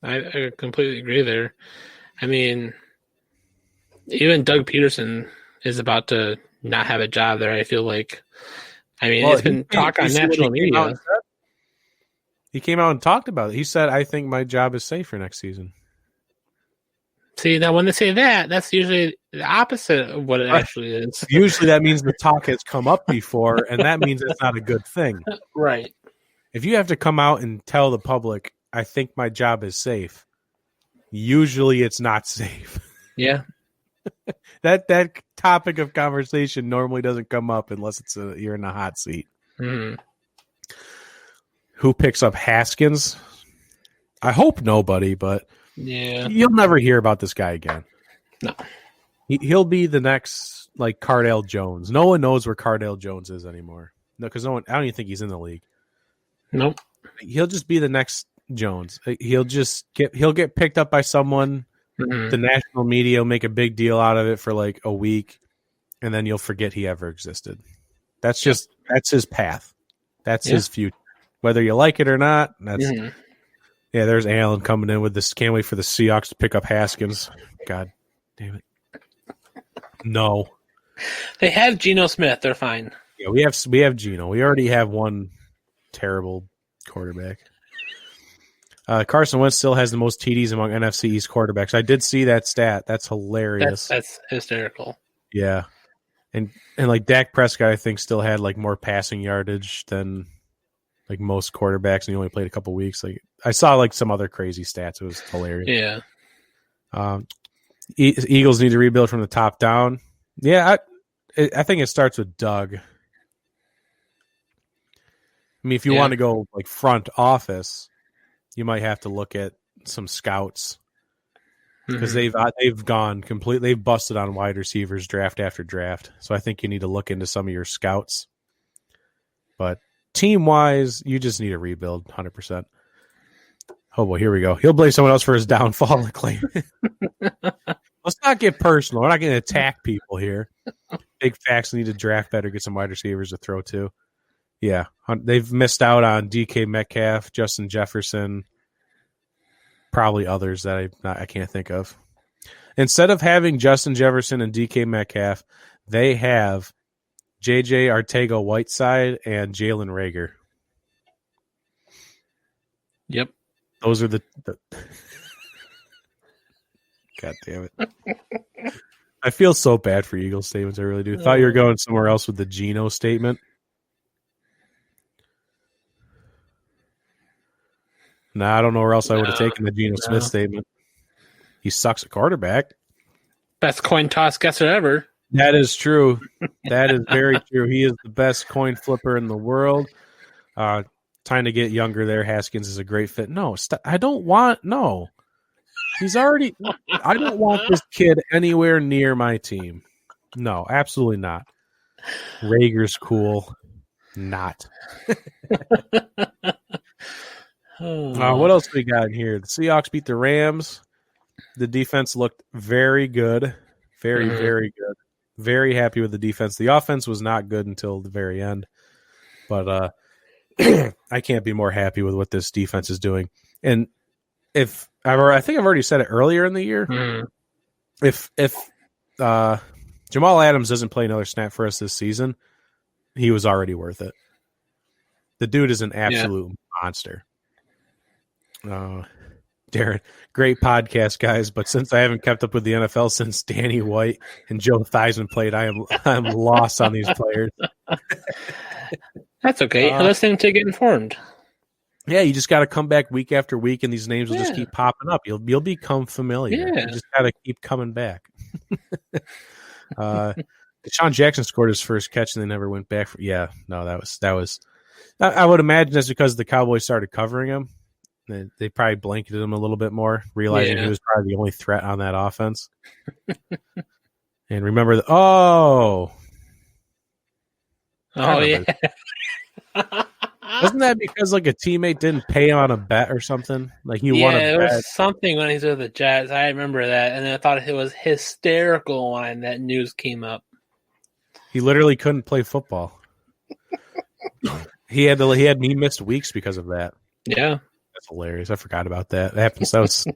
I completely agree there. I mean, even Doug Peterson is about to not have a job there, I feel like. I mean, it's been talk on national media. He came out and talked about it. He said, I think my job is safe for next season. See, now when they say that, that's usually the opposite of what it actually is. Usually that means the talk has come up before, and that means it's not a good thing. Right. If you have to come out and tell the public, I think my job is safe, usually it's not safe. Yeah. That topic of conversation normally doesn't come up unless you're in a hot seat. Mm-hmm. Who picks up Haskins? I hope nobody, but yeah, you'll never hear about this guy again. No. He'll be the next like Cardale Jones. No one knows where Cardale Jones is anymore. No, because I don't even think he's in the league. Nope. He'll just be the next Jones. He'll get picked up by someone. Mm-hmm. The national media will make a big deal out of it for like a week, and then you'll forget he ever existed. That's his path. That's his future. Whether you like it or not, that's yeah. There's Allen coming in with this. Can't wait for the Seahawks to pick up Haskins. God damn it! No, they have Geno Smith. They're fine. Yeah, we have Geno. We already have one terrible quarterback. Carson Wentz still has the most TDs among NFC East quarterbacks. I did see that stat. That's hilarious. That's hysterical. Yeah, and like Dak Prescott, I think still had like more passing yardage than like most quarterbacks, and he only played a couple weeks. Like I saw like some other crazy stats. It was hilarious. Yeah. Eagles need to rebuild from the top down. Yeah, I think it starts with Doug. I mean, if you want to go like front office, you might have to look at some scouts because they've gone completely. They've busted on wide receivers draft after draft. So I think you need to look into some of your scouts. But team-wise, you just need a rebuild, 100%. Oh, well, here we go. He'll blame someone else for his downfall and claim. Let's not get personal. We're not going to attack people here. Big facts need to draft better, get some wide receivers to throw to. Yeah, they've missed out on DK Metcalf, Justin Jefferson, probably others that I can't think of. Instead of having Justin Jefferson and DK Metcalf, they have JJ Arcega-Whiteside and Jalen Reagor. Yep. Those are the God damn it. I feel so bad for Eagles statements. I really do. Thought you were going somewhere else with the Geno statement. Nah, I don't know where else I would have taken the Geno Smith statement. He sucks at quarterback. Best coin toss guesser ever. That is true. That is very true. He is the best coin flipper in the world. Time to get younger there. Haskins is a great fit. No, I don't want – no. He's already – I don't want this kid anywhere near my team. No, absolutely not. Rager's cool. Not. What else we got in here? The Seahawks beat the Rams. The defense looked very good. Very, very good. Very happy with the defense. The offense was not good until the very end. But I can't be more happy with what this defense is doing. And I think I've already said it earlier in the year. If Jamal Adams doesn't play another snap for us this season, he was already worth it. The dude is an absolute monster. Darren, great podcast, guys. But since I haven't kept up with the NFL since Danny White and Joe Theismann played, I'm lost on these players. That's okay. Listening to get informed. Yeah, you just got to come back week after week, and these names will just keep popping up. You'll become familiar. Yeah. You just got to keep coming back. Deshaun Jackson scored his first catch, and they never went back. That was. I would imagine that's because the Cowboys started covering him. They probably blanketed him a little bit more, realizing he was probably the only threat on that offense. And remember yeah. Wasn't that because like a teammate didn't pay on a bet or something? Like he won a bet. It was something when he's with the Jets. I remember that, and I thought it was hysterical when that news came up. He literally couldn't play football. He missed weeks because of that. Yeah. That's hilarious. I forgot about that. That happens. That was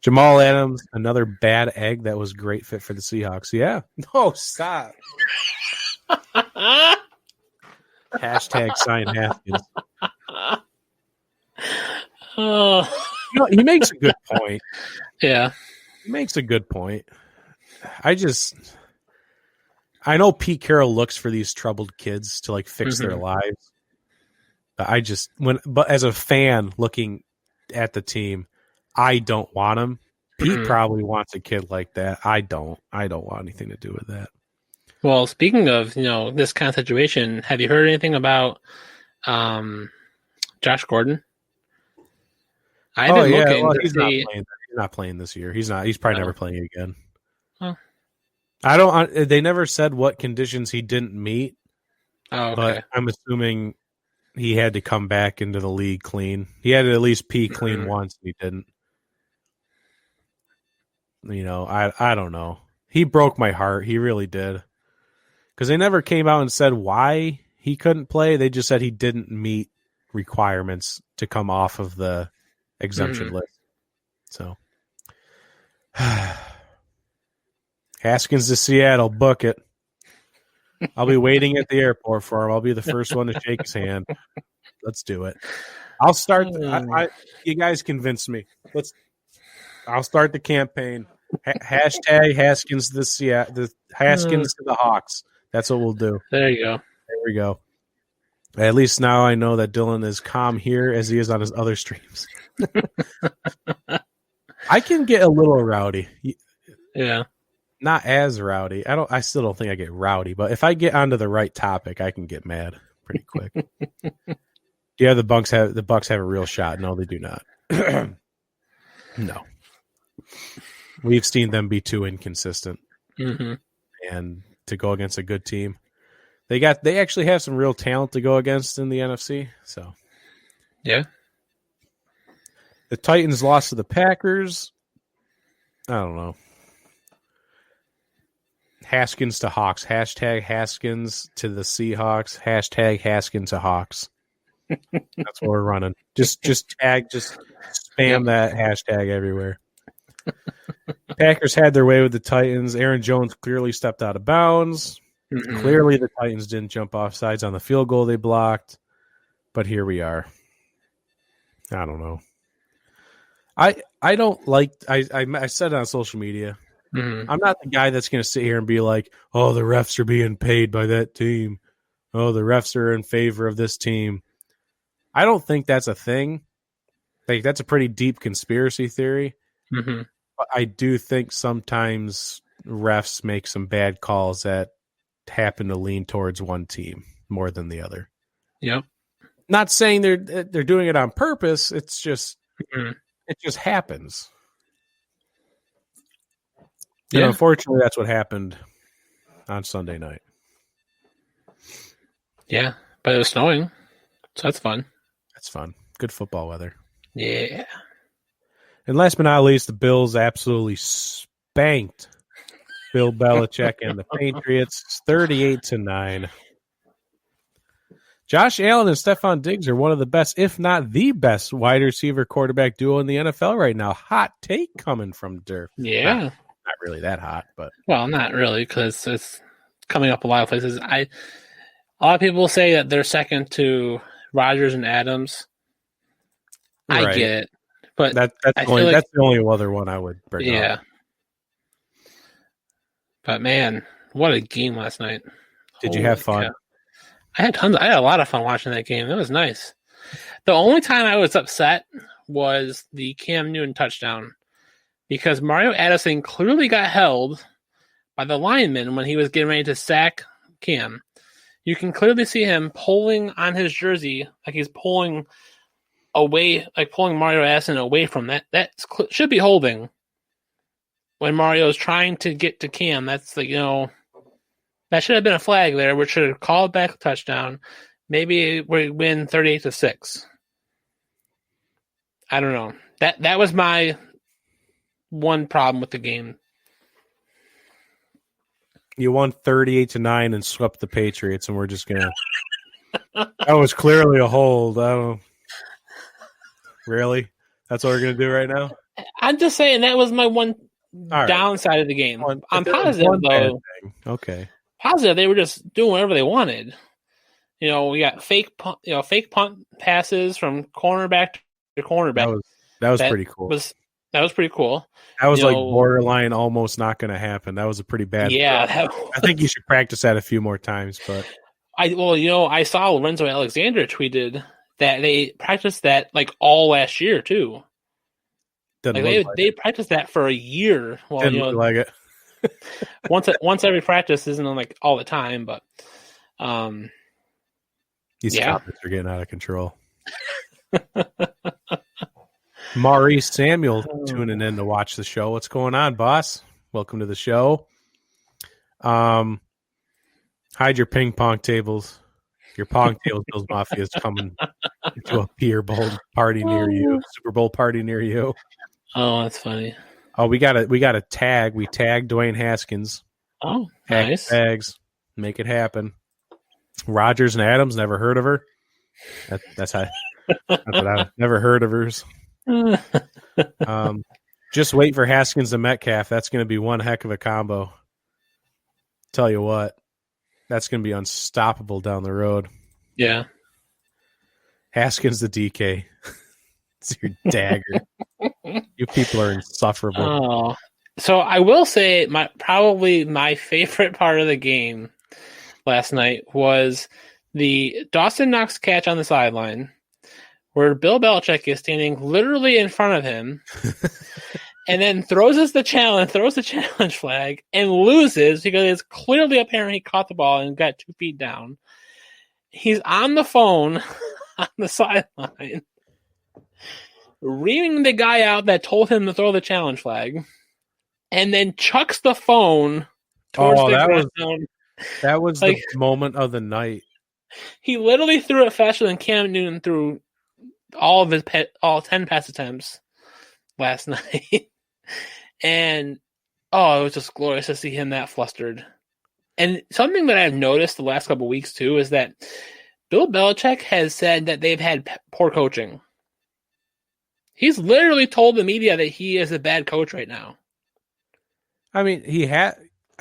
Jamal Adams, another bad egg that was great fit for the Seahawks. Yeah. No, stop. Hashtag sign Haskins. He makes a good point. Yeah. He makes a good point. I know Pete Carroll looks for these troubled kids to like fix their lives. But as a fan looking at the team, I don't want him. Pete probably wants a kid like that. I don't want anything to do with that. Well, speaking of, this kind of situation, have you heard anything about Josh Gordon? I've been looking to see. He's not playing this year. He's not. He's probably never playing again. Oh. They never said what conditions he didn't meet. Oh, okay. But I'm assuming he had to come back into the league clean. He had to at least pee clean once. He didn't. I don't know. He broke my heart. He really did. Because they never came out and said why he couldn't play. They just said he didn't meet requirements to come off of the exemption list. So, Haskins to Seattle, book it. I'll be waiting at the airport for him. I'll be the first one to shake his hand. Let's do it. I'll start. You guys convinced me. I'll start the campaign. Hashtag Haskins the Haskins to the Hawks. That's what we'll do. There you go. There we go. At least now I know that Dylan is calm here as he is on his other streams. I can get a little rowdy. Yeah. Not as rowdy. I still don't think I get rowdy, but if I get onto the right topic, I can get mad pretty quick. Yeah, the Bucks have a real shot. No, they do not. No. We've seen them be too inconsistent. And to go against a good team. They actually have some real talent to go against in the NFC. So, yeah. The Titans lost to the Packers. I don't know. Haskins to Hawks. Hashtag Haskins to the Seahawks. Hashtag Haskins to Hawks. That's what we're running. Just spam that hashtag everywhere. Packers had their way with the Titans. Aaron Jones clearly stepped out of bounds. Clearly the Titans didn't jump off sides on the field goal they blocked. But here we are. I don't know. I don't like I said it on social media. I'm not the guy that's going to sit here and be like, oh, the refs are being paid by that team. Oh, the refs are in favor of this team. I don't think that's a thing. Like, that's a pretty deep conspiracy theory. But I do think sometimes refs make some bad calls that happen to lean towards one team more than the other. Yep. Not saying they're doing it on purpose. It's just it just happens. Yeah. And unfortunately, that's what happened on Sunday night. Yeah, but it was snowing, so that's fun. That's fun. Good football weather. Yeah. And last but not least, the Bills absolutely spanked Bill Belichick and the Patriots 38-9. Josh Allen and Stephon Diggs are one of the best, if not the best, wide receiver quarterback duo in the NFL right now. Hot take coming from Durf. Yeah. Not really that hot, but. Well, not really, because it's coming up a lot of places. A lot of people say that they're second to Rodgers and Adams. Right. I get it. But that's the only other one I would bring up. Yeah. But man, what a game last night. Did you have fun? Cow. I had a lot of fun watching that game. It was nice. The only time I was upset was the Cam Newton touchdown, because Mario Addison clearly got held by the lineman when he was getting ready to sack Cam. You can clearly see him pulling on his jersey, like he's pulling away, like pulling Mario Addison away from that. That should be holding. When Mario is trying to get to Cam, that's like, that should have been a flag there, which should have called back a touchdown. Maybe we win 38-6. I don't know. That was my one problem with the game. You won 38-9 and swept the Patriots, and we're just gonna. That was clearly a hold. I don't. Really? That's what we're going to do right now? I'm just saying that was my one right. downside of the game. I'm If it was positive, one bad though. thing, okay. Positive they were just doing whatever they wanted. You know, we got fake punt passes from cornerback to cornerback. That was pretty cool. That was pretty cool. That was like borderline almost not going to happen. That was a pretty bad. Yeah. I think you should practice that a few more times. But I saw Lorenzo Alexander tweeted that they practiced that like all last year too. They practiced that for a year. Well, Didn't look like it. once every practice isn't like all the time, but these comments are getting out of control. Maurice Samuel tuning in to watch the show. What's going on, boss? Welcome to the show. Hide your ping pong tables. Your pong tables, Bills Mafia is coming to a beer bowl party near you, Super Bowl party near you. Oh, that's funny. Oh, we got a tag. We tagged Dwayne Haskins. Oh, nice. Tags. Make it happen. Rogers and Adams, never heard of her. That's how. I've never heard of hers. Just wait for Haskins and Metcalf. That's going to be one heck of a combo. Tell you what, that's going to be unstoppable down the road. Yeah. Haskins the DK. It's your dagger. You people are insufferable. Oh, so I will say probably my favorite part of the game last night was the Dawson Knox catch on the sideline, where Bill Belichick is standing literally in front of him, and then throws the challenge flag, and loses because it's clearly apparent he caught the ball and got 2 feet down. He's on the phone on the sideline, reaming the guy out that told him to throw the challenge flag, and then chucks the phone towards the ground. That was like, the moment of the night. He literally threw it faster than Cam Newton threw all 10 pass attempts last night. And it was just glorious to see him that flustered. And something that I've noticed the last couple of weeks too is that Bill Belichick has said that they've had poor coaching. He's literally told the media that he is a bad coach right now. I mean, I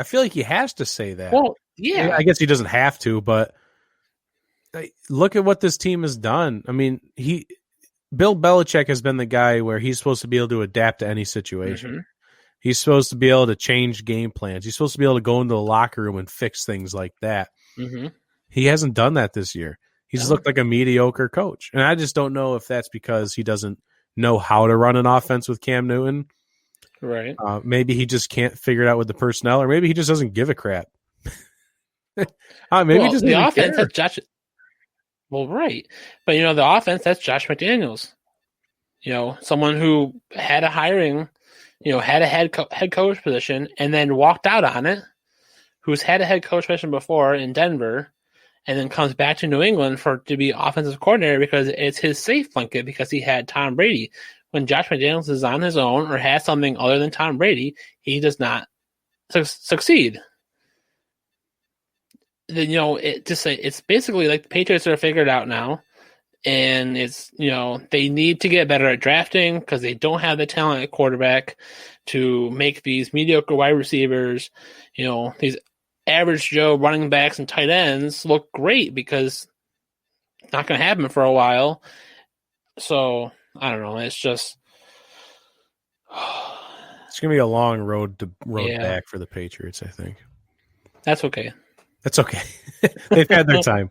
feel like he has to say that. Well, yeah. I guess he doesn't have to, but look at what this team has done. I mean, Bill Belichick has been the guy where he's supposed to be able to adapt to any situation. Mm-hmm. He's supposed to be able to change game plans. He's supposed to be able to go into the locker room and fix things like that. Mm-hmm. He hasn't done that this year. He's looked like a mediocre coach. And I just don't know if that's because he doesn't know how to run an offense with Cam Newton. Right. Maybe he just can't figure it out with the personnel, or maybe he just doesn't give a crap. Maybe just the offense has Josh. Well, right, but the offense that's Josh McDaniels. Someone who had a hiring, had a head coach position and then walked out on it. Who's had a head coach position before in Denver, and then comes back to New England to be offensive coordinator because it's his safe blanket because he had Tom Brady. When Josh McDaniels is on his own or has something other than Tom Brady, he does not succeed. Then it's basically like the Patriots are figured out now, and it's they need to get better at drafting because they don't have the talent at quarterback to make these mediocre wide receivers, these average Joe running backs and tight ends look great because it's not going to happen for a while. So I don't know. It's just it's going to be a long road back for the Patriots, I think. That's okay. That's okay. They've had their time.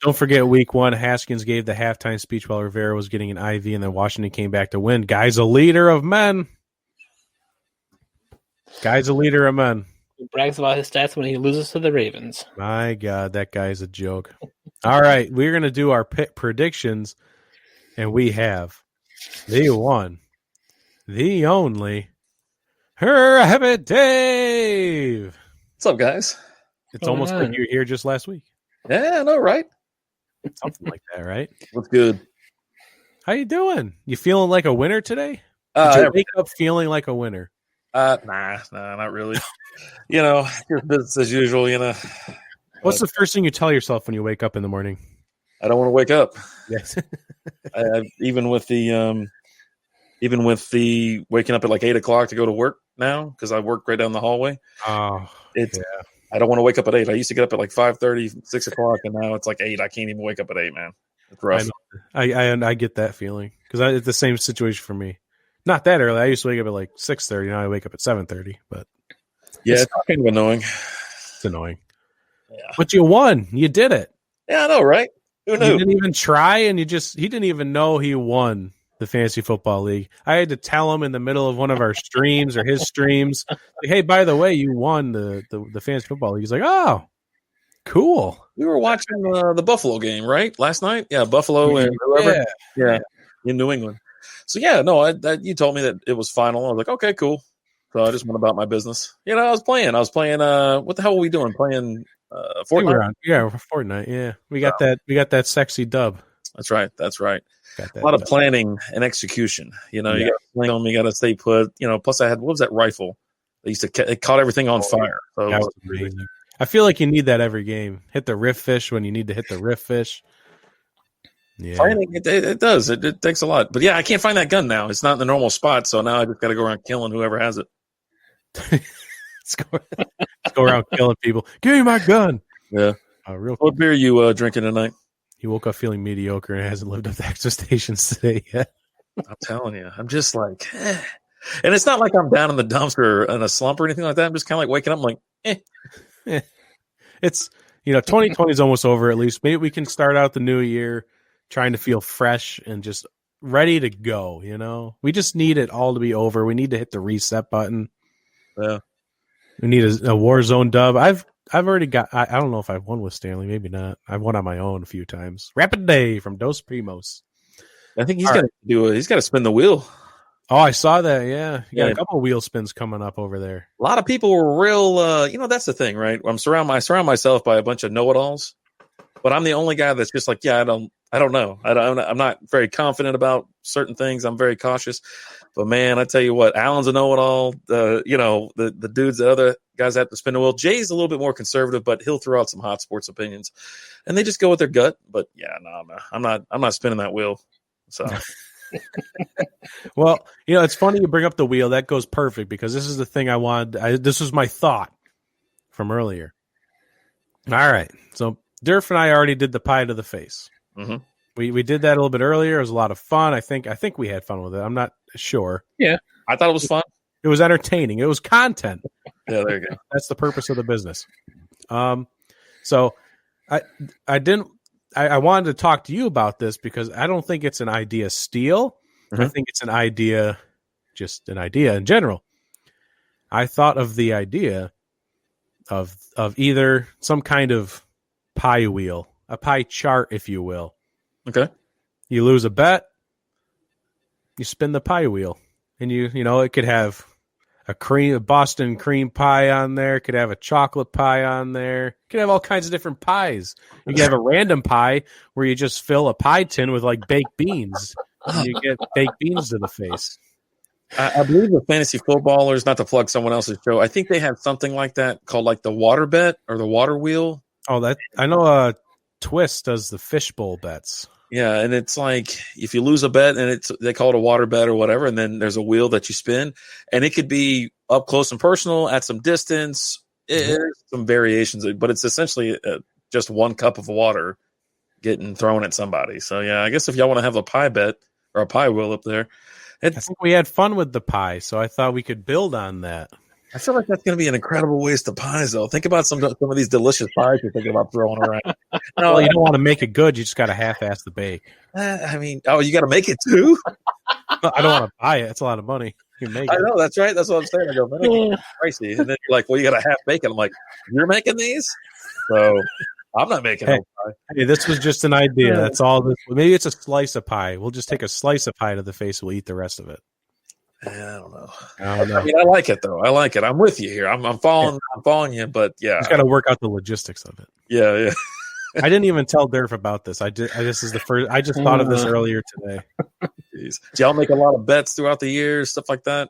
Don't forget week 1, Haskins gave the halftime speech while Rivera was getting an IV, and then Washington came back to win. Guy's a leader of men. Guy's a leader of men. He brags about his stats when he loses to the Ravens. My God, that guy's a joke. All right, we're going to do our predictions, and we have the one, the only, Rabbit Dave. What's up, guys? It's almost like you were here just last week. Yeah, I know, right? Something like that, right? What's good? How you doing? You feeling like a winner today? Did you wake up feeling like a winner? Nah, not really. Just business as usual, What's the first thing you tell yourself when you wake up in the morning? I don't want to wake up. Yes. Even with the waking up at like 8 o'clock to go to work now, because I work right down the hallway. Oh, it's I don't want to wake up at 8. I used to get up at like 5:30, 6 o'clock, and now it's like 8. I can't even wake up at 8, man. It's rough. I get that feeling because it's the same situation for me. Not that early. I used to wake up at like 6:30. Now I wake up at 7:30. But yeah, it's kind of annoying. It's annoying. Yeah. But you won. You did it. Yeah, I know, right? Who knew? You didn't even try, and he didn't even know he won the Fantasy Football League. I had to tell him in the middle of one of our streams or his streams, like, hey, by the way, you won the Fantasy Football League. He's like, oh, cool. We were watching the Buffalo game, right? Last night? Yeah, Buffalo and whoever. Yeah, in New England. So, yeah, no, you told me that it was final. I was like, okay, cool. So I just went about my business. I was playing. What the hell were we doing? Playing Fortnite? Fortnite, yeah. We got that sexy dub. That's right. A lot of planning and execution. You got to plan them. You got to stay put. Plus I had, what was that rifle? It caught everything on fire. So that was amazing. I feel like you need that every game. Hit the riff fish when you need to hit the riff fish. Yeah. Planning, it does. It takes a lot. But yeah, I can't find that gun now. It's not in the normal spot. So now I just got to go around killing whoever has it. Let's go around killing people. Give me my gun. Yeah. What beer are you drinking tonight? He woke up feeling mediocre and hasn't lived up to expectations today yet. I'm telling you, I'm just like, eh. And it's not like I'm down in the dumps or in a slump or anything like that. I'm just kind of like waking up, I'm like, eh. It's 2020 is almost over. At least maybe we can start out the new year trying to feel fresh and just ready to go. We just need it all to be over. We need to hit the reset button. Yeah, we need a Warzone dub. I've already got. I don't know if I've won with Stanley. Maybe not. I've won on my own a few times. Rapid Day from Dos Primos. I think he's got to do it. He's got to spin the wheel. Oh, I saw that. Yeah, you got a couple of wheel spins coming up over there. A lot of people were real. That's the thing, right? I surround myself by a bunch of know-it-alls, but I'm the only guy that's just like, yeah, I don't know. I'm not very confident about certain things. I'm very cautious. But man, I tell you what, Allen's a know-it-all. The dudes, the other guys have to spin the wheel. Jay's a little bit more conservative, but he'll throw out some hot sports opinions, and they just go with their gut. But yeah, no, I'm not spinning that wheel. So. Well, it's funny you bring up the wheel. That goes perfect because this is the thing I wanted. This was my thought from earlier. All right, so Durf and I already did the pie to the face. Mm-hmm. We did that a little bit earlier. It was a lot of fun. I think we had fun with it. I'm not sure. Yeah, I thought it was fun. It was entertaining. It was content. Yeah, there you go. That's the purpose of the business. So I wanted to talk to you about this because I don't think it's an idea steal. Mm-hmm. I think it's an idea in general. I thought of the idea of either some kind of pie wheel, a pie chart, if you will. Okay. You lose a bet, you spin the pie wheel, and it could have a Boston cream pie on there. It could have a chocolate pie on there. It could have all kinds of different pies. You can have a random pie where you just fill a pie tin with like baked beans. And you get baked beans to the face. I believe the fantasy footballers, not to plug someone else's show, I think they have something like that called like the water bet or the water wheel. Oh, that I know. Twist does the fishbowl bets. Yeah, and it's like if you lose a bet and they call it a water bet or whatever, and then there's a wheel that you spin, and it could be up close and personal at some distance. There's some variations, but it's essentially just one cup of water getting thrown at somebody. So yeah, I guess if y'all want to have a pie bet or a pie wheel up there, I think we had fun with the pie, so I thought we could build on that. I feel like that's going to be an incredible waste of pies, though. Think about some of these delicious pies you're thinking about throwing around. No, you don't want to make it good. You just got to half-ass the bake. You got to make it too? I don't want to buy it. It's a lot of money. You make it. I know, that's right. That's what I'm saying. I go, man, it's pricey. And then you're like, well, you got to half bake it. I'm like, you're making these? So I'm not making no pie. Hey, this was just an idea. That's all. Maybe it's a slice of pie. We'll just take a slice of pie to the face. We'll eat the rest of it. I don't know. I mean, I like it though. I like it. I'm with you here. I'm following you, but yeah, just got to work out the logistics of it. Yeah. I didn't even tell Durf about this. This is the first. I just thought of this earlier today. Jeez. Do y'all make a lot of bets throughout the year, stuff like that?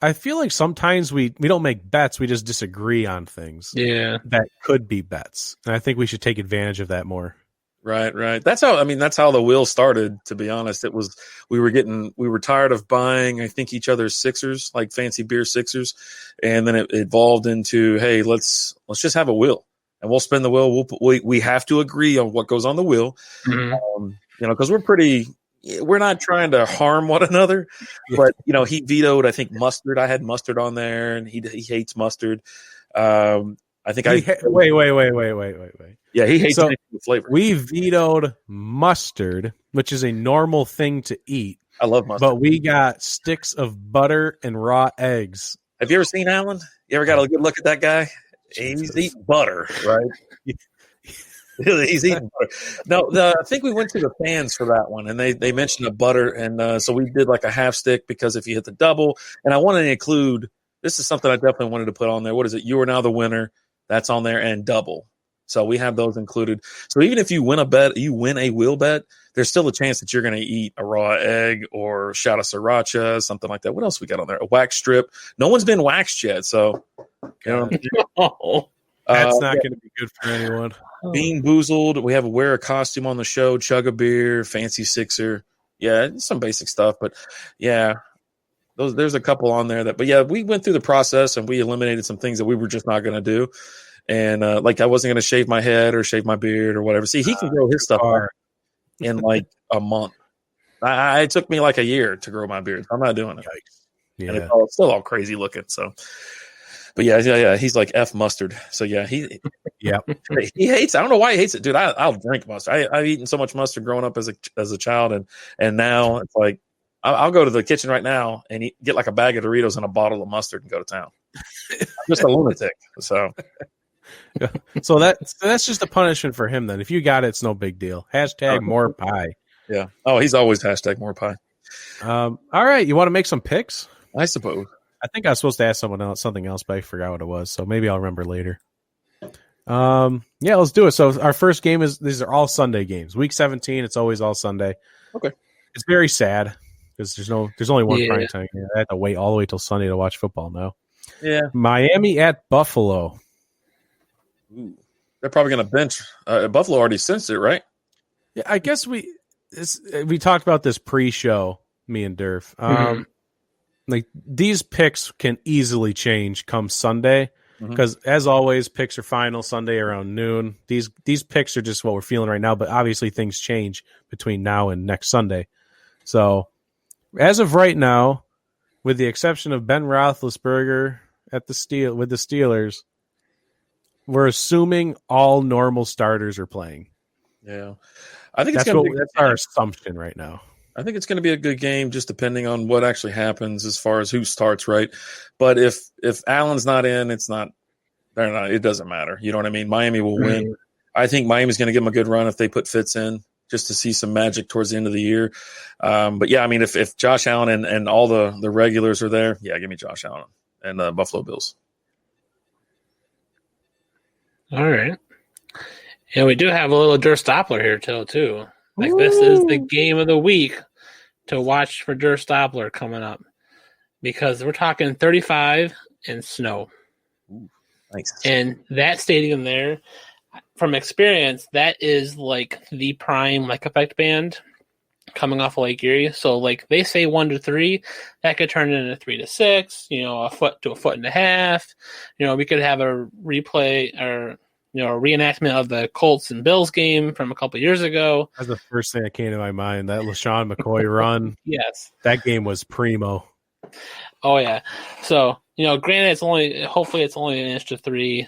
I feel like sometimes we don't make bets. We just disagree on things. Yeah, that could be bets, and I think we should take advantage of that more. Right. That's how the will started, to be honest. It was we were tired of buying, I think, each other's Sixers, like fancy beer Sixers, and then it evolved into, hey, let's just have a will, and we'll spend the will. We have to agree on what goes on the will, because we're not trying to harm one another, but he vetoed, I think, mustard. I had mustard on there, and he hates mustard. I think wait. Yeah, he hates the flavor. We vetoed mustard, which is a normal thing to eat. I love mustard. But we got sticks of butter and raw eggs. Have you ever seen Alan? You ever got a good look at that guy? He's eating butter, right? He's eating butter. No, I think we went to the fans for that one, and they mentioned the butter, and so we did like a half stick, because if you hit the double, and I wanted to include, this is something I definitely wanted to put on there. What is it? You are now the winner. That's on there, and double. So we have those included. So even if you win a will bet, there's still a chance that you're going to eat a raw egg or a shot of sriracha, something like that. What else we got on there? A wax strip. No one's been waxed yet, so that's not going to be good for anyone. Bean boozled. We have wear a costume on the show. Chug a beer. Fancy Sixer. Yeah, some basic stuff, but yeah. There's a couple on there but yeah, we went through the process and we eliminated some things that we were just not going to do. And like I wasn't going to shave my head or shave my beard or whatever. See, he can grow his stuff out in like a month. It took me like a year to grow my beard. I'm not doing it. Yeah. And it's still all crazy looking. So, but yeah. He's like F mustard. So yeah, he hates. I don't know why he hates it, dude. I'll drink mustard. I've eaten so much mustard growing up as a child, and now it's like, I'll go to the kitchen right now and get like a bag of Doritos and a bottle of mustard and go to town. I'm just a lunatic. So that's just a punishment for him then. If you got it, it's no big deal. # more pie. Yeah. Oh, he's always # more pie. All right. You want to make some picks? I suppose. I think I was supposed to ask someone else something else, but I forgot what it was. So maybe I'll remember later. Yeah, let's do it. So our first game these are all Sunday games. Week 17, it's always all Sunday. Okay. It's very sad. Because there's only one prime time game. I had to wait all the way till Sunday to watch football now. Yeah. Miami at Buffalo. Ooh. They're probably going to bench. Buffalo already sensed it, right? Yeah, I guess we talked about this pre-show, me and Durf. Like these picks can easily change come Sunday because, as always, picks are final Sunday around noon. These picks are just what we're feeling right now, but obviously things change between now and next Sunday. So, as of right now, with the exception of Ben Roethlisberger with the Steelers, we're assuming all normal starters are playing. Yeah, I think that's our assumption right now. I think it's going to be a good game, just depending on what actually happens as far as who starts, right? But if Allen's not in, it doesn't matter. You know what I mean? Miami will win. I think Miami's going to give them a good run if they put Fitz in, just to see some magic towards the end of the year. But yeah, I mean, if Josh Allen and all the regulars are there, yeah, give me Josh Allen and Buffalo Bills. All right. And we do have a little Durst Doppler here too. Like, this is the game of the week to watch for Durst Doppler coming up, because we're talking 35 and snow. Ooh, nice. And that stadium there, from experience, that is like the prime effect band coming off of Lake Erie. So like they say 1 to 3, that could turn into 3 to 6. A foot to a foot and a half. We could have a replay or a reenactment of the Colts and Bills game from a couple years ago. That's the first thing that came to my mind. That LaShawn McCoy run. Yes, that game was primo. Oh yeah. So granted, hopefully it's only 1 inch to 3.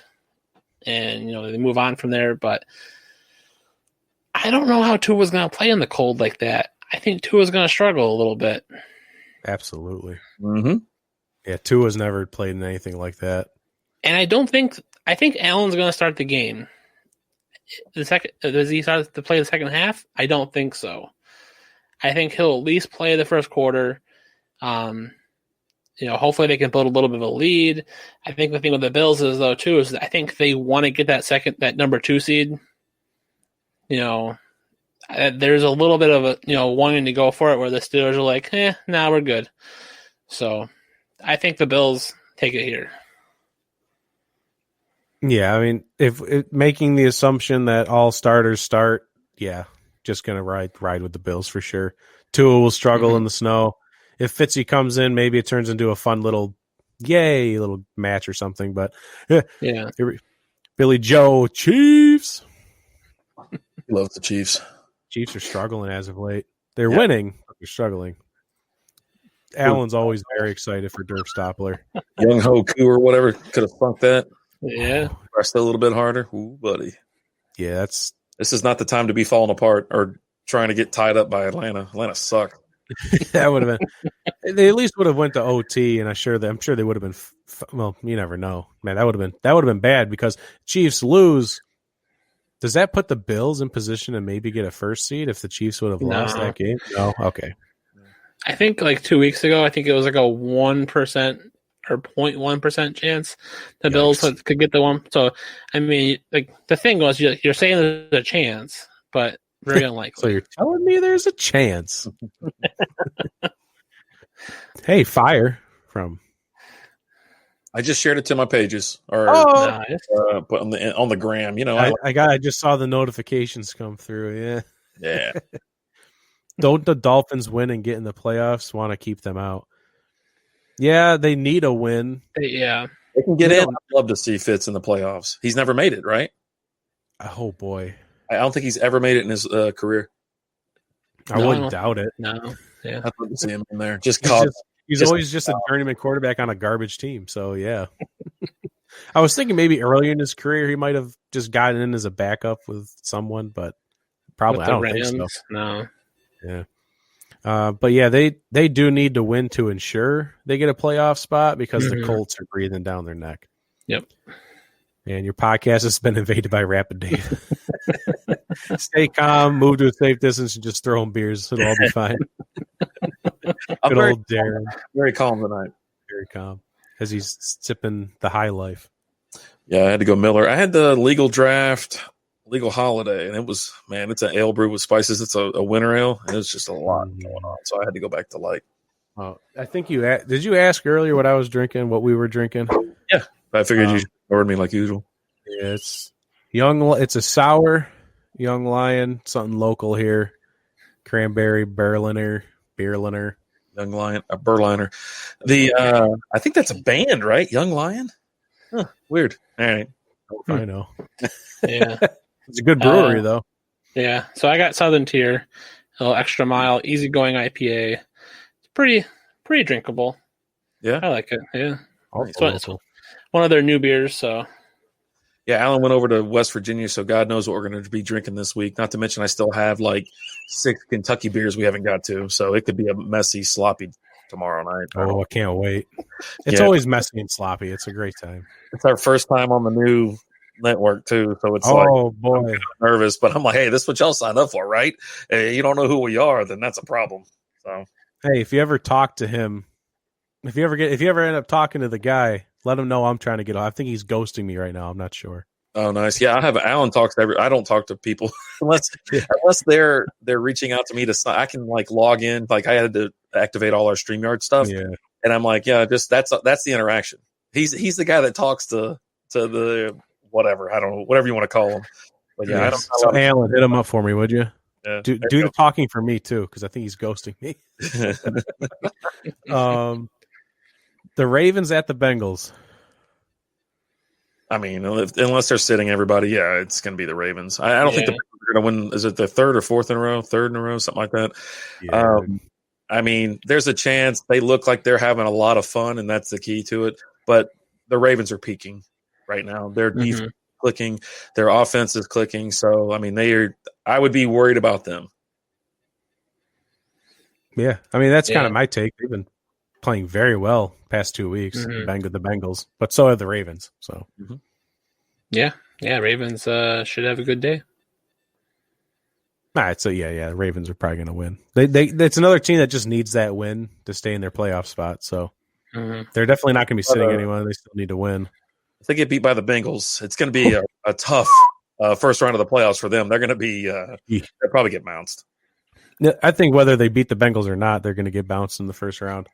And, they move on from there. But I don't know how Tua's going to play in the cold like that. I think Tua's going to struggle a little bit. Absolutely. Mm-hmm. Yeah, Tua's never played in anything like that. And I think Allen's going to start the game. Does he start to play the second half? I don't think so. I think he'll at least play the first quarter. Hopefully they can build a little bit of a lead. I think the thing with the Bills is I think they want to get that number 2 seed. There's a little bit of a, wanting to go for it, where the Steelers are like, we're good. So I think the Bills take it here. Yeah, I mean, if making the assumption that all starters start, just gonna ride with the Bills for sure. Tua will struggle in the snow. If Fitzy comes in, maybe it turns into a fun little match or something. But yeah, Billy Joe Chiefs. He loves the Chiefs. Chiefs are struggling as of late. They're winning, but they're struggling. Allen's always very excited for Dirk Stoppler. Young Ho Koo or whatever could have funked that. Yeah, Pressed a little bit harder. Ooh, buddy. Yeah, this is not the time to be falling apart or trying to get tied up by Atlanta. Atlanta sucked. That would have been. They at least would have went to OT, and I'm sure they would have been. Well, you never know, man. That would have been bad because Chiefs lose. Does that put the Bills in position to maybe get a first seed if the Chiefs would have lost that game? No, okay. I think like 2 weeks ago, I think it was like a 1% or 0.1% chance the Bills could get the one. So, I mean, like the thing was, you're saying there's a chance, but very unlikely. So you're telling me there's a chance? Hey, fire from. I just shared it to my pages or put on the gram. You know, I just saw the notifications come through. Yeah. Don't the Dolphins win and get in the playoffs? Want to keep them out? Yeah, they need a win. Yeah, they can get in. I'd love to see Fitz in the playoffs. He's never made it, right? Oh boy, I don't think he's ever made it in his career. I wouldn't doubt it. No, yeah, I'd love to see him in there. He's always just a journeyman quarterback on a garbage team. So yeah, I was thinking maybe earlier in his career he might have just gotten in as a backup with someone, but probably I don't think so. No. Yeah. But yeah, they do need to win to ensure they get a playoff spot because the Colts are breathing down their neck. Yep. And your podcast has been invaded by Rapid Dave. Stay calm, move to a safe distance, and just throw them beers. It'll all be fine. Good old Darren. Very calm tonight. Very calm. As he's sipping the high life. Yeah, I had to go Miller. I had the legal draft. Legal holiday, and it was, man, it's an ale brew with spices. It's a winter ale, and it's just a lot going on. So I had to go back to light. Oh, I think did you ask earlier what I was drinking, what we were drinking? Yeah, I figured you ordered me like usual. Yeah, it's a sour Young Lion, something local here. Cranberry Berliner. Young Lion, a Berliner. I think that's a band, right? Young Lion. Huh, weird. All right, I know. Yeah. It's a good brewery, though. Yeah. So I got Southern Tier, a little extra mile, easygoing IPA. It's pretty drinkable. Yeah. I like it. Yeah. It's one of their new beers. So. Yeah, Alan went over to West Virginia, so God knows what we're going to be drinking this week. Not to mention I still have like 6 Kentucky beers we haven't got to, so it could be a messy, sloppy tomorrow night. Oh, I can't wait. It's always messy and sloppy. It's a great time. It's our first time on the new network too, so it's boy, I'm nervous, but I'm like, hey, this is what y'all signed up for, right? You don't know who we are, then that's a problem. So hey, if you ever talk to him, if you ever end up talking to the guy, let him know I'm trying to get off. I think he's ghosting me right now. I'm not sure. Oh, nice. Yeah, I have Alan talks to I don't talk to people unless they're reaching out to me I can like log in. Like I had to activate all our StreamYard stuff, and I'm like, yeah, just that's the interaction. He's the guy that talks to the whatever, I don't know, whatever you want to call him. But yeah, I don't know. So Alan, hit him up for me, would you? Yeah, do the talking for me too, because I think he's ghosting me. The Ravens at the Bengals. I mean, unless they're sitting everybody, yeah, it's going to be the Ravens. I don't think the Bengals are going to win. Is it the third in a row, something like that? Yeah. I mean, there's a chance. They look like they're having a lot of fun, and that's the key to it. But the Ravens are peaking right now. Their defense is clicking. Their offense is clicking. So, I mean, I would be worried about them. Yeah. I mean, that's kind of my take. They've been playing very well past 2 weeks, the Bengals, but so have the Ravens. So, yeah, Ravens should have a good day. All right, so the Ravens are probably going to win. It's another team that just needs that win to stay in their playoff spot. So they're definitely not going to be sitting anyone. They still need to win. If they get beat by the Bengals, it's going to be a tough first round of the playoffs for them. They're going to be they'll probably get bounced. I think whether they beat the Bengals or not, they're going to get bounced in the first round.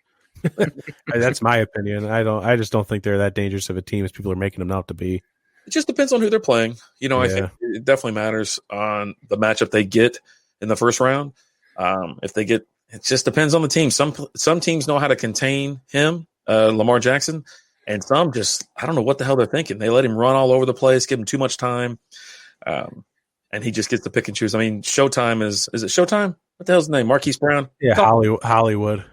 That's my opinion. I just don't think they're that dangerous of a team as people are making them out to be. It just depends on who they're playing. I think it definitely matters on the matchup they get in the first round. It just depends on the team. Some teams know how to contain him, Lamar Jackson, and some just, I don't know what the hell they're thinking. They let him run all over the place, give him too much time, and he just gets to pick and choose. I mean, Showtime is it Showtime? What the hell's his name? Marquise Brown? Yeah, Hollywood.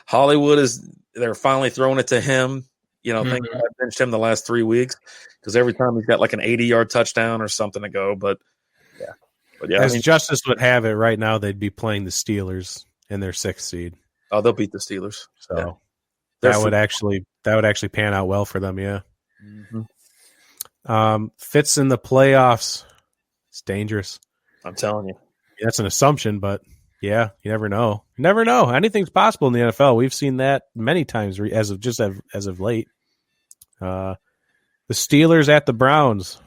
Hollywood is, they're finally throwing it to him. Thank God I benched him the last 3 weeks because every time he's got like an 80-yard touchdown or something to go. But yeah. As Justice would have it right now, they'd be playing the Steelers in their 6th seed. Oh, they'll beat the Steelers. So that would actually pan out well for them. Yeah. Mm-hmm. Fitz in the playoffs. It's dangerous. I'm telling you. That's an assumption, but yeah, you never know. You never know. Anything's possible in the NFL. We've seen that many times as of late. The Steelers at the Browns.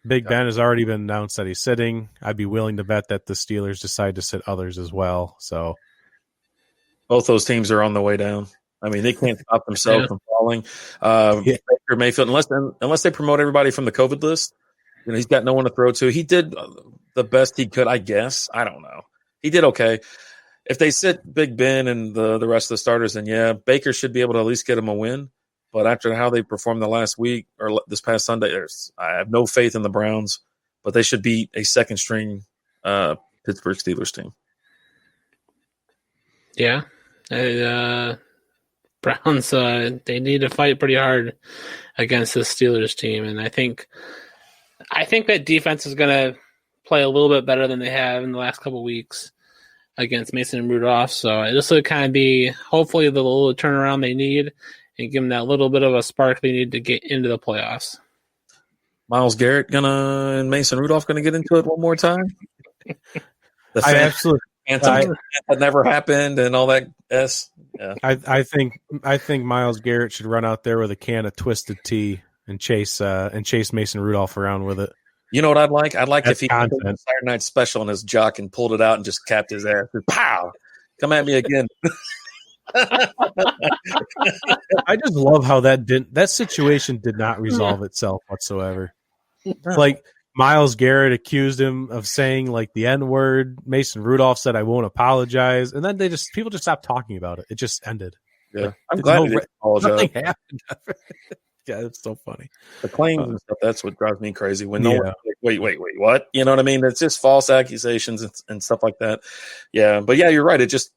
Big Ben has already been announced that he's sitting. I'd be willing to bet that the Steelers decide to sit others as well. So both those teams are on the way down. I mean, they can't stop themselves from falling. Baker Mayfield, unless they promote everybody from the COVID list, he's got no one to throw to. He did the best he could, I guess. I don't know. He did okay. If they sit Big Ben and the rest of the starters, then Baker should be able to at least get him a win. But after how they performed the last week or this past Sunday, I have no faith in the Browns. But they should beat a second-string Pittsburgh Steelers team. Yeah. Browns, they need to fight pretty hard against this Steelers team. And I think that defense is going to play a little bit better than they have in the last couple of weeks against Mason and Rudolph. So this will kind of be hopefully the little turnaround they need and give them that little bit of a spark they need to get into the playoffs. Myles Garrett and Mason Rudolph gonna get into it one more time. That never happened and all that. Yeah. I think Myles Garrett should run out there with a can of Twisted Tea and chase Mason Rudolph around with it. You know what I'd like? I'd like That's if he did a Saturday Night Special on his jock and pulled it out and just capped his ass. Pow! Come at me again. I just love how that situation did not resolve itself whatsoever. Like Myles Garrett accused him of saying like the N-word. Mason Rudolph said, "I won't apologize," and then people just stopped talking about it. It just ended. Yeah, I'm glad he didn't apologize. Nothing happened. Yeah, it's so funny. The claims and stuff, that's what drives me crazy. When no one's like, wait, what? You know what I mean? It's just false accusations and stuff like that. Yeah, but yeah, you're right. It just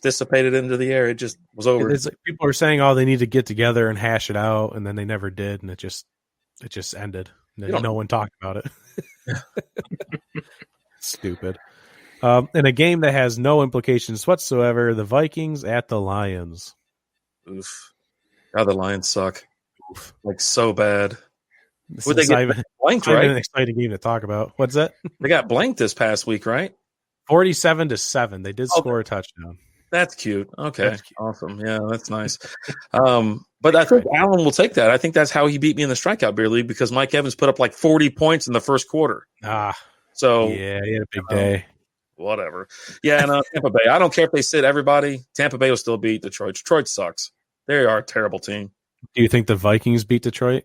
dissipated into the air. It just was over. It's like people are saying, "Oh, they need to get together and hash it out," and then they never did, and it just ended. No one talked about it. Stupid. In a game that has no implications whatsoever, the Vikings at the Lions. Oof. God, the Lions suck. Oof. Like so bad. Would they get blanked, right? An exciting game to talk about. What's that? They got blanked this past week, right? 47-7. They did score a touchdown. That's cute. Okay. That's cute. Awesome. Yeah, that's nice. But I think Alvin will take that. I think that's how he beat me in the strikeout beer league because Mike Evans put up like 40 points in the first quarter. So yeah, he had a big day. Whatever. Yeah, and Tampa Bay. I don't care if they sit everybody. Tampa Bay will still beat Detroit. Detroit sucks. They are a terrible team. Do you think the Vikings beat Detroit?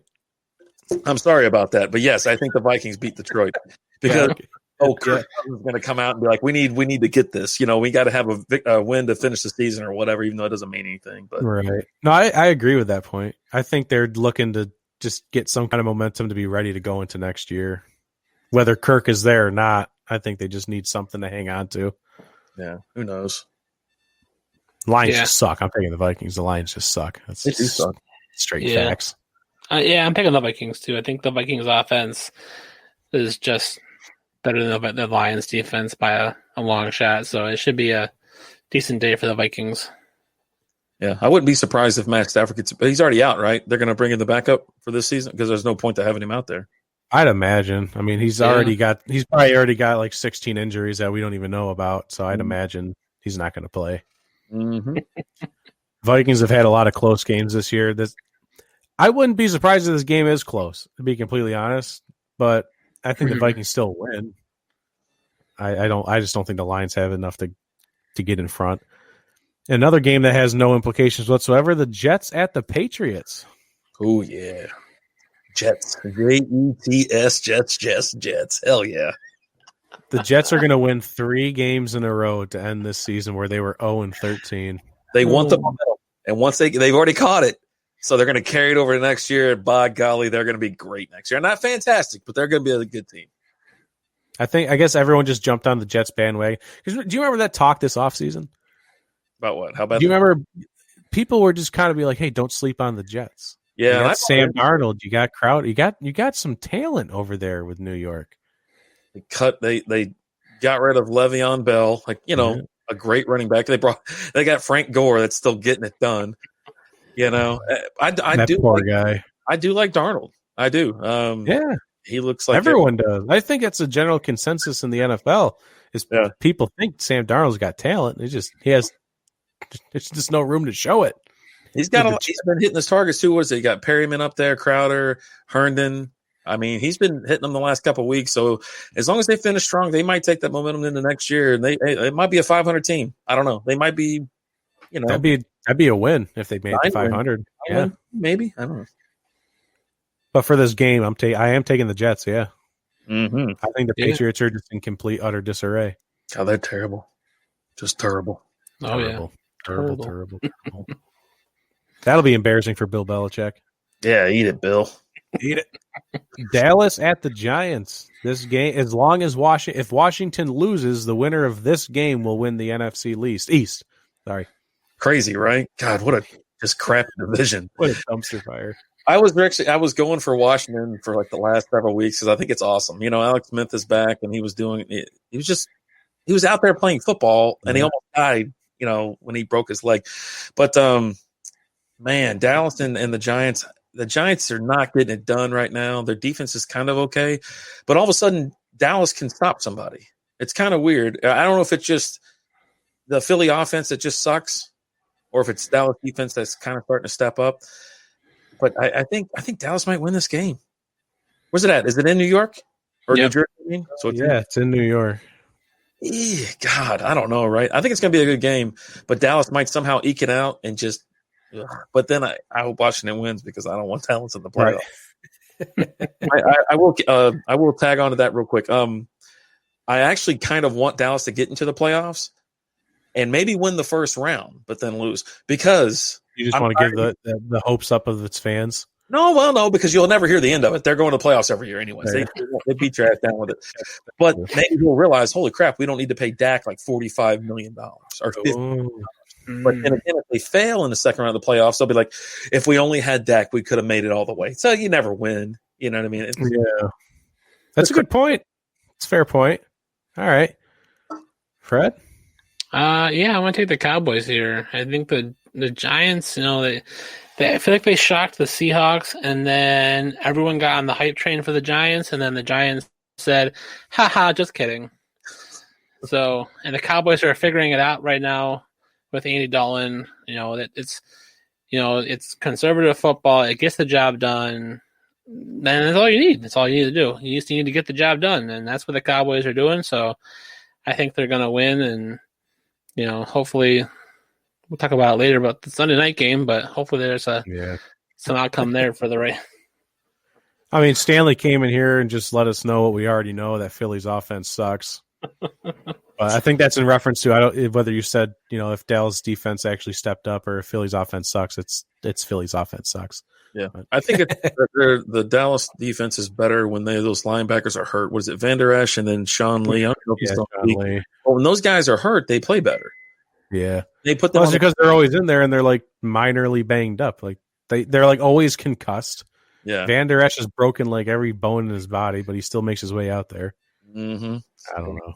I'm sorry about that, but yes, I think the Vikings beat Detroit because Kirk Cousins is going to come out and be like, "We need to get this. We got to have a win to finish the season or whatever." Even though it doesn't mean anything, but right. No, I agree with that point. I think they're looking to just get some kind of momentum to be ready to go into next year, whether Kirk is there or not. I think they just need something to hang on to. Yeah, who knows? Lions just suck. I'm taking the Vikings. The Lions just suck. They do suck. Straight facts. I'm picking the Vikings too. I think the Vikings offense is just better than the Lions defense by a long shot. So it should be a decent day for the Vikings. Yeah, I wouldn't be surprised if Matt Stafford gets. But he's already out, right? They're going to bring in the backup for this season because there's no point to having him out there. I'd imagine. I mean, he's probably already got like 16 injuries that we don't even know about. So I'd imagine he's not going to play. Mm-hmm. Vikings have had a lot of close games this year. I wouldn't be surprised if this game is close, to be completely honest. But I think the Vikings still win. I just don't think the Lions have enough to get in front. Another game that has no implications whatsoever: the Jets at the Patriots. Oh yeah, Jets. Jets, Jets. Hell yeah. The Jets are going to win 3 games in a row to end this season where they were 0-13. They want the momentum. And once they've already caught it, so they're going to carry it over to next year. And by golly, they're going to be great next year. Not fantastic, but they're going to be a good team. I guess everyone just jumped on the Jets bandwagon. Do you remember that talk this offseason? About what? How about Do you remember people were just kind of be like, hey, don't sleep on the Jets. Yeah. You got Sam Darnold. You got Crowder. You got some talent over there with New York. They got rid of Le'Veon Bell, a great running back. They got Frank Gore that's still getting it done. I do poor guy. I do like Darnold. I do. Yeah. He looks like everyone does. I think that's a general consensus in the NFL is people think Sam Darnold's got talent. There's just no room to show it. He's been hitting his targets too. What is it? You got Perryman up there, Crowder, Herndon. I mean, he's been hitting them the last couple of weeks. So as long as they finish strong, they might take that momentum into next year. And it might be a 500 team. I don't know. They might be, that'd be a win if they made the 500. Yeah, maybe. I don't know. But for this game, I am taking the Jets. Yeah, mm-hmm. I think the Patriots are just in complete utter disarray. Oh, they're terrible. Just terrible. Oh yeah, terrible. That'll be embarrassing for Bill Belichick. Yeah, eat it, Bill. Eat it. Dallas at the Giants. This game, as long as if Washington loses, the winner of this game will win the NFC East. Sorry. Crazy, right? God, what a just crap division. What a dumpster fire. I was going for Washington for like the last several weeks because I think it's awesome. Alex Smith is back and he was doing it. He was out there playing football and he almost died, when he broke his leg. But man, Dallas and the Giants. The Giants are not getting it done right now. Their defense is kind of okay. But all of a sudden, Dallas can stop somebody. It's kind of weird. I don't know if it's just the Philly offense that just sucks or if it's Dallas defense that's kind of starting to step up. But I think Dallas might win this game. Where's it at? Is it in New York or New Jersey? So it's in New York. God, I don't know, right? I think it's going to be a good game, but Dallas might somehow eke it out and just – but then I hope Washington wins because I don't want Dallas in the playoffs. Right. I will tag on to that real quick. I actually kind of want Dallas to get into the playoffs and maybe win the first round, but then lose because you just want to give the hopes up of its fans. No, because you'll never hear the end of it. They're going to the playoffs every year anyways. They beat your ass down with it. But maybe you'll realize, holy crap, we don't need to pay Dak like $45 million or $50 million. But then again, if they fail in the second round of the playoffs, they'll be like, if we only had Dak, we could have made it all the way. So you never win. You know what I mean? That's a good point. It's a fair point. All right. Fred? I want to take the Cowboys here. I think the Giants, I feel like they shocked the Seahawks, and then everyone got on the hype train for the Giants, and then the Giants said, haha, just kidding. So, and the Cowboys are figuring it out right now. With Andy Dalton, it's conservative football. It gets the job done. Then that's all you need. That's all you need to do. You just need to get the job done, and that's what the Cowboys are doing. So I think they're going to win, and hopefully we'll talk about it later about the Sunday night game. But hopefully there's some outcome there for the right. I mean, Stanley came in here and just let us know what we already know, that Philly's offense sucks. I think that's in reference to whether you said if Dallas' defense actually stepped up or if Philly's offense sucks. It's Philly's offense sucks. Yeah, I think the Dallas defense is better when those linebackers are hurt. Was it Van Der Esch and then Sean Lee? I don't know if he's still in the league. But when those guys are hurt, they play better. Yeah, they put them because they're always in there and they're like minorly banged up. Like they're like always concussed. Yeah, Van Der Esch is broken like every bone in his body, but he still makes his way out there. Mm-hmm. I don't know.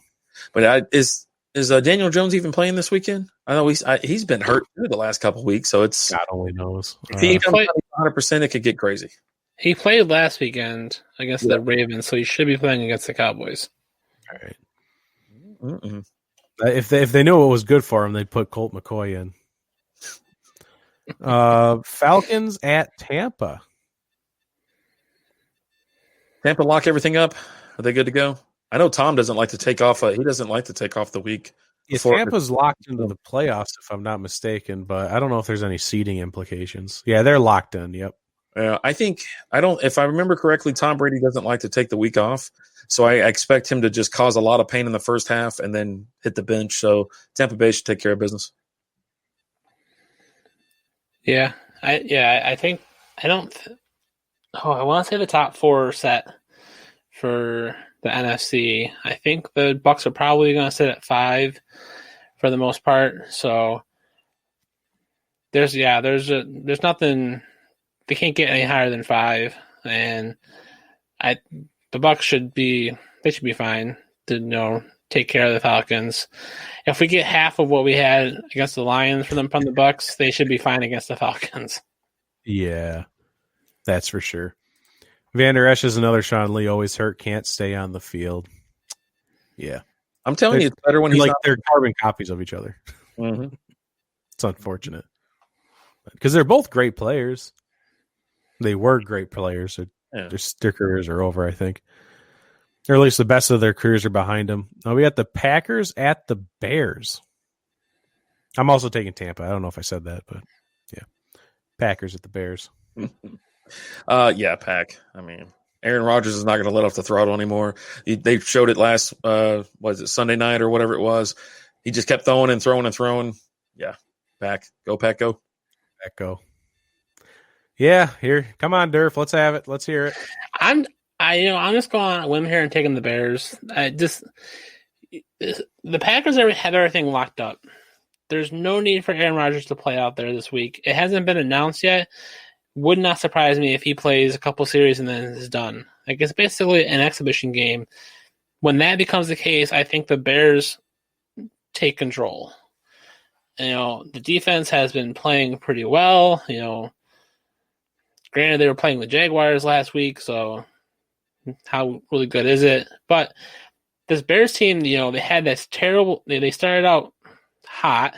But is Daniel Jones even playing this weekend? I know he's been hurt too the last couple of weeks, so it's God only knows. If he comes 100%, it could get crazy. He played last weekend against the Ravens, so he should be playing against the Cowboys. All right. Mm-mm. If they knew what was good for him, they'd put Colt McCoy in. Falcons at Tampa. Tampa lock everything up. Are they good to go? I know Tom doesn't like to take off. He doesn't like to take off the week. Yeah, Tampa's locked into the playoffs, if I'm not mistaken, but I don't know if there's any seeding implications. Yeah, they're locked in. Yep. If I remember correctly, Tom Brady doesn't like to take the week off. So I expect him to just cause a lot of pain in the first half and then hit the bench. So Tampa Bay should take care of business. Yeah. I think I don't. I want to say the top 4 are set for the NFC. I think the Bucs are probably going to sit at 5 for the most part. So there's nothing. They can't get any higher than 5, and the Bucs should be fine to take care of the Falcons. If we get half of what we had against the Lions from the Bucs, they should be fine against the Falcons. Yeah, that's for sure. Vander Esch is another Sean Lee, always hurt, can't stay on the field. Yeah. I'm telling you, it's better when he's like they're carbon copies of each other. Mm-hmm. It's unfortunate. Because they're both great players. They were great players. So their careers are over, I think. Or at least the best of their careers are behind them. We got the Packers at the Bears. I'm also taking Tampa. I don't know if I said that, but yeah. Packers at the Bears. Pack. I mean, Aaron Rodgers is not going to let off the throttle anymore. They showed it last, Sunday night or whatever it was. He just kept throwing and throwing and throwing. Yeah, Pack. Go, Pack, go. Pack, go. Yeah, here. Come on, Durf. Let's have it. Let's hear it. I'm just going on a whim here and taking the Bears. The Packers have everything locked up. There's no need for Aaron Rodgers to play out there this week. It hasn't been announced yet. Would not surprise me if he plays a couple series and then is done. Like, it's basically an exhibition game. When that becomes the case, I think the Bears take control. The defense has been playing pretty well. Granted, they were playing the Jaguars last week, so how really good is it? But this Bears team, they had this terrible. They started out hot,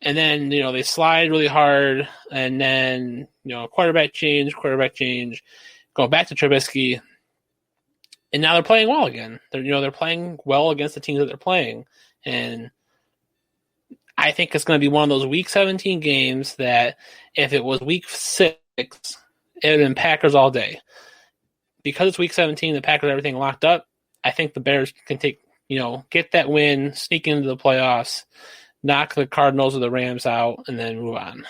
and then they slide really hard, and then quarterback change, go back to Trubisky, and now they're playing well again. They're playing well against the teams that they're playing, and I think it's going to be one of those Week 17 games that if it was Week 6, it would have been Packers all day. Because it's Week 17, the Packers have everything locked up. I think the Bears can get that win, sneak into the playoffs, knock the Cardinals or the Rams out, and then move on.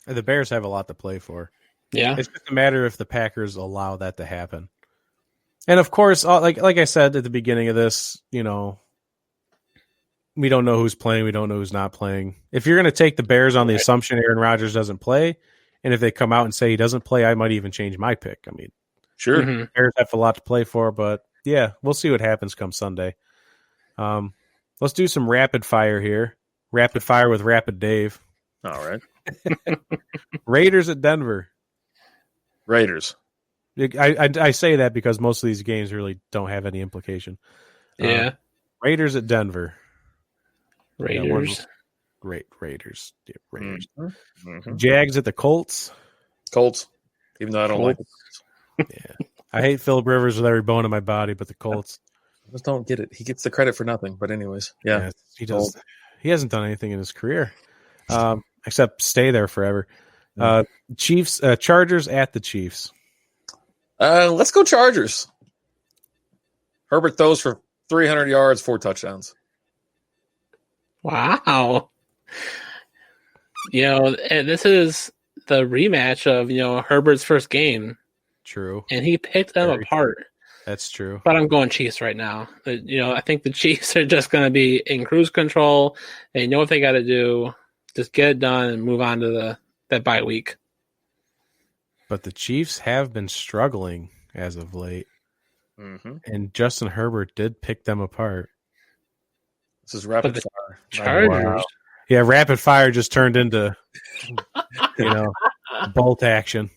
The Bears have a lot to play for. Yeah. It's just a matter if the Packers allow that to happen. And of course, like I said at the beginning of this, we don't know who's playing. We don't know who's not playing. If you're going to take the Bears on the assumption Aaron Rodgers doesn't play, and if they come out and say he doesn't play, I might even change my pick. I mean, sure. Mm-hmm. Bears have a lot to play for, but yeah, we'll see what happens come Sunday. Let's do some rapid fire here. Rapid fire with Rapid Dave. All right. Raiders at Denver. Raiders. I say that because most of these games really don't have any implication. Yeah. Raiders at Denver. Raiders. Great Raiders. Yeah, Raiders. Mm-hmm. Jags at the Colts. Colts. Even though I don't like it. Yeah. I hate Phillip Rivers with every bone in my body, but the Colts. I just don't get it. He gets the credit for nothing. But anyways, yeah. He does. He hasn't done anything in his career. Except stay there forever. Chiefs, Chargers at the Chiefs. Let's go Chargers. Herbert throws for 300 yards, 4 touchdowns. Wow. This is the rematch of, Herbert's first game. True. And he picked them apart. That's true. But I'm going Chiefs right now. I think the Chiefs are just going to be in cruise control. They know what they got to do. Just get it done and move on to that bye week. But the Chiefs have been struggling as of late. Mm-hmm. And Justin Herbert did pick them apart. This is rapid fire. Chargers. Wow. Yeah, rapid fire just turned into, bolt action.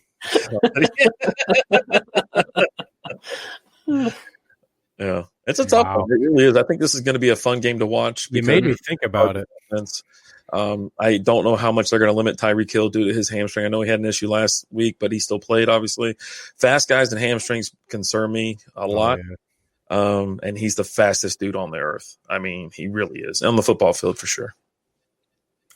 Yeah, it's a tough one. It really is. I think this is going to be a fun game to watch. You made me think about it. I don't know how much they're going to limit Tyreek Hill due to his hamstring. I know he had an issue last week, but he still played, obviously. Fast guys and hamstrings concern me a lot. Yeah. And he's the fastest dude on the earth. I mean, he really is. On the football field, for sure.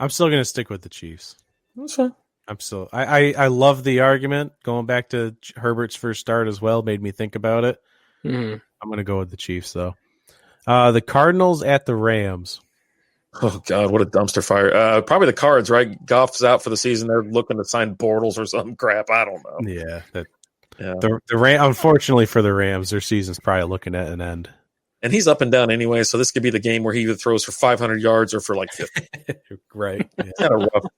I'm still going to stick with the Chiefs. That's fine. I love the argument. Going back to Herbert's first start as well made me think about it. Mm. I'm going to go with the Chiefs, though. The Cardinals at the Rams. Oh, God, what a dumpster fire. Probably the Cards, right? Goff's out for the season. They're looking to sign Bortles or some crap. I don't know. Yeah. The unfortunately for the Rams, their season's probably looking at an end. And he's up and down anyway, so this could be the game where he either throws for 500 yards or for like 50. Right. Yeah.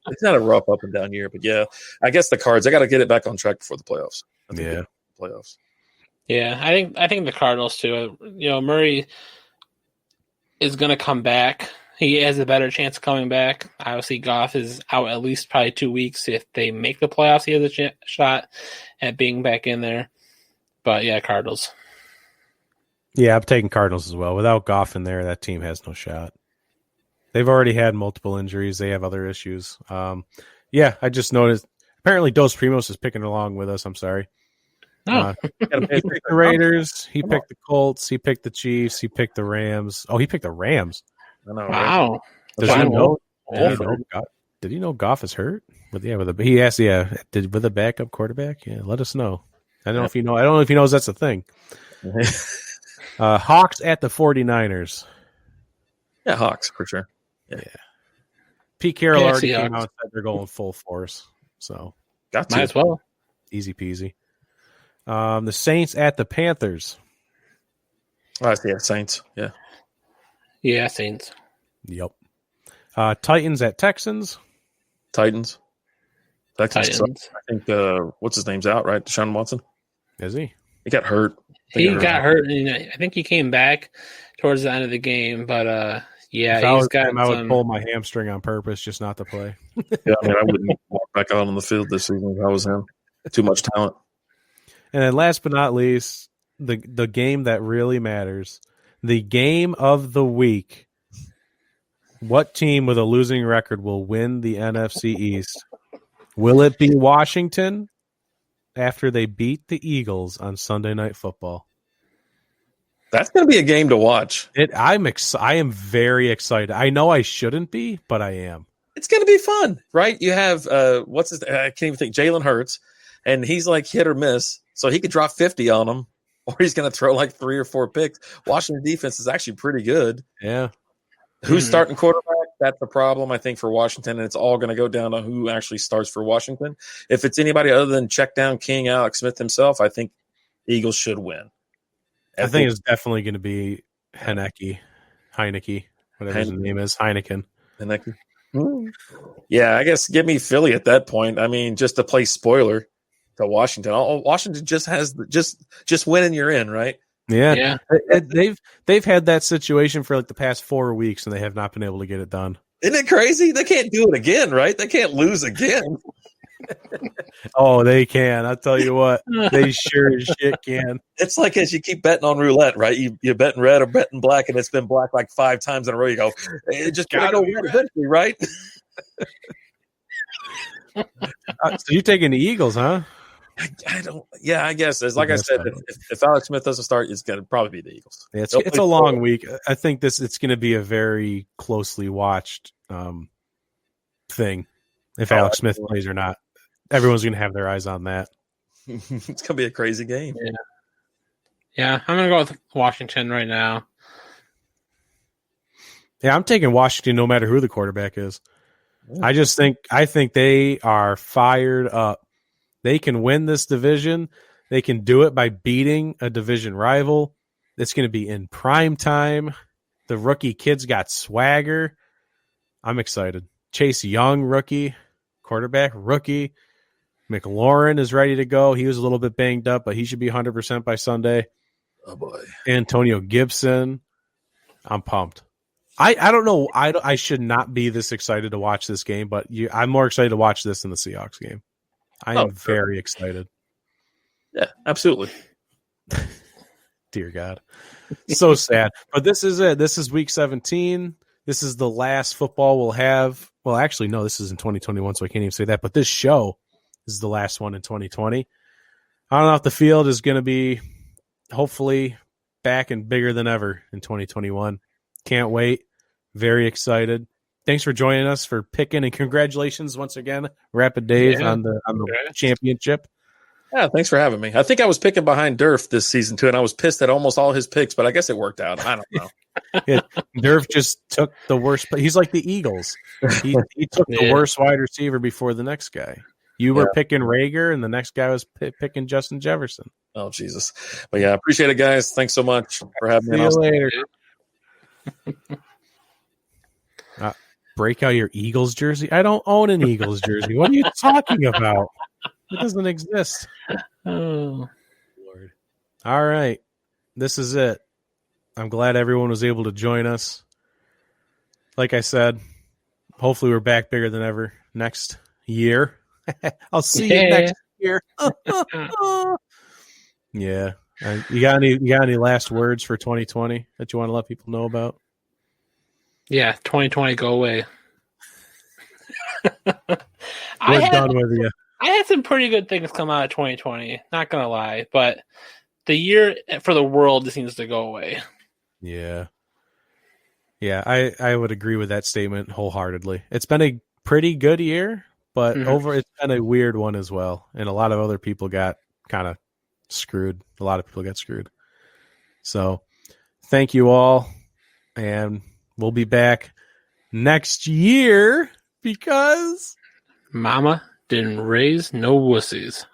It's not a rough up and down year, but yeah, I guess the Cards. I got to get it back on track before the playoffs. Playoffs. Yeah, I think the Cardinals too. Murray is going to come back. He has a better chance of coming back. Obviously, Goff is out at least probably 2 weeks. If they make the playoffs, he has a shot at being back in there. But yeah, Cardinals. Yeah, I'm taking Cardinals as well. Without Goff in there, that team has no shot. They've already had multiple injuries. They have other issues. Yeah, I just noticed. Apparently, Dos Primos is picking along with us. I'm sorry. Oh. He picked the Raiders. He picked the Colts. He picked the Chiefs. He picked the Rams. Oh, he picked the Rams. I know, wow. Does he know? Did he know Goff is hurt? With a backup quarterback? Yeah, let us know. I don't know if you know. I don't know if he knows that's a thing. Hawks at the 49ers. Yeah, Hawks for sure. Yeah. Pete Carroll already Hawks. came out and said they're going full force. So Got to. Might as well. Easy peasy. The Saints at the Panthers. Yeah, Saints. Yeah. Yeah, Saints. Yep. Titans at Texans. Titans. Titans. I think what's his name's out, right? Deshaun Watson. Is he? He got hurt. He got hurt, and I think he came back towards the end of the game. But yeah, he's got. I would pull my hamstring on purpose just not to play. Yeah, I mean, I wouldn't walk back out on the field this season if I was him. Too much talent. And then, last but not least, the game that really matters, the game of the week. What team with a losing record will win the NFC East? Will it be Washington after they beat the Eagles on Sunday Night Football? That's going to be a game to watch. I am very excited. I know I shouldn't be, but I am. It's going to be fun, right? You have I can't even think, Jalen Hurts, and he's like hit or miss, so he could drop 50 on them, or he's going to throw like 3 or 4 picks. Washington defense is actually pretty good. Yeah. Who's starting quarterback? That's the problem, I think, for Washington, and it's all going to go down to who actually starts for Washington. If it's anybody other than check down King Alex Smith himself, I think the Eagles should win. I think it's definitely going to be Heineke, whatever his name is, Heineken. Heineke. Yeah, I guess give me Philly at that point. I mean, just to play spoiler to Washington. Washington just has just win and you're in, right? Yeah. They've had that situation for like the past 4 weeks, and they have not been able to get it done. Isn't it crazy? They can't do it again, right? They can't lose again. Oh, they can. I'll tell you what, they sure as shit can. It's like as you keep betting on roulette, right? You're betting red or betting black, and it's been black like 5 times in a row. You go, it just got to go red eventually, right? So you're taking the Eagles, huh? I don't. Yeah, I guess. As like I said, if Alex Smith doesn't start, it's going to probably be the Eagles. Yeah, it's a long week. I think it's going to be a very closely watched thing. If Alex Smith plays or not, everyone's going to have their eyes on that. It's going to be a crazy game. Yeah, I'm going to go with Washington right now. Yeah, I'm taking Washington no matter who the quarterback is. I think they are fired up. They can win this division. They can do it by beating a division rival. It's going to be in prime time. The rookie kids got swagger. I'm excited. Chase Young, rookie. Quarterback, rookie. McLaurin is ready to go. He was a little bit banged up, but he should be 100% by Sunday. Oh, boy. Antonio Gibson. I'm pumped. I don't know. I should not be this excited to watch this game, but I'm more excited to watch this than the Seahawks game. I am very excited. Yeah, absolutely. Dear God. So sad. But this is it. This is week 17. This is the last football we'll have. Well, actually, no, this is in 2021, so I can't even say that. But this show is the last one in 2020. I don't know if the field is going to be hopefully back and bigger than ever in 2021. Can't wait. Very excited. thanks for joining us for picking, and congratulations once again, Rapid Dave, on the championship. Yeah, thanks for having me. I think I was picking behind Durf this season too, and I was pissed at almost all his picks, but I guess it worked out. I don't know. Durf just took the worst. He's like the Eagles. He took the worst wide receiver before the next guy. You were picking Rager, and the next guy was picking Justin Jefferson. Oh, Jesus. But yeah, appreciate it, guys. Thanks so much for having me. See you later. Break out your Eagles jersey. I don't own an Eagles jersey. What are you talking about? It doesn't exist. Oh, Lord. All right. This is it. I'm glad everyone was able to join us. Like I said, hopefully we're back bigger than ever next year. I'll see you next year. Yeah. You got any last words for 2020 that you want to let people know about? Yeah, 2020, go away. We're done with you. I had some pretty good things come out of 2020, not going to lie, but the year for the world just needs to go away. Yeah. Yeah, I would agree with that statement wholeheartedly. It's been a pretty good year, but it's been a weird one as well. And a lot of other people got kind of screwed. A lot of people got screwed. So thank you all. And we'll be back next year because Mama didn't raise no wussies.